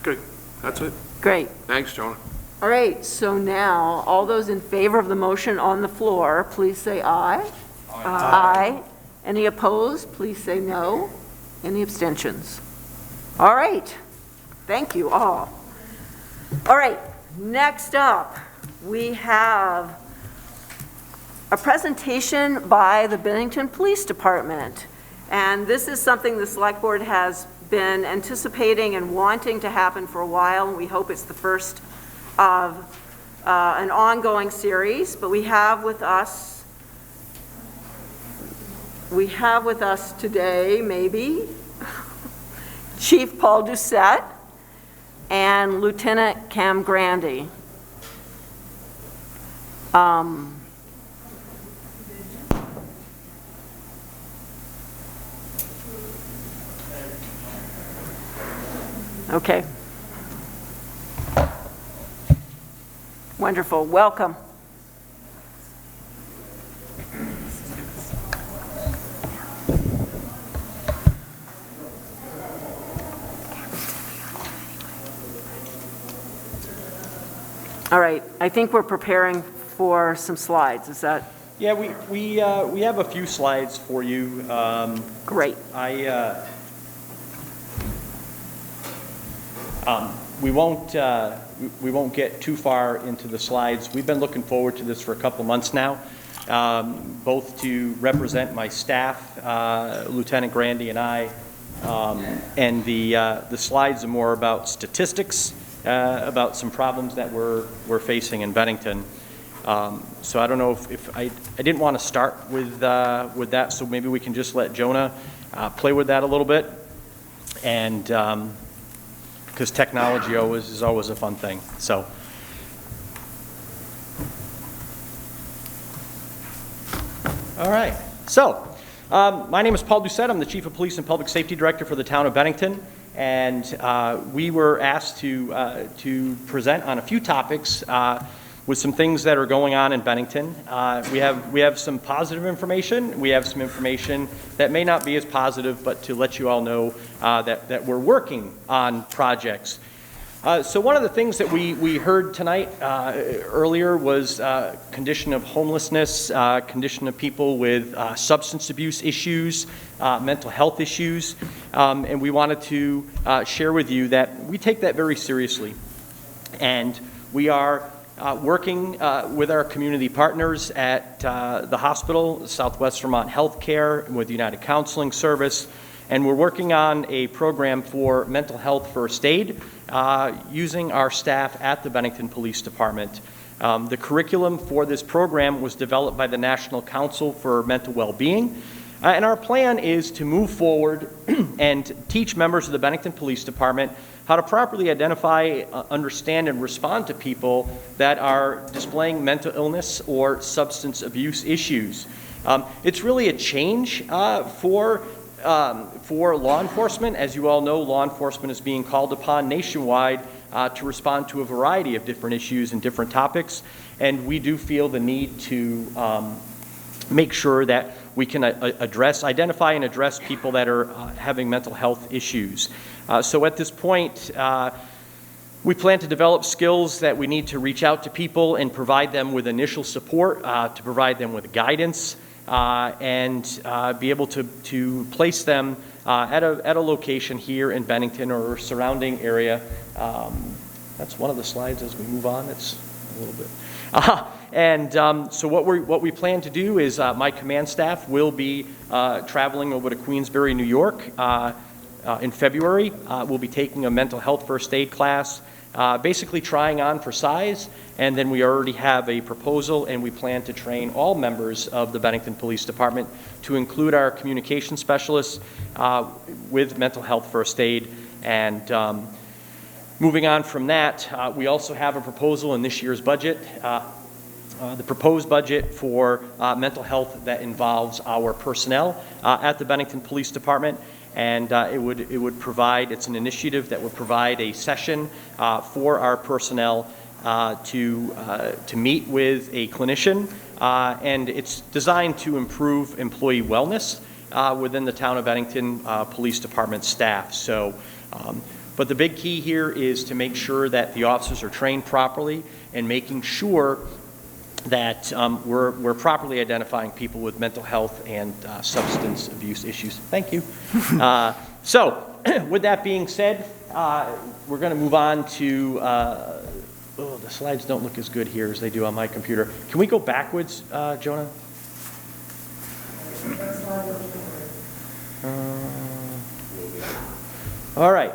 Okay, that's it. Great. Thanks, Jonah. All right, so now, all those in favor of the motion on the floor, please say aye. Aye. Aye. Any opposed? Please say no. Any abstentions? All right, thank you all. All right, next up, we have a presentation by the Bennington Police Department. And this is something the Select Board has been anticipating and wanting to happen for a while, and we hope it's the first of an ongoing series. But we have with us today, maybe, Chief Paul Doucette and Lieutenant Cam Grandy. Okay. Wonderful. Welcome. All right. I think we're preparing for some slides. Is that? Yeah, we have a few slides for you. Great. We won't get too far into the slides. We've been looking forward to this for a couple months now, both to represent my staff, Lieutenant Grandy and I, and the slides are more about statistics, about some problems that we're facing in Bennington. So I don't know if I didn't want to start with that, so maybe we can just let Jonah play with that a little bit, and because technology is always a fun thing. So. All right. So, my name is Paul Doucette. I'm the Chief of Police and Public Safety Director for the town of Bennington, and we were asked to present on a few topics with some things that are going on in Bennington. We have some positive information. We have some information that may not be as positive, but to let you all know that we're working on projects. So one of the things that we heard tonight earlier was condition of homelessness, condition of people with substance abuse issues, mental health issues, and we wanted to share with you that we take that very seriously. And we are working with our community partners at the hospital, Southwest Vermont Healthcare, with United Counseling Service, and we're working on a program for mental health first aid using our staff at the Bennington Police Department. The curriculum for this program was developed by the National Council for Mental Well-Being, and our plan is to move forward and teach members of the Bennington Police Department how to properly identify, understand, and respond to people that are displaying mental illness or substance abuse issues. It's really a change for law enforcement. As you all know, law enforcement is being called upon nationwide to respond to a variety of different issues and different topics, and we do feel the need to make sure that we can identify and address people that are having mental health issues. So at this point, We plan to develop skills that we need to reach out to people and provide them with initial support, to provide them with guidance, and be able to place them at a location here in Bennington or surrounding area. That's one of the slides as we move on. It's a little bit. So what we plan to do is my command staff will be traveling over to Queensbury, New York in February. We'll be taking a mental health first aid class, basically trying on for size, and then we already have a proposal, and we plan to train all members of the Bennington Police Department to include our communication specialists with mental health first aid. And moving on from that, we also have a proposal in this year's budget, the proposed budget for mental health that involves our personnel at the Bennington Police Department. And it would provide, it's an initiative that would provide a session for our personnel to meet with a clinician, and it's designed to improve employee wellness within the town of Bennington Police Department staff. So, but the big key here is to make sure that the officers are trained properly and making sure that we're properly identifying people with mental health and substance abuse issues. Thank you. So, with that being said, we're going to move on to, the slides don't look as good here as they do on my computer. Can we go backwards, Jonah? All right.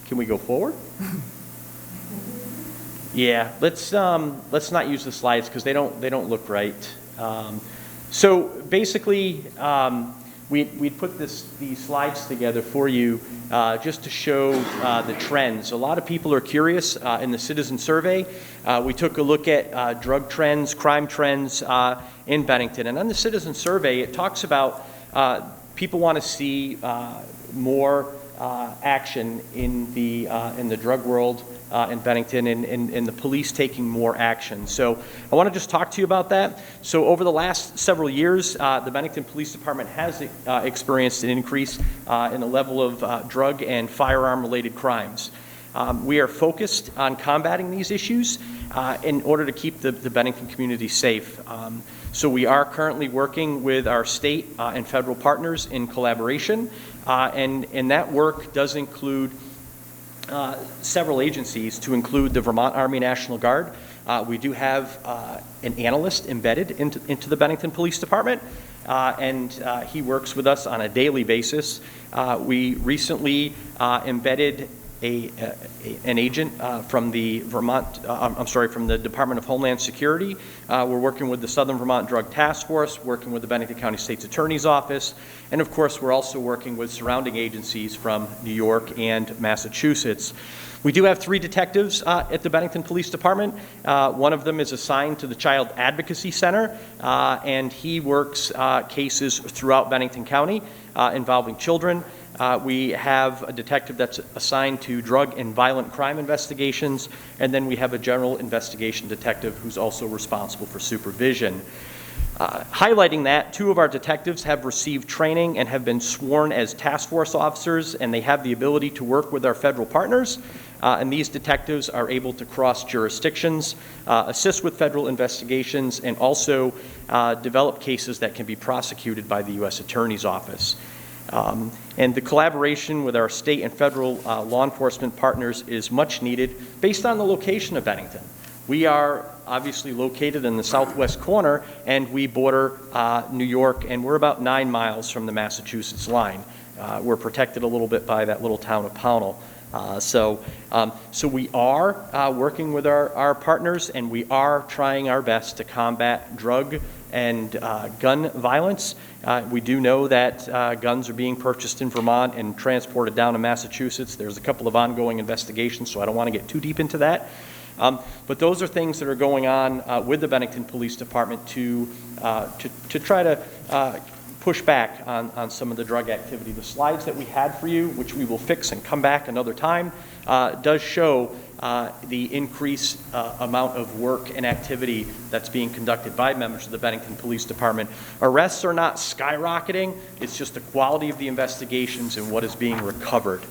Can we go forward? Yeah, let's not use the slides because they don't look right. So basically, we put these slides together for you just to show the trends. A lot of people are curious in the citizen survey. We took a look at drug trends, crime trends in Bennington, and on the citizen survey, it talks about people want to see more action in the drug world in Bennington and the police taking more action. So I want to just talk to you about that. So over the last several years, the Bennington Police Department has experienced an increase in the level of drug and firearm related crimes. We are focused on combating these issues in order to keep the Bennington community safe. So we are currently working with our state and federal partners in collaboration, and that work does include several agencies, to include the Vermont Army National Guard. We do have an analyst embedded into the Bennington Police Department, and he works with us on a daily basis. We recently embedded an agent from the from the Department of Homeland Security. We're working with the Southern Vermont Drug Task Force, working with the Bennington County State's Attorney's Office, and of course we're also working with surrounding agencies from New York and Massachusetts. We do have 3 detectives at the Bennington Police Department. One of them is assigned to the Child Advocacy Center, and he works cases throughout Bennington County involving children. We have a detective that's assigned to drug and violent crime investigations, and then we have a general investigation detective who's also responsible for supervision. Highlighting that, 2 of our detectives have received training and have been sworn as task force officers, and they have the ability to work with our federal partners. And these detectives are able to cross jurisdictions, assist with federal investigations, and also develop cases that can be prosecuted by the U.S. Attorney's Office. And the collaboration with our state and federal law enforcement partners is much needed based on the location of Bennington. We are obviously located in the southwest corner, and we border New York, and we're about 9 miles from the Massachusetts line. We're protected a little bit by that little town of Pownell. So we are working with our partners, and we are trying our best to combat drug and gun violence. We do know that guns are being purchased in Vermont and transported down to Massachusetts. There's a couple of ongoing investigations, so I don't want to get too deep into that. But those are things that are going on with the Bennington Police Department to try to push back on some of the drug activity. The slides that we had for you, which we will fix and come back another time, does show the increased amount of work and activity that's being conducted by members of the Bennington Police Department. Arrests are not skyrocketing, it's just the quality of the investigations and what is being recovered.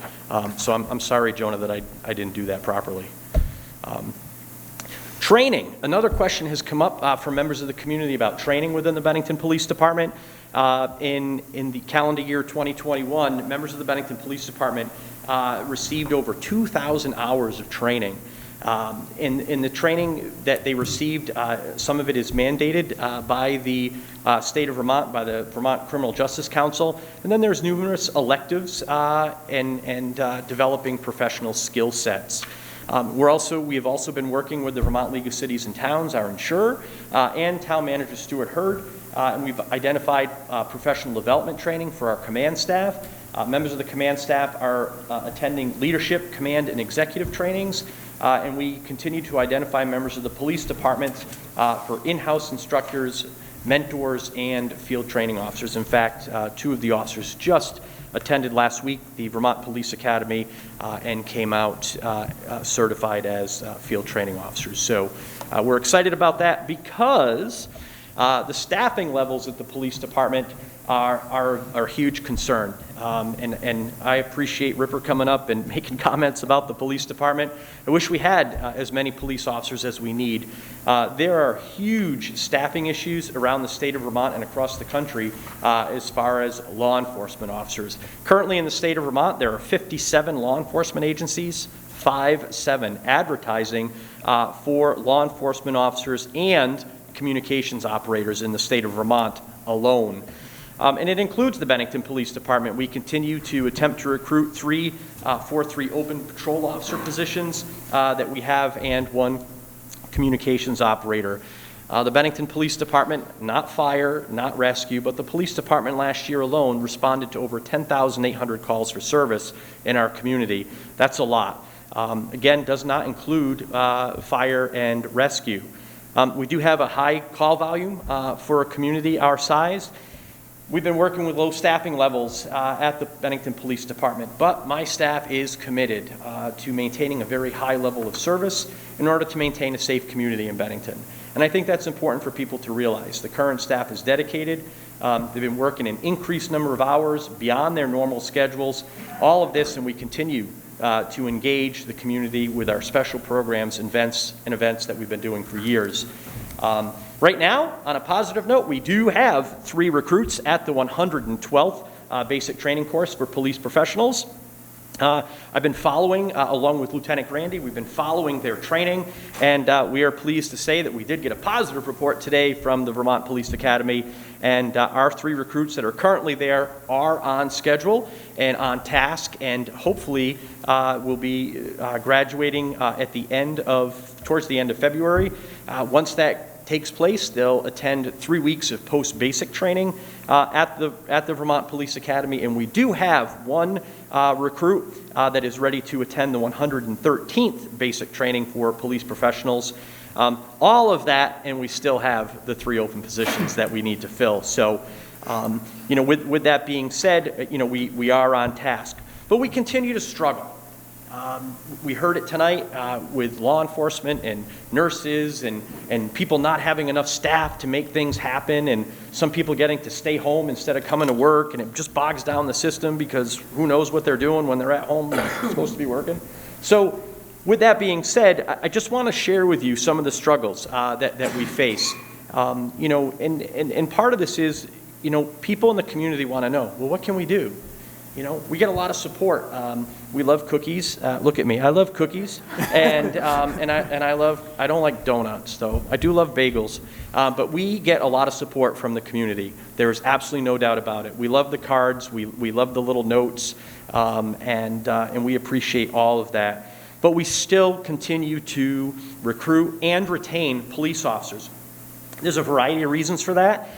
So I'm sorry, Jonah, that I didn't do that properly. Training. Another question has come up from members of the community about training within the Bennington Police Department. In the calendar year 2021, members of the Bennington Police Department received over 2,000 hours of training. In the training that they received, some of it is mandated by the state of Vermont, by the Vermont Criminal Justice Council, and then there's numerous electives and developing professional skill sets. We have also been working with the Vermont League of Cities and Towns, our insurer, and Town Manager Stuart Hurd, and we've identified professional development training for our command staff. Members of the command staff are attending leadership, command, and executive trainings, and we continue to identify members of the police department for in-house instructors, mentors, and field training officers. In fact, 2 of the officers just attended last week the Vermont Police Academy and came out certified as field training officers. So we're excited about that because the staffing levels at the police department are a huge concern. And I appreciate Ripper coming up and making comments about the police department. I wish we had as many police officers as we need. There are huge staffing issues around the state of Vermont and across the country as far as law enforcement officers. Currently in the state of Vermont, there are 57 law enforcement agencies, 57 advertising for law enforcement officers and communications operators in the state of Vermont alone. And it includes the Bennington Police Department. We continue to attempt to recruit 3 open patrol officer positions that we have and 1 communications operator. The Bennington Police Department, not fire, not rescue, but the police department last year alone responded to over 10,800 calls for service in our community. That's a lot. Again, does not include fire and rescue. We do have a high call volume for a community our size. We've been working with low staffing levels at the Bennington Police Department, but my staff is committed to maintaining a very high level of service in order to maintain a safe community in Bennington. And I think that's important for people to realize. The current staff is dedicated. They've been working an increased number of hours beyond their normal schedules. All of this, and we continue to engage the community with our special programs, events that we've been doing for years. Right now, on a positive note, we do have 3 recruits at the 112th basic training course for police professionals. I've been following, along with Lieutenant Grandy, we've been following their training, and we are pleased to say that we did get a positive report today from the Vermont Police Academy, and our 3 recruits that are currently there are on schedule and on task, and hopefully will be graduating towards the end of February. Once that takes place, they'll attend 3 weeks of post-basic training at the Vermont Police Academy, and we do have 1 recruit that is ready to attend the 113th basic training for police professionals. All of that, and we still have the 3 open positions that we need to fill. So, with that being said, we are on task, but we continue to struggle. We heard it tonight with law enforcement and nurses and people not having enough staff to make things happen, and some people getting to stay home instead of coming to work, and it just bogs down the system because who knows what they're doing when they're at home and they're supposed to be working. So with that being said, I just want to share with you some of the struggles that we face. And part of this is, people in the community want to know, well, what can we do? We get a lot of support. We love cookies. Look at me. I love cookies, and I don't like donuts, though. I do love bagels, but we get a lot of support from the community. There is absolutely no doubt about it. We love the cards. We love the little notes, and we appreciate all of that. But we still continue to recruit and retain police officers. There's a variety of reasons for that.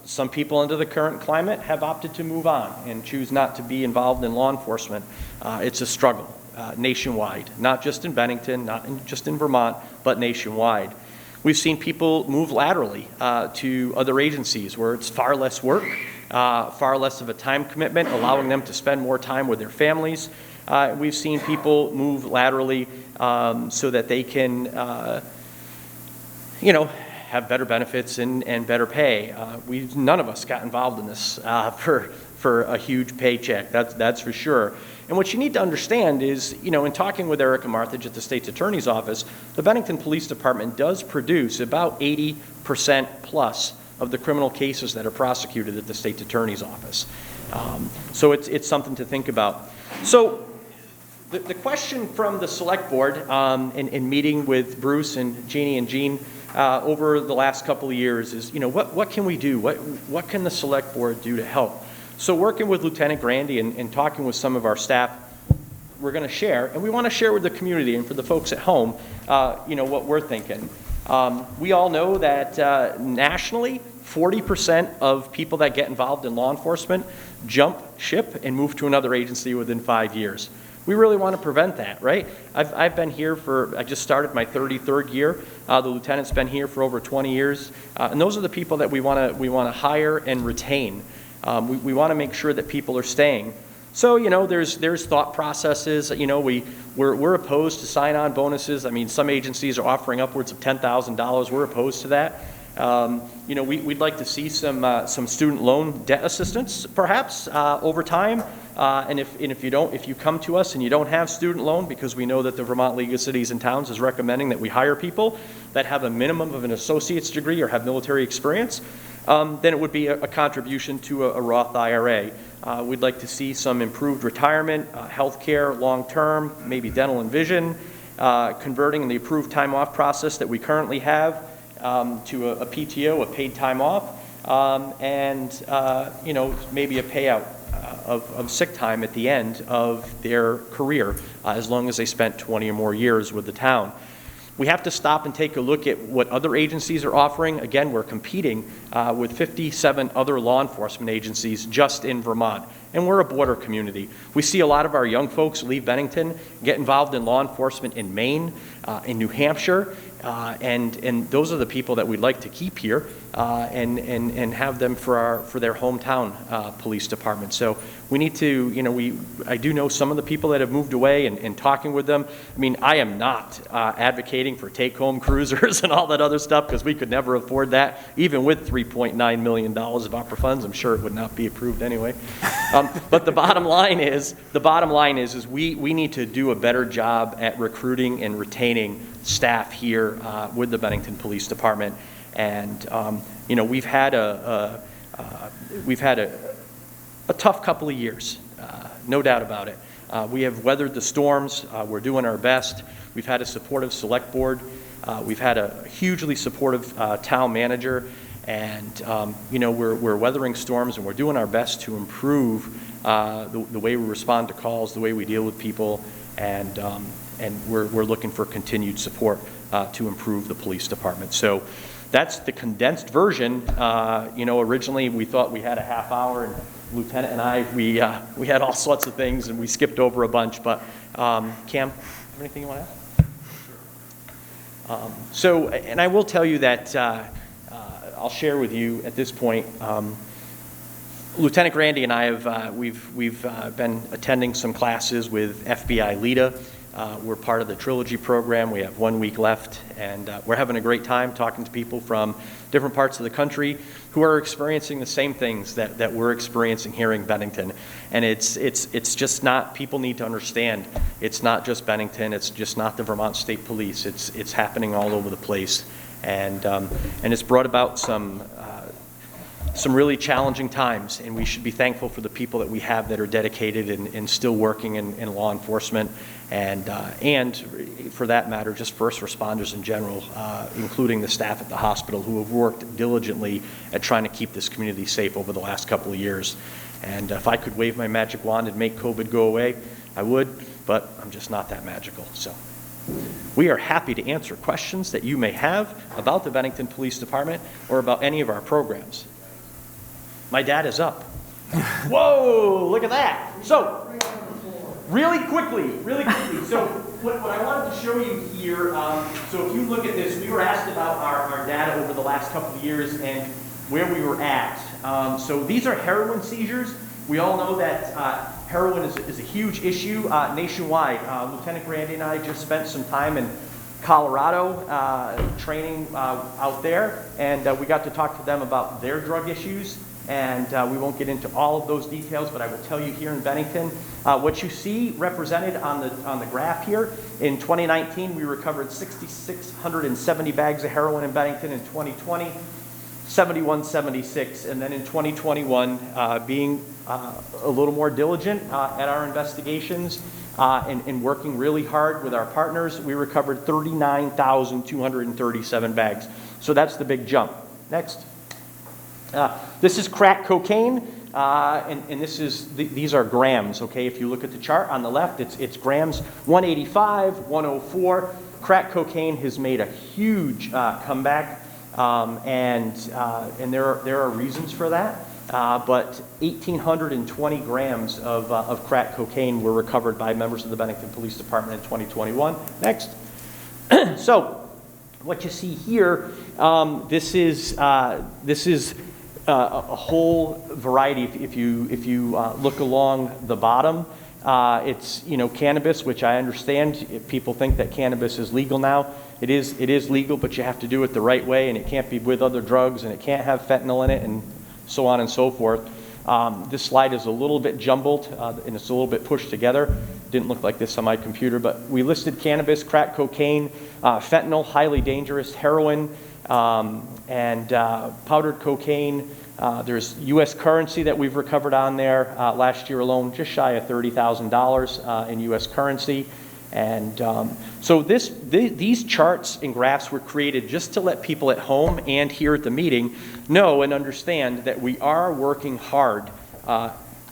Some people under the current climate have opted to move on and choose not to be involved in law enforcement. It's a struggle nationwide, not just in Bennington, not just in Vermont, but nationwide. We've seen people move laterally to other agencies where it's far less work, far less of a time commitment, allowing them to spend more time with their families. We've seen people move laterally so that they can, have better benefits and better pay. None of us got involved in this for a huge paycheck, that's for sure. And what you need to understand is, in talking with Erica Marthage at the State's Attorney's Office, the Bennington Police Department does produce about 80% plus of the criminal cases that are prosecuted at the State's Attorney's Office. So it's something to think about. So the question from the Select Board in meeting with Bruce and Jeannie and Jean over the last couple of years is, what can we do? What can the Select Board do to help? So working with Lieutenant Grandy and talking with some of our staff, we're going to share, and we want to share with the community and for the folks at home, what we're thinking. We all know that nationally, 40% of people that get involved in law enforcement jump ship and move to another agency within 5 years. We really want to prevent that, right? I've been here I just started my 33rd year. The lieutenant's been here for over 20 years. And those are the people that we want to hire and retain. We want to make sure that people are staying. So, there's thought processes. We're opposed to sign-on bonuses. I mean, some agencies are offering upwards of $10,000. We're opposed to that. We'd like to see some student loan debt assistance, perhaps, over time. And if you come to us and you don't have student loan, because we know that the Vermont League of Cities and Towns is recommending that we hire people that have a minimum of an associate's degree or have military experience, then it would be a contribution to a Roth IRA. We'd like to see some improved retirement, health care, long-term, maybe dental and vision, converting the approved time off process that we currently have to a PTO, a paid time off, and maybe a payout of sick time at the end of their career, as long as they spent 20 or more years with the town. We have to stop and take a look at what other agencies are offering. Again, we're competing with 57 other law enforcement agencies just in Vermont, and we're a border community. We see a lot of our young folks leave Bennington, get involved in law enforcement in Maine, in New Hampshire, and those are the people that we'd like to keep here and have them for their hometown police department. So we need to, I do know some of the people that have moved away and talking with them. I mean, I am not advocating for take-home cruisers and all that other stuff, because we could never afford that. Even with $3.9 million of Arpa funds, I'm sure it would not be approved anyway. But the bottom line is we need to do a better job at recruiting and retaining staff here with the Bennington Police Department. And we've had a tough couple of years, no doubt about it. We have weathered the storms. We're doing our best. We've had a supportive select board. We've had a hugely supportive town manager, and we're weathering storms, and we're doing our best to improve the way we respond to calls, the way we deal with people, and we're looking for continued support to improve the police department. So that's the condensed version. Originally we thought we had a half hour, and Lieutenant and I, we had all sorts of things, and we skipped over a bunch. But Cam, have anything you want to add? So, and I will tell you that I'll share with you at this point. Lieutenant Grandy and I have we've been attending some classes with FBI LEDA. We're part of the Trilogy program. We have 1 week left, and we're having a great time talking to people from different parts of the country who are experiencing the same things that we're experiencing here in Bennington. And it's just not, people need to understand, it's not just Bennington, it's just not the Vermont State Police. It's happening all over the place. And it's brought about some really challenging times, and we should be thankful for the people that we have that are dedicated and still working in law enforcement, and for that matter, just first responders in general, including the staff at the hospital who have worked diligently at trying to keep this community safe over the last couple of years. And if I could wave my magic wand and make COVID go away, I would, but I'm just not that magical. So we are happy to answer questions that you may have about the Bennington Police Department or about any of our programs. My dad is up. Whoa, look at that. So, really quickly. So, what I wanted to show you here, so if you look at this, we were asked about our data over the last couple of years and where we were at So these are heroin seizures. We all know that heroin is a huge issue nationwide. Lieutenant Randy and I just spent some time in Colorado training out there, and we got to talk to them about their drug issues. And we won't get into all of those details, but I will tell you here in Bennington, what you see represented on the graph here, in 2019 we recovered 6,670 bags of heroin in Bennington. In 2020, 7176, and then in 2021, being a little more diligent at our investigations and working really hard with our partners, we recovered 39,237 bags. So that's the big jump. Next. This is crack cocaine, and these are grams, okay? If you look at the chart on the left, it's grams, 185, 104. Crack cocaine has made a huge comeback, and there are reasons for that. But 1,820 grams of crack cocaine were recovered by members of the Bennington Police Department in 2021. Next. So, what you see here, this is a whole variety. If you look along the bottom, it's cannabis, which I understand people think that cannabis is legal now. It is legal, but you have to do it the right way, and it can't be with other drugs, and it can't have fentanyl in it, and so on and so forth. This slide is a little bit jumbled, and it's a little bit pushed together. Didn't look like this on my computer, but we listed cannabis, crack cocaine, fentanyl, highly dangerous, heroin, and powdered cocaine. There's U.S. currency that we've recovered on there last year alone, just shy of $30,000 in U.S. currency. And so these charts and graphs were created just to let people at home and here at the meeting know and understand that we are working hard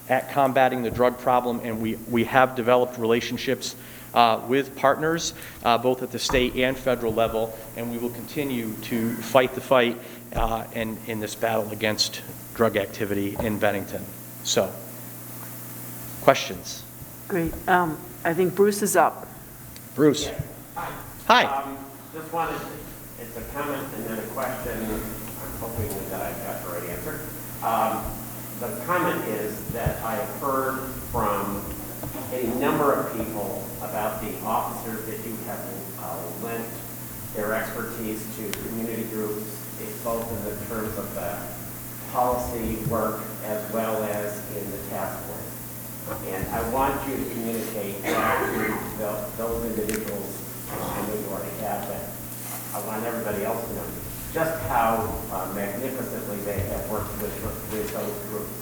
at combating the drug problem, and we have developed relationships with partners both at the state and federal level, and we will continue to fight the fight in this battle against drug activity in Bennington. So, questions? Great. I think Bruce is up. Bruce. Yeah. Hi. Just wanted, it's a comment and then a question. I'm hoping that I've got the right answer. The comment is that I have heard from a number of people about the officers that you have lent their expertise to community groups, both in the terms of the policy work as well as in the task force. And I want you to communicate that to those individuals. I know you already have, but I want everybody else to know just how magnificently they have worked with those groups.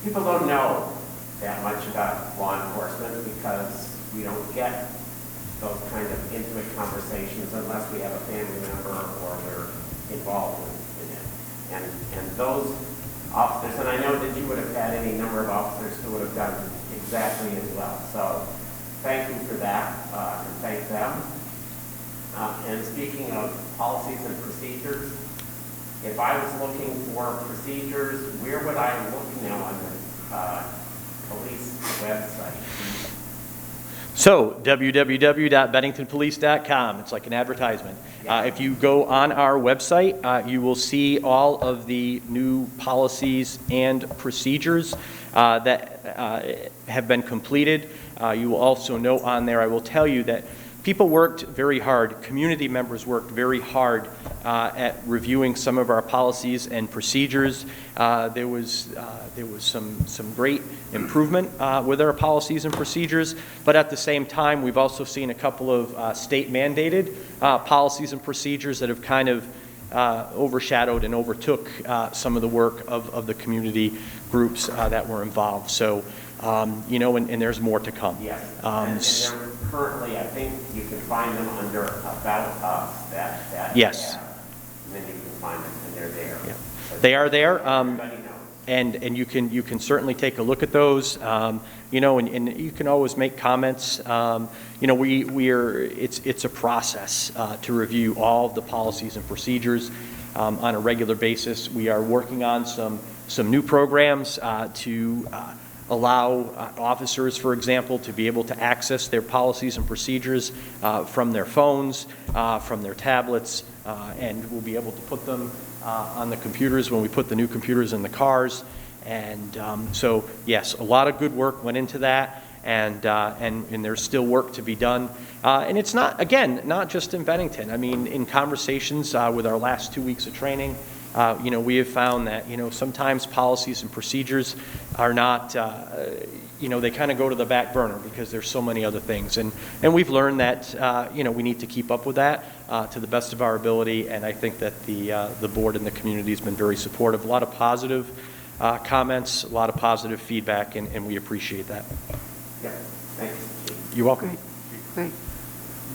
People don't know that much about law enforcement because we don't get those kind of intimate conversations unless we have a family member or we're involved in it. And those officers, and I know that you would have had any number of officers who would have done exactly as well. So thank you for that, and thank them. And speaking of policies and procedures, if I was looking for procedures, where would I look now on the police website? So, www.benningtonpolice.com. It's like an advertisement. If you go on our website, you will see all of the new policies and procedures that have been completed. You will also note on there, I will tell you that people worked very hard, community members worked very hard at reviewing some of our policies and procedures. There was some great improvement with our policies and procedures, but at the same time, we've also seen a couple of state-mandated policies and procedures that have kind of overshadowed and overtook some of the work of the community groups that were involved. So, and there's more to come. Yes, and they're currently, I think you can find them under About Us. Yes. And then you can find them, and they're there. Yeah. They are there. Everybody knows. And you can certainly take a look at those, and you can always make comments. It's a process to review all of the policies and procedures on a regular basis. We are working on some new programs to allow officers, for example, to be able to access their policies and procedures from their phones, from their tablets, and we'll be able to put them on the computers when we put the new computers in the cars. And so, yes, a lot of good work went into that, and there's still work to be done. And it's not, again, not just in Bennington. I mean, in conversations with our last 2 weeks of training, we have found that, sometimes policies and procedures are not, they kind of go to the back burner because there's so many other things. And we've learned that, we need to keep up with that to the best of our ability. And I think that the board and the community has been very supportive. A lot of positive comments, a lot of positive feedback, and we appreciate that. Yeah, thanks. You're welcome. Great.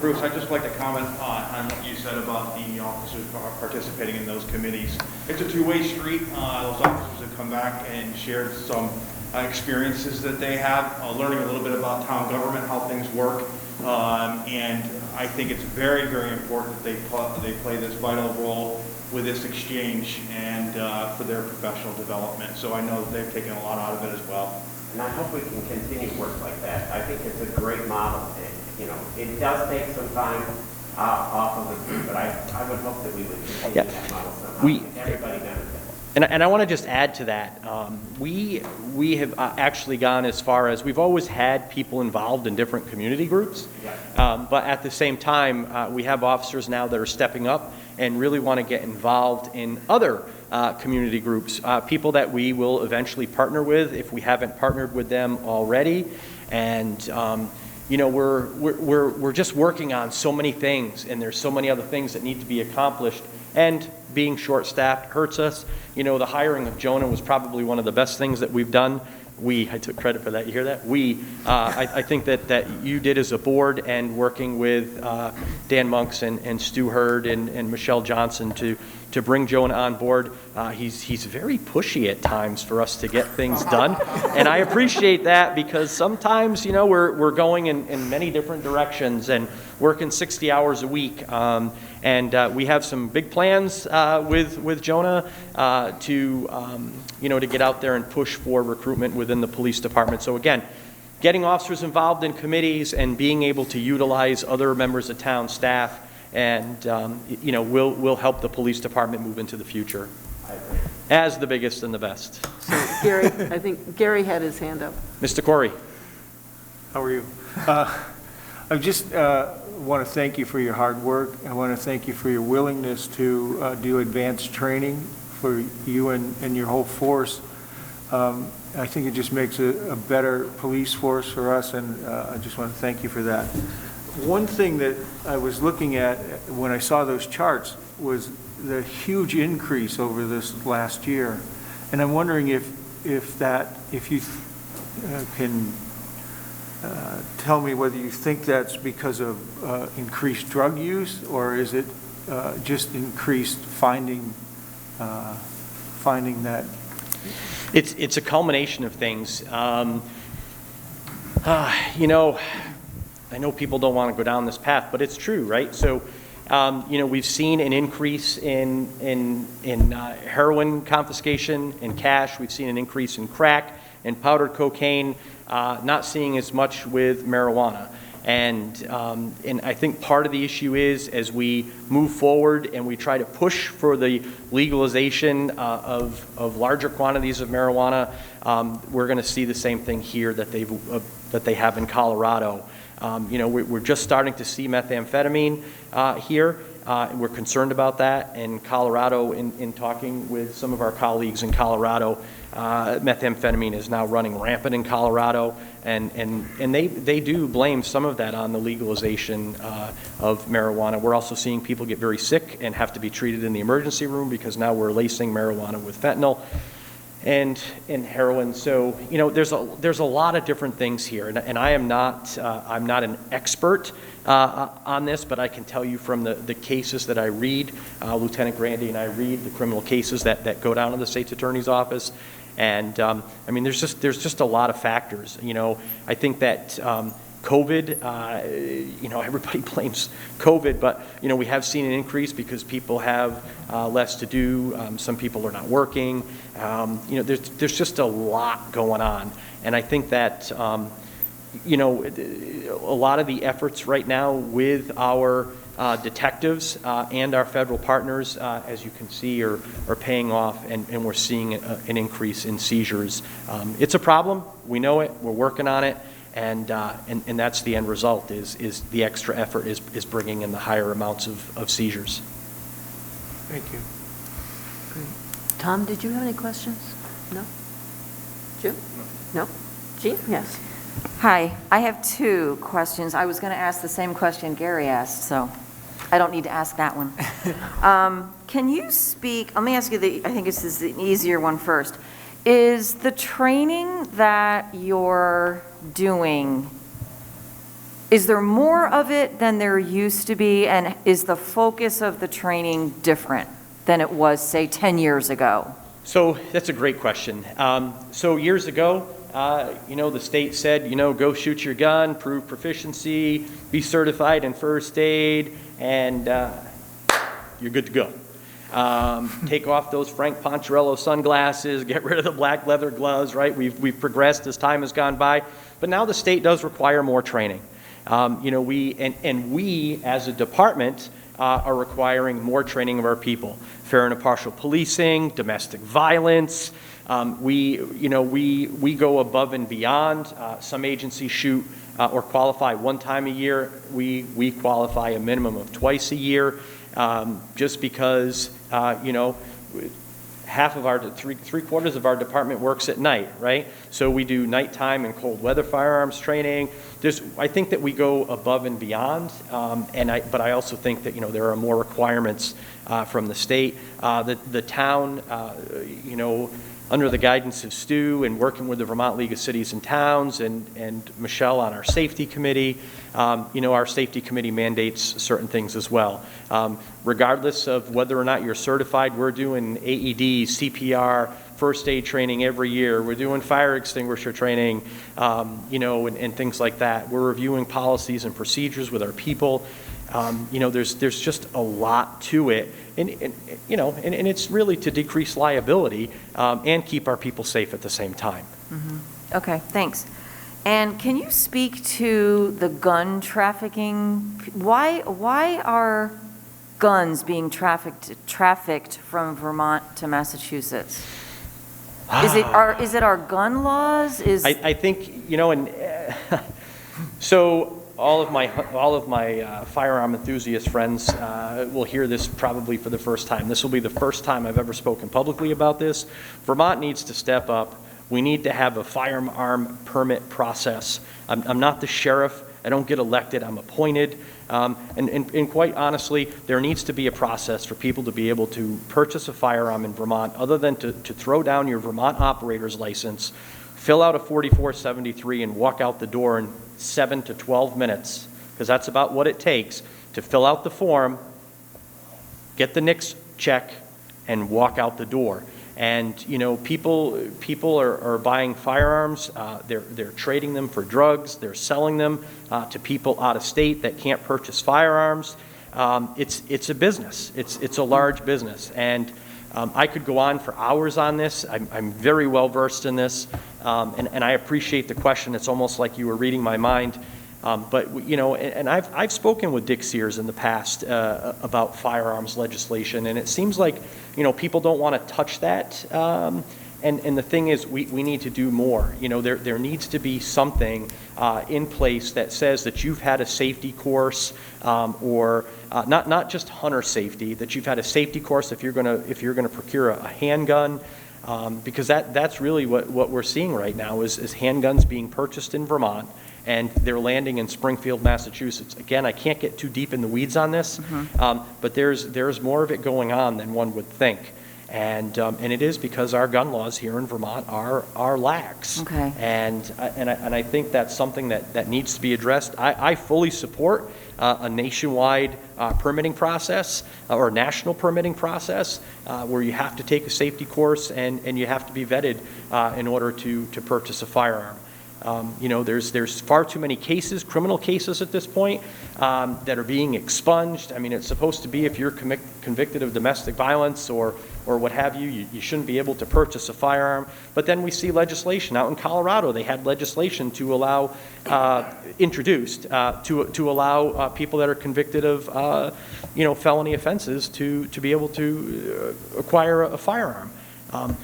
Bruce, I'd just like to comment on what you said about the officers participating in those committees. It's a two-way street. Those officers have come back and shared some experiences that they have, learning a little bit about town government, how things work. And I think it's very, very important that they play this vital role with this exchange and for their professional development. So I know that they've taken a lot out of it as well. And I hope we can continue work like that. I think it's a great model. It does take some time off of the group, but I would hope that we would continue that model somehow. Everybody benefits. And I want to just add to that. We have actually gone as far as we've always had people involved in different community groups, but at the same time, we have officers now that are stepping up and really want to get involved in other community groups, people that we will eventually partner with if we haven't partnered with them already. And we're just working on so many things, and there's so many other things that need to be accomplished. And being short-staffed hurts us. The hiring of Jonah was probably one of the best things that we've done. I took credit for that. You hear that? I think that you did as a board, and working with Dan Monks and Stu Hurd and Michelle Johnson to bring Jonah on board. He's very pushy at times for us to get things done, and I appreciate that, because sometimes we're going in many different directions and working 60 hours a week. And we have some big plans with Jonah to get out there and push for recruitment within the police department. So again, getting officers involved in committees and being able to utilize other members of town staff, and will help the police department move into the future as the biggest and the best. So Gary, I think Gary had his hand up. Mr. Corey. How are you? I just want to thank you for your hard work. I want to thank you for your willingness to do advanced training for you and your whole force. I think it just makes a better police force for us, and I just want to thank you for that. One thing that I was looking at when I saw those charts was the huge increase over this last year, and I'm wondering if you can tell me whether you think that's because of increased drug use, or is it just increased finding that? It's a culmination of things. I know people don't want to go down this path, but it's true, right? So, we've seen an increase in heroin confiscation and cash. We've seen an increase in crack and powdered cocaine. Not seeing as much with marijuana. And I think part of the issue is, as we move forward and we try to push for the legalization of larger quantities of marijuana, we're going to see the same thing here that they have in Colorado. We're just starting to see methamphetamine here. We're concerned about that. In Colorado, in talking with some of our colleagues in Colorado, methamphetamine is now running rampant in Colorado, and they do blame some of that on the legalization of marijuana. We're also seeing people get very sick and have to be treated in the emergency room because now we're lacing marijuana with fentanyl and heroin. So there's a lot of different things here, and I'm not an expert on this, but I can tell you from the cases that I read, Lieutenant Grandy and I read the criminal cases that go down to the state's attorney's office, and there's just a lot of factors. I think that COVID, everybody blames COVID, but we have seen an increase because people have less to do. Some people are not working. There's just a lot going on, and I think that a lot of the efforts right now with our detectives and our federal partners, as you can see, are paying off, and we're seeing an increase in seizures. It's a problem. We know it. We're working on it. And that's the end result, is the extra effort is bringing in the higher amounts of seizures. Thank you. Tom, did you have any questions? No? Jim? No? Jean? Yes. Hi, I have two questions. I was going to ask the same question Gary asked, so I don't need to ask that one. Can you speak, let me ask you I think this is the easier one first. Is the training that you're doing, is there more of it than there used to be, and is the focus of the training different than it was, say, 10 years ago? So that's a great question. So years ago, the state said, go shoot your gun, prove proficiency, be certified in first aid, and you're good to go. Take off those Frank Poncherello sunglasses, get rid of the black leather gloves, right? We've progressed as time has gone by, but now the state does require more training. We as a department are requiring more training of our people. Fair and impartial policing, domestic violence. We go above and beyond. Some agencies shoot or qualify one time a year. We qualify a minimum of twice a year, just because half of our three-quarters of our department works at night, right? So we do nighttime and cold weather firearms training. I think that we go above and beyond, but I also think that there are more requirements from the state. The town, under the guidance of Stu and working with the Vermont League of Cities and Towns and Michelle on our safety committee, our safety committee mandates certain things as well. Regardless of whether or not you're certified, we're doing AED, CPR, first aid training every year. We're doing fire extinguisher training, and things like that. We're reviewing policies and procedures with our people. There's just a lot to it, and it's really to decrease liability and keep our people safe at the same time. Mm-hmm. Okay, thanks. And can you speak to the gun trafficking? Why are guns being trafficked from Vermont to Massachusetts? Is it our gun laws? I think so. All of my firearm enthusiast friends will hear this probably for the first time. This will be the first time I've ever spoken publicly about this. Vermont needs to step up. We need to have a firearm permit process. I'm not the sheriff. I don't get elected. I'm appointed. And quite honestly, there needs to be a process for people to be able to purchase a firearm in Vermont, other than to throw down your Vermont operator's license, fill out a 4473, and walk out the door in 7 to 12 minutes, because that's about what it takes to fill out the form, get the NICS check, and walk out the door. And people are buying firearms. They're trading them for drugs. They're selling them to people out of state that can't purchase firearms. It's a business. It's a large business, and I could go on for hours on this. I'm very well versed in this, and I appreciate the question. It's almost like you were reading my mind. But I've spoken with Dick Sears in the past about firearms legislation, and it seems like people don't want to touch that. And the thing is, we need to do more. There needs to be something in place that says that you've had a safety course, or not just hunter safety, that you've had a safety course if you're gonna procure a handgun. Because that's really what we're seeing right now is handguns being purchased in Vermont, and they're landing in Springfield, Massachusetts. Again, I can't get too deep in the weeds on this, but there's more of it going on than one would think. And it is because our gun laws here in Vermont are lax. Okay. And I think that's something that needs to be addressed. I fully support a nationwide permitting process or national permitting process where you have to take a safety course and you have to be vetted in order to purchase a firearm. There's far too many cases, criminal cases at this point, that are being expunged. I mean, it's supposed to be if you're convicted of domestic violence or what have you, you shouldn't be able to purchase a firearm. But then we see legislation out in Colorado. They had legislation to allow, introduced, to allow people that are convicted of, felony offenses to be able to acquire a firearm. I'm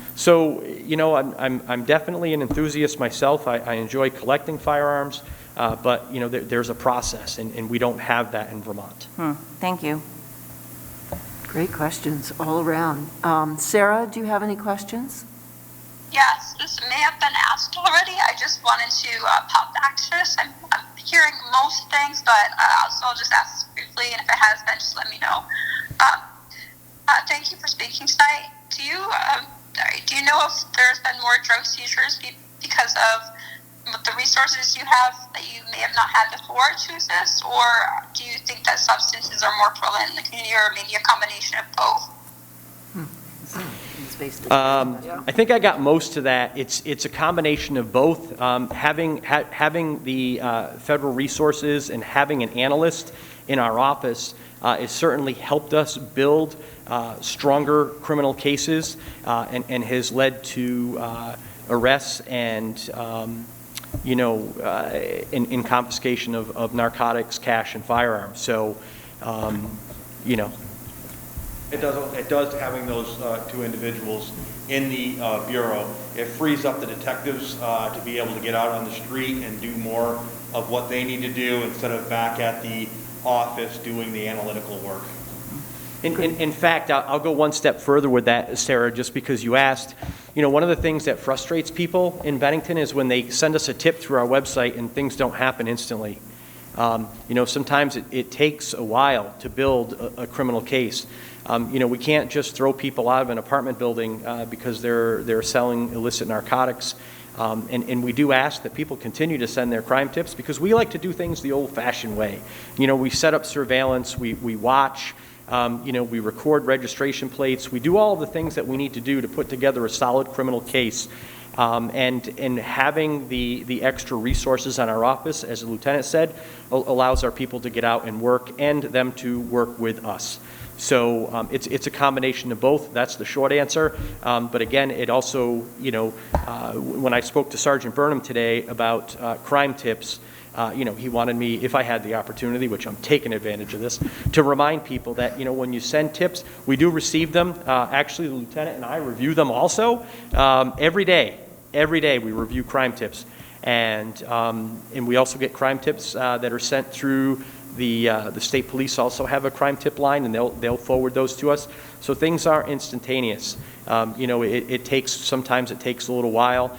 definitely an enthusiast myself. I enjoy collecting firearms, but there's a process, and we don't have that in Vermont. Thank you. Great questions all around. Sarah, do you have any questions? Yes, this may have been asked already. I just wanted to pop back to this. I'm hearing most things, but so I'll just ask briefly, and if it has been, just let me know. Thank you for speaking tonight. Do you know if there's been more drug seizures because of the resources you have that you may have not had before to assist, or do you think that substances are more prevalent in the community, or maybe a combination of both? I think I got most of that. It's a combination of both. Having the federal resources and having an analyst in our office has certainly helped us build stronger criminal cases and has led to arrests and in confiscation of narcotics, cash, and firearms. So, It does having those two individuals in the Bureau. It frees up the detectives to be able to get out on the street and do more of what they need to do instead of back at the office doing the analytical work. In fact, I'll go one step further with that, Sarah, just because you asked. One of the things that frustrates people in Bennington is when they send us a tip through our website and things don't happen instantly. Sometimes it takes a while to build a criminal case. We can't just throw people out of an apartment building because they're selling illicit narcotics. And we do ask that people continue to send their crime tips because we like to do things the old-fashioned way. We set up surveillance, we watch, we record registration plates, we do all of the things that we need to do to put together a solid criminal case. And having the extra resources on our office, as the lieutenant said, allows our people to get out and work and them to work with us. So it's a combination of both. That's the short answer. But again, it also, when I spoke to Sergeant Burnham today about crime tips, he wanted me, if I had the opportunity, which I'm taking advantage of this, to remind people that, when you send tips, we do receive them. Actually, the lieutenant and I review them also every day. Every day we review crime tips. And we also get crime tips that are sent through the state police also have a crime tip line, and they'll forward those to us. So things are instantaneous. Sometimes it takes a little while.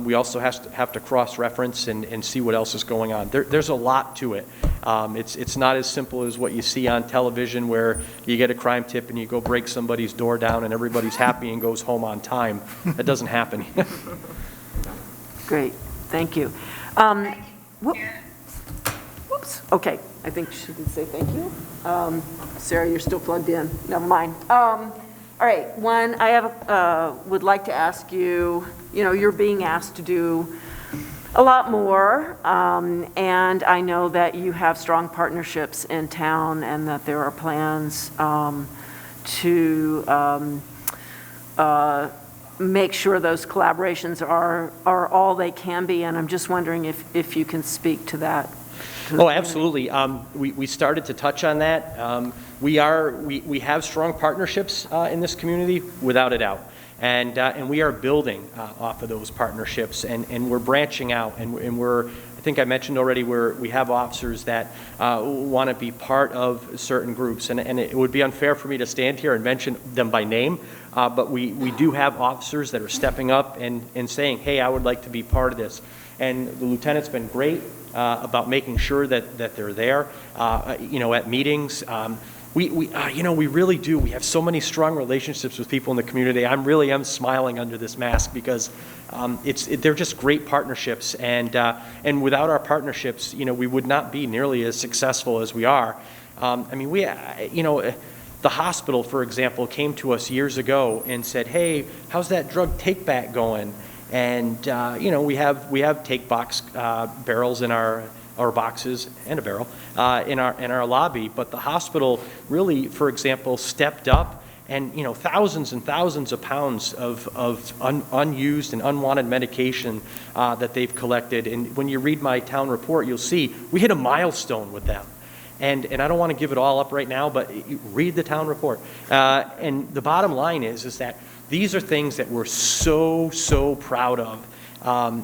We also have to cross-reference and see what else is going on. There's a lot to it. It's not as simple as what you see on television where you get a crime tip and you go break somebody's door down and everybody's happy and goes home on time. That doesn't happen. Great, thank you. Whoops, okay, I think she did say thank you. Sarah, you're still plugged in, never mind. All right, I would like to ask you, you're being asked to do a lot more, and I know that you have strong partnerships in town and that there are plans to make sure those collaborations are all they can be, and I'm just wondering if you can speak to that. Oh, absolutely. We started to touch on that. We have strong partnerships in this community, without a doubt. And we are building off of those partnerships, and we're branching out, and I think I mentioned already we have officers that want to be part of certain groups, and it would be unfair for me to stand here and mention them by name, but we do have officers that are stepping up and saying, hey, I would like to be part of this. And the lieutenant's been great about making sure that they're there, at meetings. We really do. We have so many strong relationships with people in the community. I really am smiling under this mask because they're just great partnerships. And without our partnerships, we would not be nearly as successful as we are. The hospital, for example, came to us years ago and said, hey, how's that drug take-back going? And, we have take box barrels in our boxes and a barrel in our lobby. But the hospital really, for example, stepped up and, thousands and thousands of pounds of unused and unwanted medication that they've collected. And when you read my town report, you'll see we hit a milestone with them. And I don't want to give it all up right now, but read the town report. And the bottom line is that these are things that we're so proud of.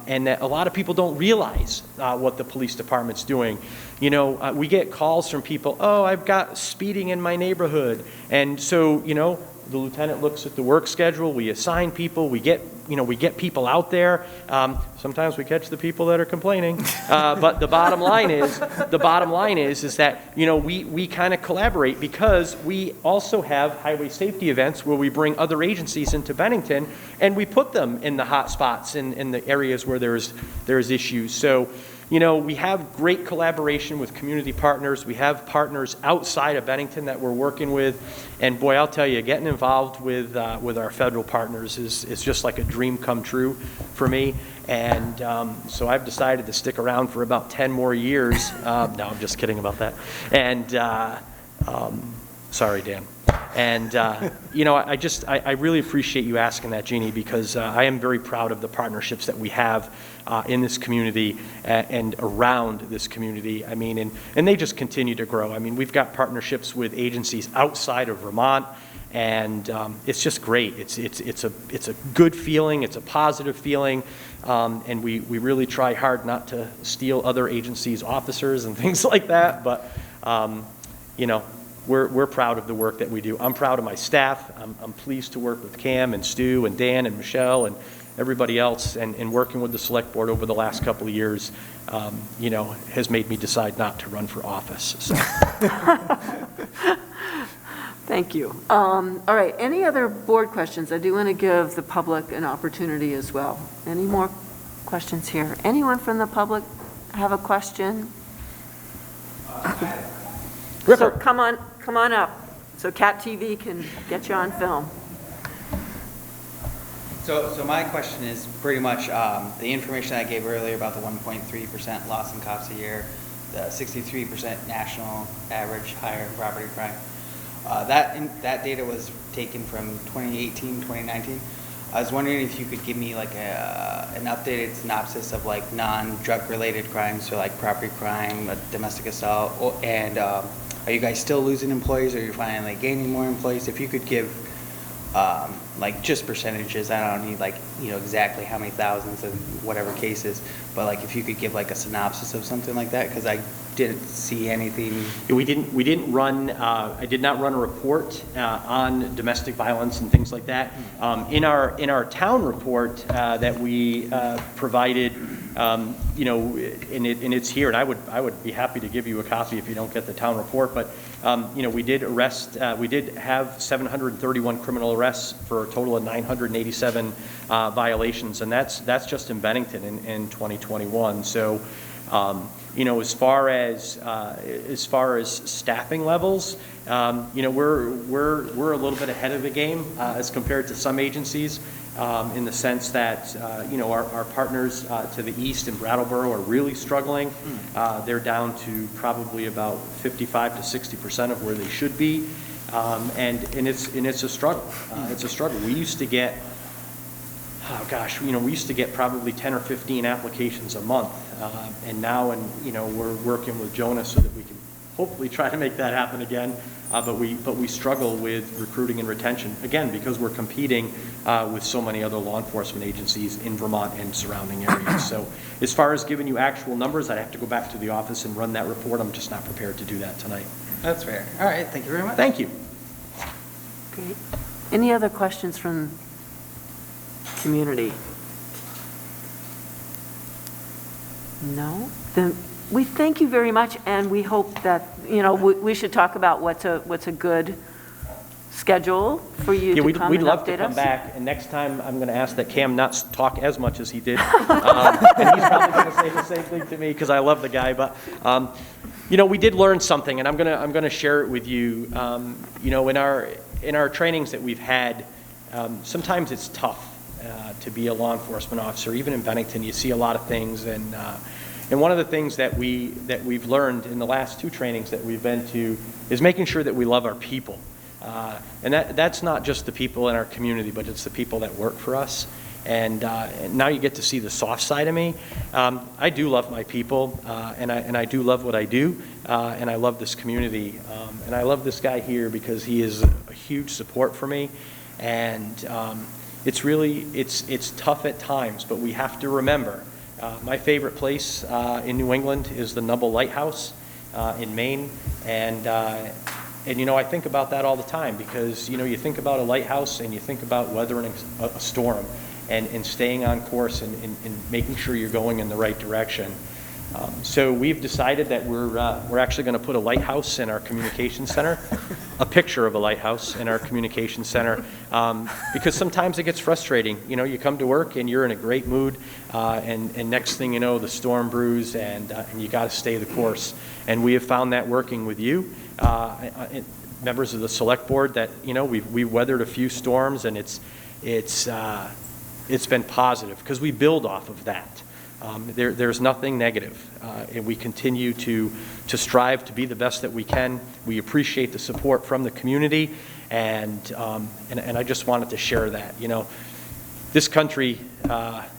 And that a lot of people don't realize what the police department's doing. We get calls from people, oh, I've got speeding in my neighborhood. And so, the lieutenant looks at the work schedule, we assign people, we get people out there. Sometimes we catch the people that are complaining. But the bottom line is that, we kind of collaborate because we also have highway safety events where we bring other agencies into Bennington and we put them in the hot spots in the areas where there's issues. So, we have great collaboration with community partners. We have partners outside of Bennington that we're working with. And boy, I'll tell you, getting involved with our federal partners is just like a dream come true for me. And so I've decided to stick around for about 10 more years. No, I'm just kidding about that. And sorry, Dan. And, I really appreciate you asking that, Jeannie, because I am very proud of the partnerships that we have in this community and around this community. I mean, and they just continue to grow. I mean, we've got partnerships with agencies outside of Vermont, and it's just great. It's a good feeling. It's a positive feeling. And we really try hard not to steal other agencies' officers and things like that. But, we're proud of the work that we do. I'm proud of my staff. I'm pleased to work with Cam and Stu and Dan and Michelle and everybody else. And working with the select board over the last couple of years, has made me decide not to run for office. So. Thank you. All right, any other board questions? I do want to give the public an opportunity as well. Any more questions here? Anyone from the public have a question? So come on up, so Cat TV can get you on film. So my question is pretty much the information I gave earlier about the 1.3% loss in cops a year, the 63% national average higher property crime. That data was taken from 2018, 2019. I was wondering if you could give me like an updated synopsis of like non-drug related crimes, so like property crime, domestic assault, and are you guys still losing employees, or are you finally gaining more employees? If you could give like just percentages, I don't need like, exactly how many thousands in whatever cases, but like if you could give like a synopsis of something like that, because I didn't see anything. We didn't run, I did not run a report on domestic violence and things like that. In our town report that we provided, and it's here, and I would be happy to give you a copy if you don't get the town report, but we did have 731 criminal arrests for a total of 987 violations, and that's just in Bennington in 2021. So, as far as staffing levels, we're a little bit ahead of the game as compared to some agencies. In the sense that, our partners to the east in Brattleboro are really struggling. They're down to probably about 55 to 60% of where they should be. And it's a struggle. It's a struggle. We used to get, we used to get probably 10 or 15 applications a month. And now, we're working with Jonas so that we can hopefully try to make that happen again. But we struggle with recruiting and retention, again, because we're competing with so many other law enforcement agencies in Vermont and surrounding areas. So as far as giving you actual numbers, I'd have to go back to the office and run that report. I'm just not prepared to do that tonight. That's fair. All right, thank you very much. Thank you. Great. Any other questions from community? No? Then we thank you very much, and we hope that, we should talk about what's a good schedule for you to come we'd and love update to come us. back, and next time I'm going to ask that Cam not talk as much as he did. And he's probably going to say the same thing to me because I love the guy. But we did learn something, and I'm going to share it with you. In our trainings that we've had, sometimes it's tough to be a law enforcement officer. Even in Bennington, you see a lot of things, and one of the things that we've learned in the last 2 trainings that we've been to is making sure that we love our people. And that's not just the people in our community, but it's the people that work for us. And now you get to see the soft side of me. I do love my people, and I do love what I do, and I love this community. And I love this guy here because he is a huge support for me. And it's tough at times, but we have to remember, my favorite place in New England is the Nubble Lighthouse in Maine. And you know, I think about that all the time because, you know, you think about a lighthouse and you think about weathering a storm and staying on course and making sure you're going in the right direction. So we've decided that we're actually going to put a lighthouse in our communication center, a picture of a lighthouse in our communication center, because sometimes it gets frustrating. You know, you come to work and you're in a great mood, and next thing you know, the storm brews, and you got to stay the course. And we have found that working with you, members of the select board, that, you know, we've weathered a few storms, and it's been positive because we build off of that. There's nothing negative, and we continue to strive to be the best that we can. We appreciate the support from the community, and I just wanted to share that. You know, this country,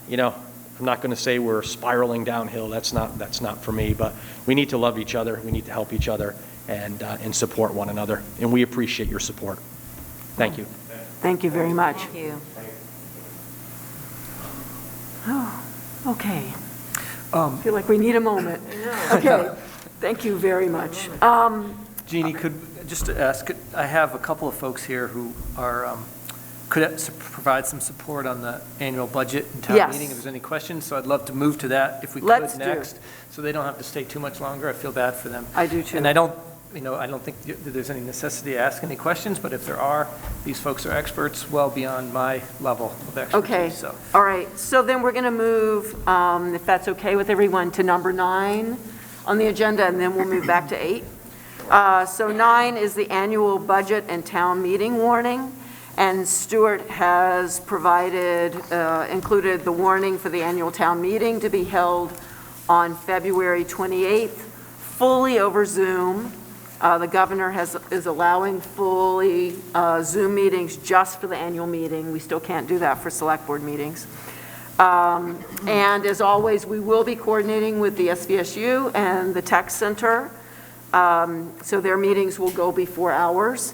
you know, I'm not going to say we're spiraling downhill. That's not for me. But we need to love each other. We need to help each other and support one another. And we appreciate your support. Thank you. Thank you very much. Thank you. Oh, okay. I feel like we need a moment. Okay. Thank you very much. Jeannie, could just ask, I have a couple of folks here who are could provide some support on the annual budget and town Yes. meeting if there's any questions. So I'd love to move to that if we Let's could do. next, so they don't have to stay too much longer. I feel bad for them. I do too. And I don't think that there's any necessity to ask any questions, but if there are, these folks are experts well beyond my level of expertise. Okay. So. All right. So then we're going to move, if that's okay with everyone, to number 9 on the agenda, and then we'll move back to 8. So 9 is the annual budget and town meeting warning. And Stuart has provided, included the warning for the annual town meeting to be held on February 28th, fully over Zoom. The governor is allowing fully Zoom meetings just for the annual meeting. We still can't do that for select board meetings. And as always, we will be coordinating with the SVSU and the Tech Center. So their meetings will go before ours.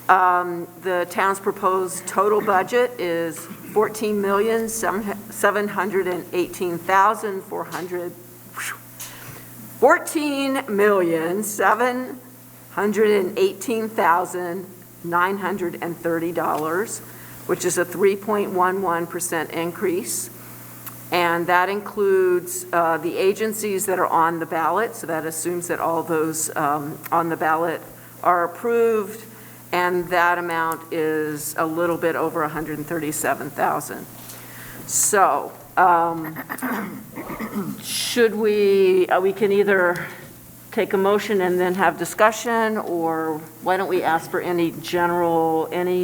The town's proposed total budget is $14,718,930, which is a 3.11% increase. And that includes the agencies that are on the ballot, so that assumes that all those on the ballot are approved, and that amount is a little bit over $137,000. So should we can either take a motion and then have discussion, or why don't we ask for any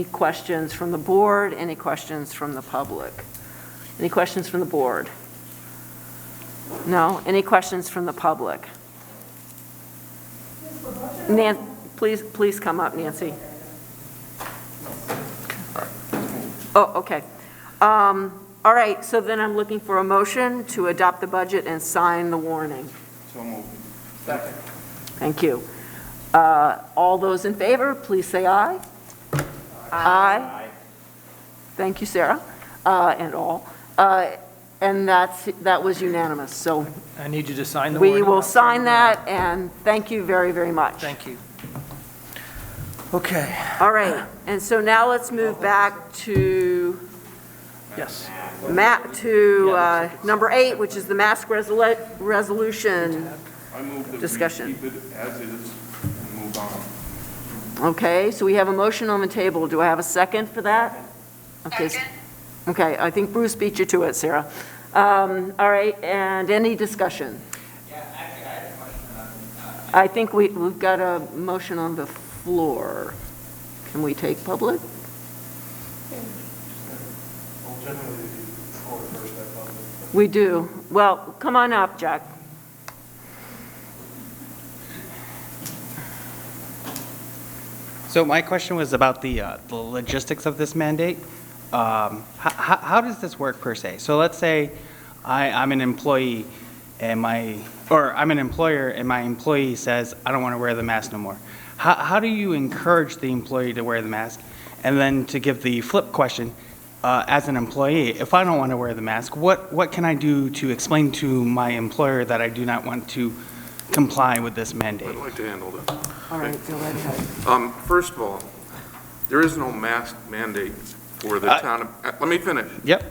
questions from the board, any questions from the public? Any questions from the board? No? Any questions from the public? Please come up, Nancy. Oh, okay. All right, so then I'm looking for a motion to adopt the budget and sign the warning. So moved. Second. Thank you. All those in favor, please say aye. Aye. Thank you, Sarah, and all. And that was unanimous, so. I need you to sign the warning. We will sign that, and thank you very, very much. Thank you. Okay. All right, and so now let's move back to Yes. number 8, which is the mask resolution I move that discussion. we keep it as is and move on. Okay, so we have a motion on the table. Do I have a second for that? Okay. Okay, I think Bruce beat you to it, Sarah. All right, and any discussion? Yeah, actually, I had a question on, I think we've got a motion on the floor. Can we take public? We do. Well, come on up, Jack. So my question was about the logistics of this mandate. How does this work per se? So let's say I'm an employee and I'm an employer and my employee says, I don't want to wear the mask no more. How do you encourage the employee to wear the mask? And then to give the flip question, as an employee, if I don't want to wear the mask, what can I do to explain to my employer that I do not want to comply with this mandate? I'd like to handle this. All right, go right ahead. First of all, there is no mask mandate for the town of, let me finish. Yep.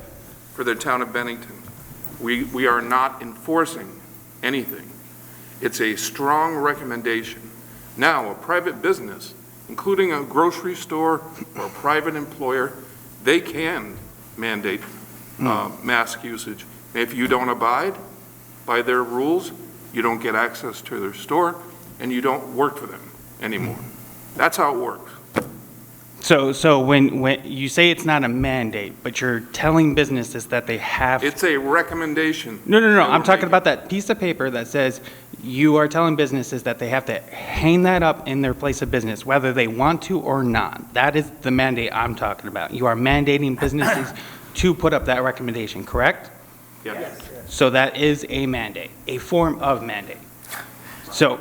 For the town of Bennington. We are not enforcing anything. It's a strong recommendation. Now, a private business, including a grocery store or a private employer, they can mandate mask usage. If you don't abide by their rules, you don't get access to their store, and you don't work for them anymore. That's how it works. So when you say it's not a mandate, but you're telling businesses that they have... It's a recommendation. No. I'm talking about that piece of paper that says you are telling businesses that they have to hang that up in their place of business, whether they want to or not. That is the mandate I'm talking about. You are mandating businesses to put up that recommendation, correct? Yes. So that is a mandate, a form of mandate. So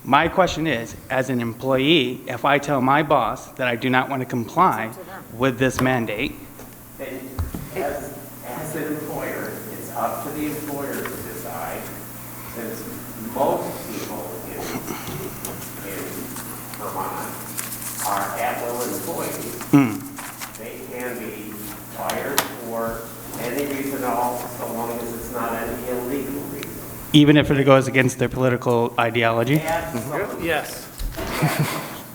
my question is, as an employee, if I tell my boss that I do not want to comply with this mandate... As an employer, it's up to the employer to decide, since most people in Vermont are at-will employees. They can be fired for any reason at all, so long as it's not an illegal reason. Even if it goes against their political ideology? Yes.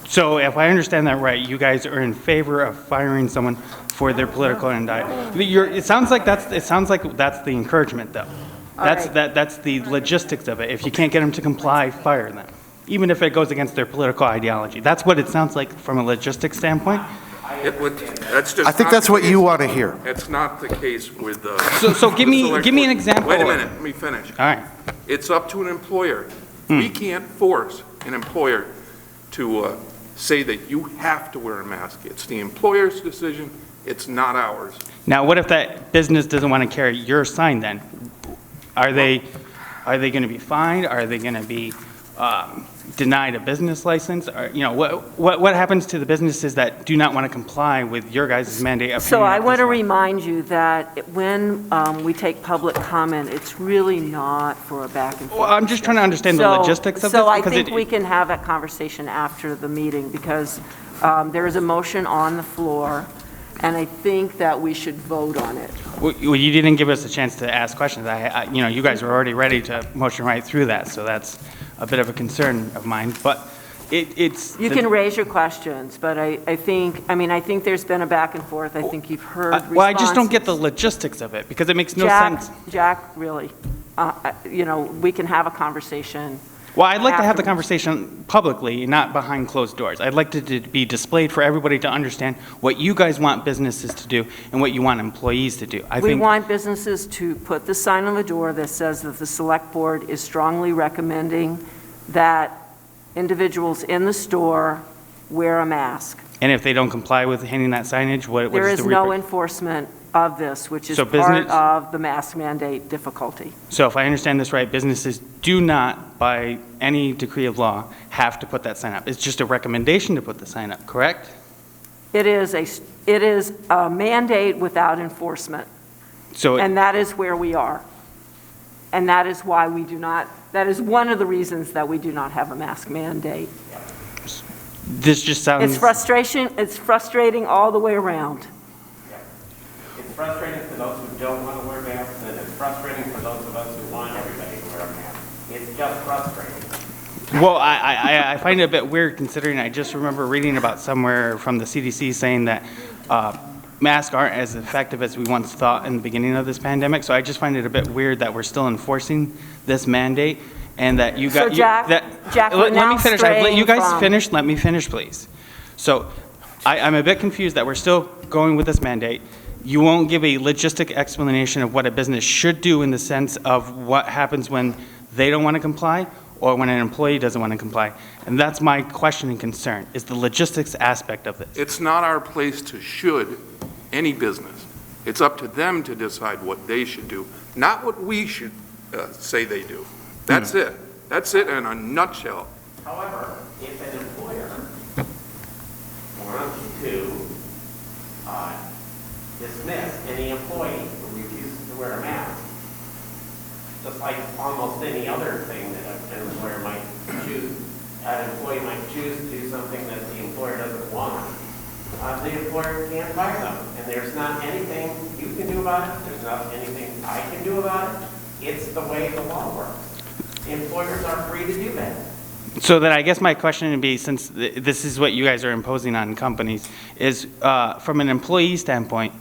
So if I understand that right, you guys are in favor of firing someone for their political ideology. It sounds like that's the encouragement, though. That's the logistics of it. If you can't get them to comply, fire them, even if it goes against their political ideology. That's what it sounds like from a logistics standpoint. I think that's what you want to hear. It's not the case with the... So give me an example. Wait a minute, let me finish. All right. It's up to an employer. We can't force an employer to say that you have to wear a mask. It's the employer's decision, it's not ours. Now, what if that business doesn't want to carry your sign then? Are they going to be fined? Are they going to be denied a business license? Or, what happens to the businesses that do not want to comply with your guys' mandate of So I want to remind you that when we take public comment, it's really not for a back and forth. Well, I'm just trying to understand the logistics of this. So I think we can have that conversation after the meeting, because there is a motion on the floor, and I think that we should vote on it. Well, you didn't give us a chance to ask questions. You guys were already ready to motion right through that, so that's a bit of a concern of mine. But it's... You can raise your questions, but I think there's been a back and forth. I think you've heard responses. Well, I just don't get the logistics of it, because it makes no sense. Jack, really, we can have a conversation. Well, I'd like to have the conversation publicly, not behind closed doors. I'd like it to be displayed for everybody to understand what you guys want businesses to do and what you want employees to do. We want businesses to put the sign on the door that says that the select board is strongly recommending that individuals in the store wear a mask. And if they don't comply with handing that signage, what is the There is no enforcement of this, which is part of the mask mandate difficulty. So if I understand this right, businesses do not, by any decree of law, have to put that sign up. It's just a recommendation to put the sign up, correct? It is a mandate without enforcement. And that is where we are. And that is why we do not, that is one of the reasons that we do not have a mask mandate. This just sounds... It's frustrating all the way around. It's frustrating for those who don't want to wear masks, and it's frustrating for those of us who want everybody to wear a mask. It's just frustrating. Well, I find it a bit weird, considering I just remember reading about somewhere from the CDC saying that masks aren't as effective as we once thought in the beginning of this pandemic. So I just find it a bit weird that we're still enforcing this mandate, and that you got... So Jack, let me finish. I let you guys finish. Let me finish, please. So I'm a bit confused that we're still going with this mandate. you won't give a logistic explanation of what a business should do in the sense of what happens when they don't want to comply or when an employee doesn't want to comply. And that's my question and concern, is the logistics aspect of this. It's not our place to should any business. It's up to them to decide what they should do, not what we should say they do. That's it. That's it in a nutshell. However, if an employer wants to dismiss any employee who refuses to wear a mask, just like almost any other thing that an employer might choose, an employee might choose to do something that the employer doesn't want, the employer can't fire them. And there's not anything you can do about it. There's not anything I can do about it. It's the way the law works. The employers are free to do that. So then I guess my question would be, since this is what you guys are imposing on companies, is from an employee standpoint,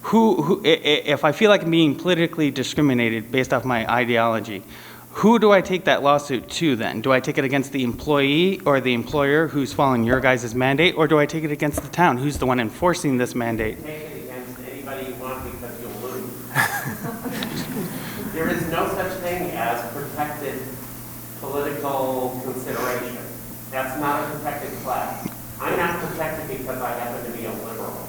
who, if I feel like I'm being politically discriminated based off my ideology, who do I take that lawsuit to then? Do I take it against the employee or the employer who's following your guys' mandate, or do I take it against the town who's the one enforcing this mandate? Take it against anybody you want because you'll lose. There is no such thing as protected political consideration. That's not a protected class. I'm not protected because I happen to be a liberal.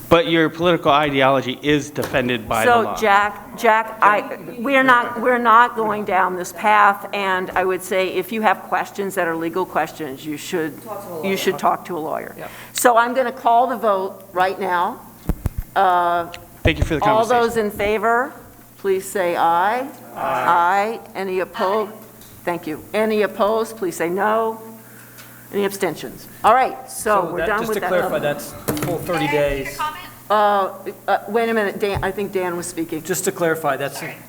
But your political ideology is defended by the law. So Jack, we're not going down this path, and I would say if you have questions that are legal questions, you should talk to a lawyer. Yep. So I'm going to call the vote right now. Thank you for the All conversation. those in favor, please say aye. Aye. Any opposed? Thank you. Any opposed, please say no. Any abstentions? All right, so we're done with that. Just to clarify, that's the full 30 days. Wait a minute, Dan, I think Dan was speaking. Just to clarify,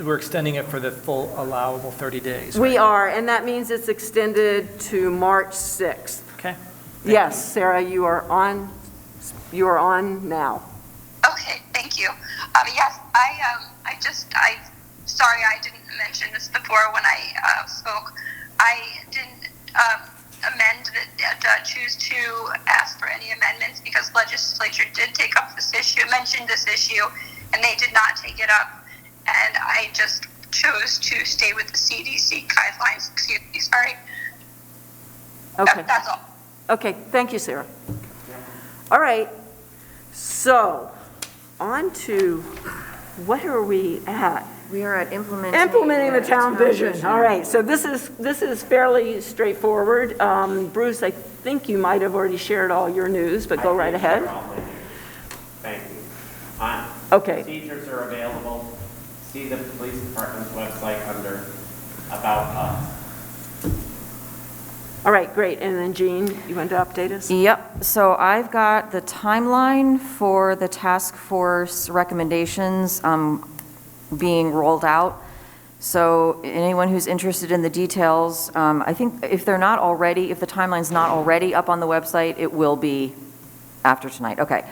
we're extending it for the full allowable 30 days. We are, and that means it's extended to March 6th. Okay. Yes, Sarah, you are on now. Okay, thank you. Yes, sorry I didn't mention this before when I spoke. I didn't choose to ask for any amendments because legislature did take up this issue, mentioned this issue, and they did not take it up. And I just chose to stay with the CDC guidelines. Excuse me, sorry. Okay. That's all. Okay, thank you, Sarah. All right, so on to, what are we at? We are at implementing the town vision. All right, so this is fairly straightforward. Bruce, I think you might have already shared all your news, but go right ahead. Thank you. Okay. Procedures are available. See the police department's website under About Us. All right, great. And then Jean, you want to update us? Yep. So I've got the timeline for the task force recommendations being rolled out. So anyone who's interested in the details, I think if the timeline's not already up on the website, it will be after tonight. Okay.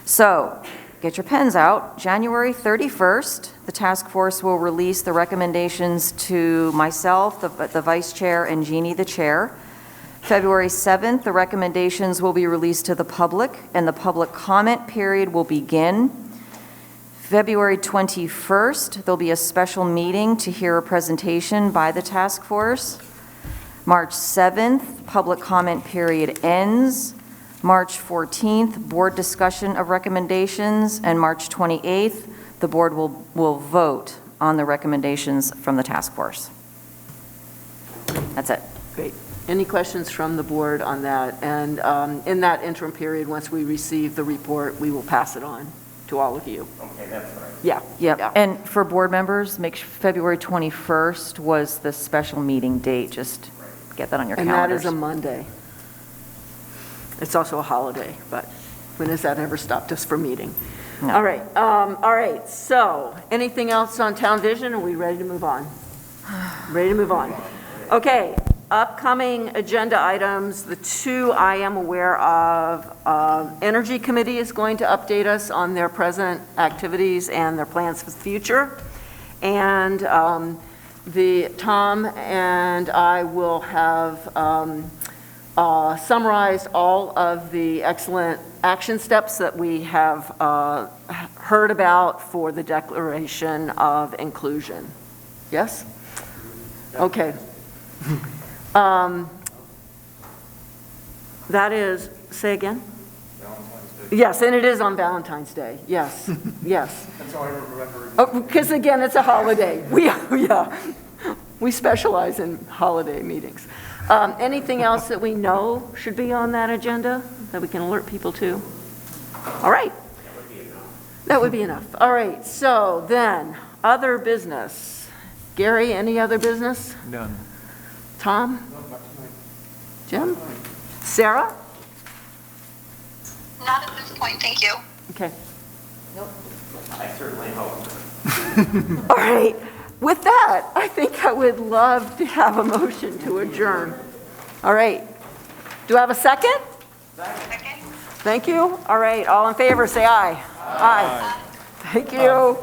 So get your pens out. January 31st, the task force will release the recommendations to myself, the vice chair, and Jeannie, the chair. February 7th, the recommendations will be released to the public, and the public comment period will begin. February 21st, there'll be a special meeting to hear a presentation by the task force. March 7th, public comment period ends. March 14th, board discussion of recommendations, and March 28th, the board will vote on the recommendations from the task force. That's it. Great. Any questions from the board on that? And in that interim period, once we receive the report, we will pass it on to all of you. Okay, that's right. Yeah. And for board members, make sure February 21st was the special meeting date. Just get that on your calendars. And that is a Monday. It's also a holiday, but when has that ever stopped us from meeting? No. All right. So anything else on Town Vision? Are we ready to move on? Ready to move on. Okay. Upcoming agenda items, the two I am aware of, Energy Committee is going to update us on their present activities and their plans for the future. And Tom and I will have summarized all of the excellent action steps that we have heard about for the Declaration of Inclusion. Yes? Okay. That is, say again? Yes, and it is on Valentine's Day. Yes, yes. That's all I remember. Oh, because again, it's a holiday. We specialize in holiday meetings. Anything else that we know should be on that agenda that we can alert people to? All right. That would be enough. All right, so then, other business. Gary, any other business? None. Tom? Jim? Sarah? Not at this point, thank you. Okay. I certainly hope. All right. With that, I think I would love to have a motion to adjourn. All right. Do I have a second? Second. Thank you. All right. All in favor, say aye. Aye. Thank you.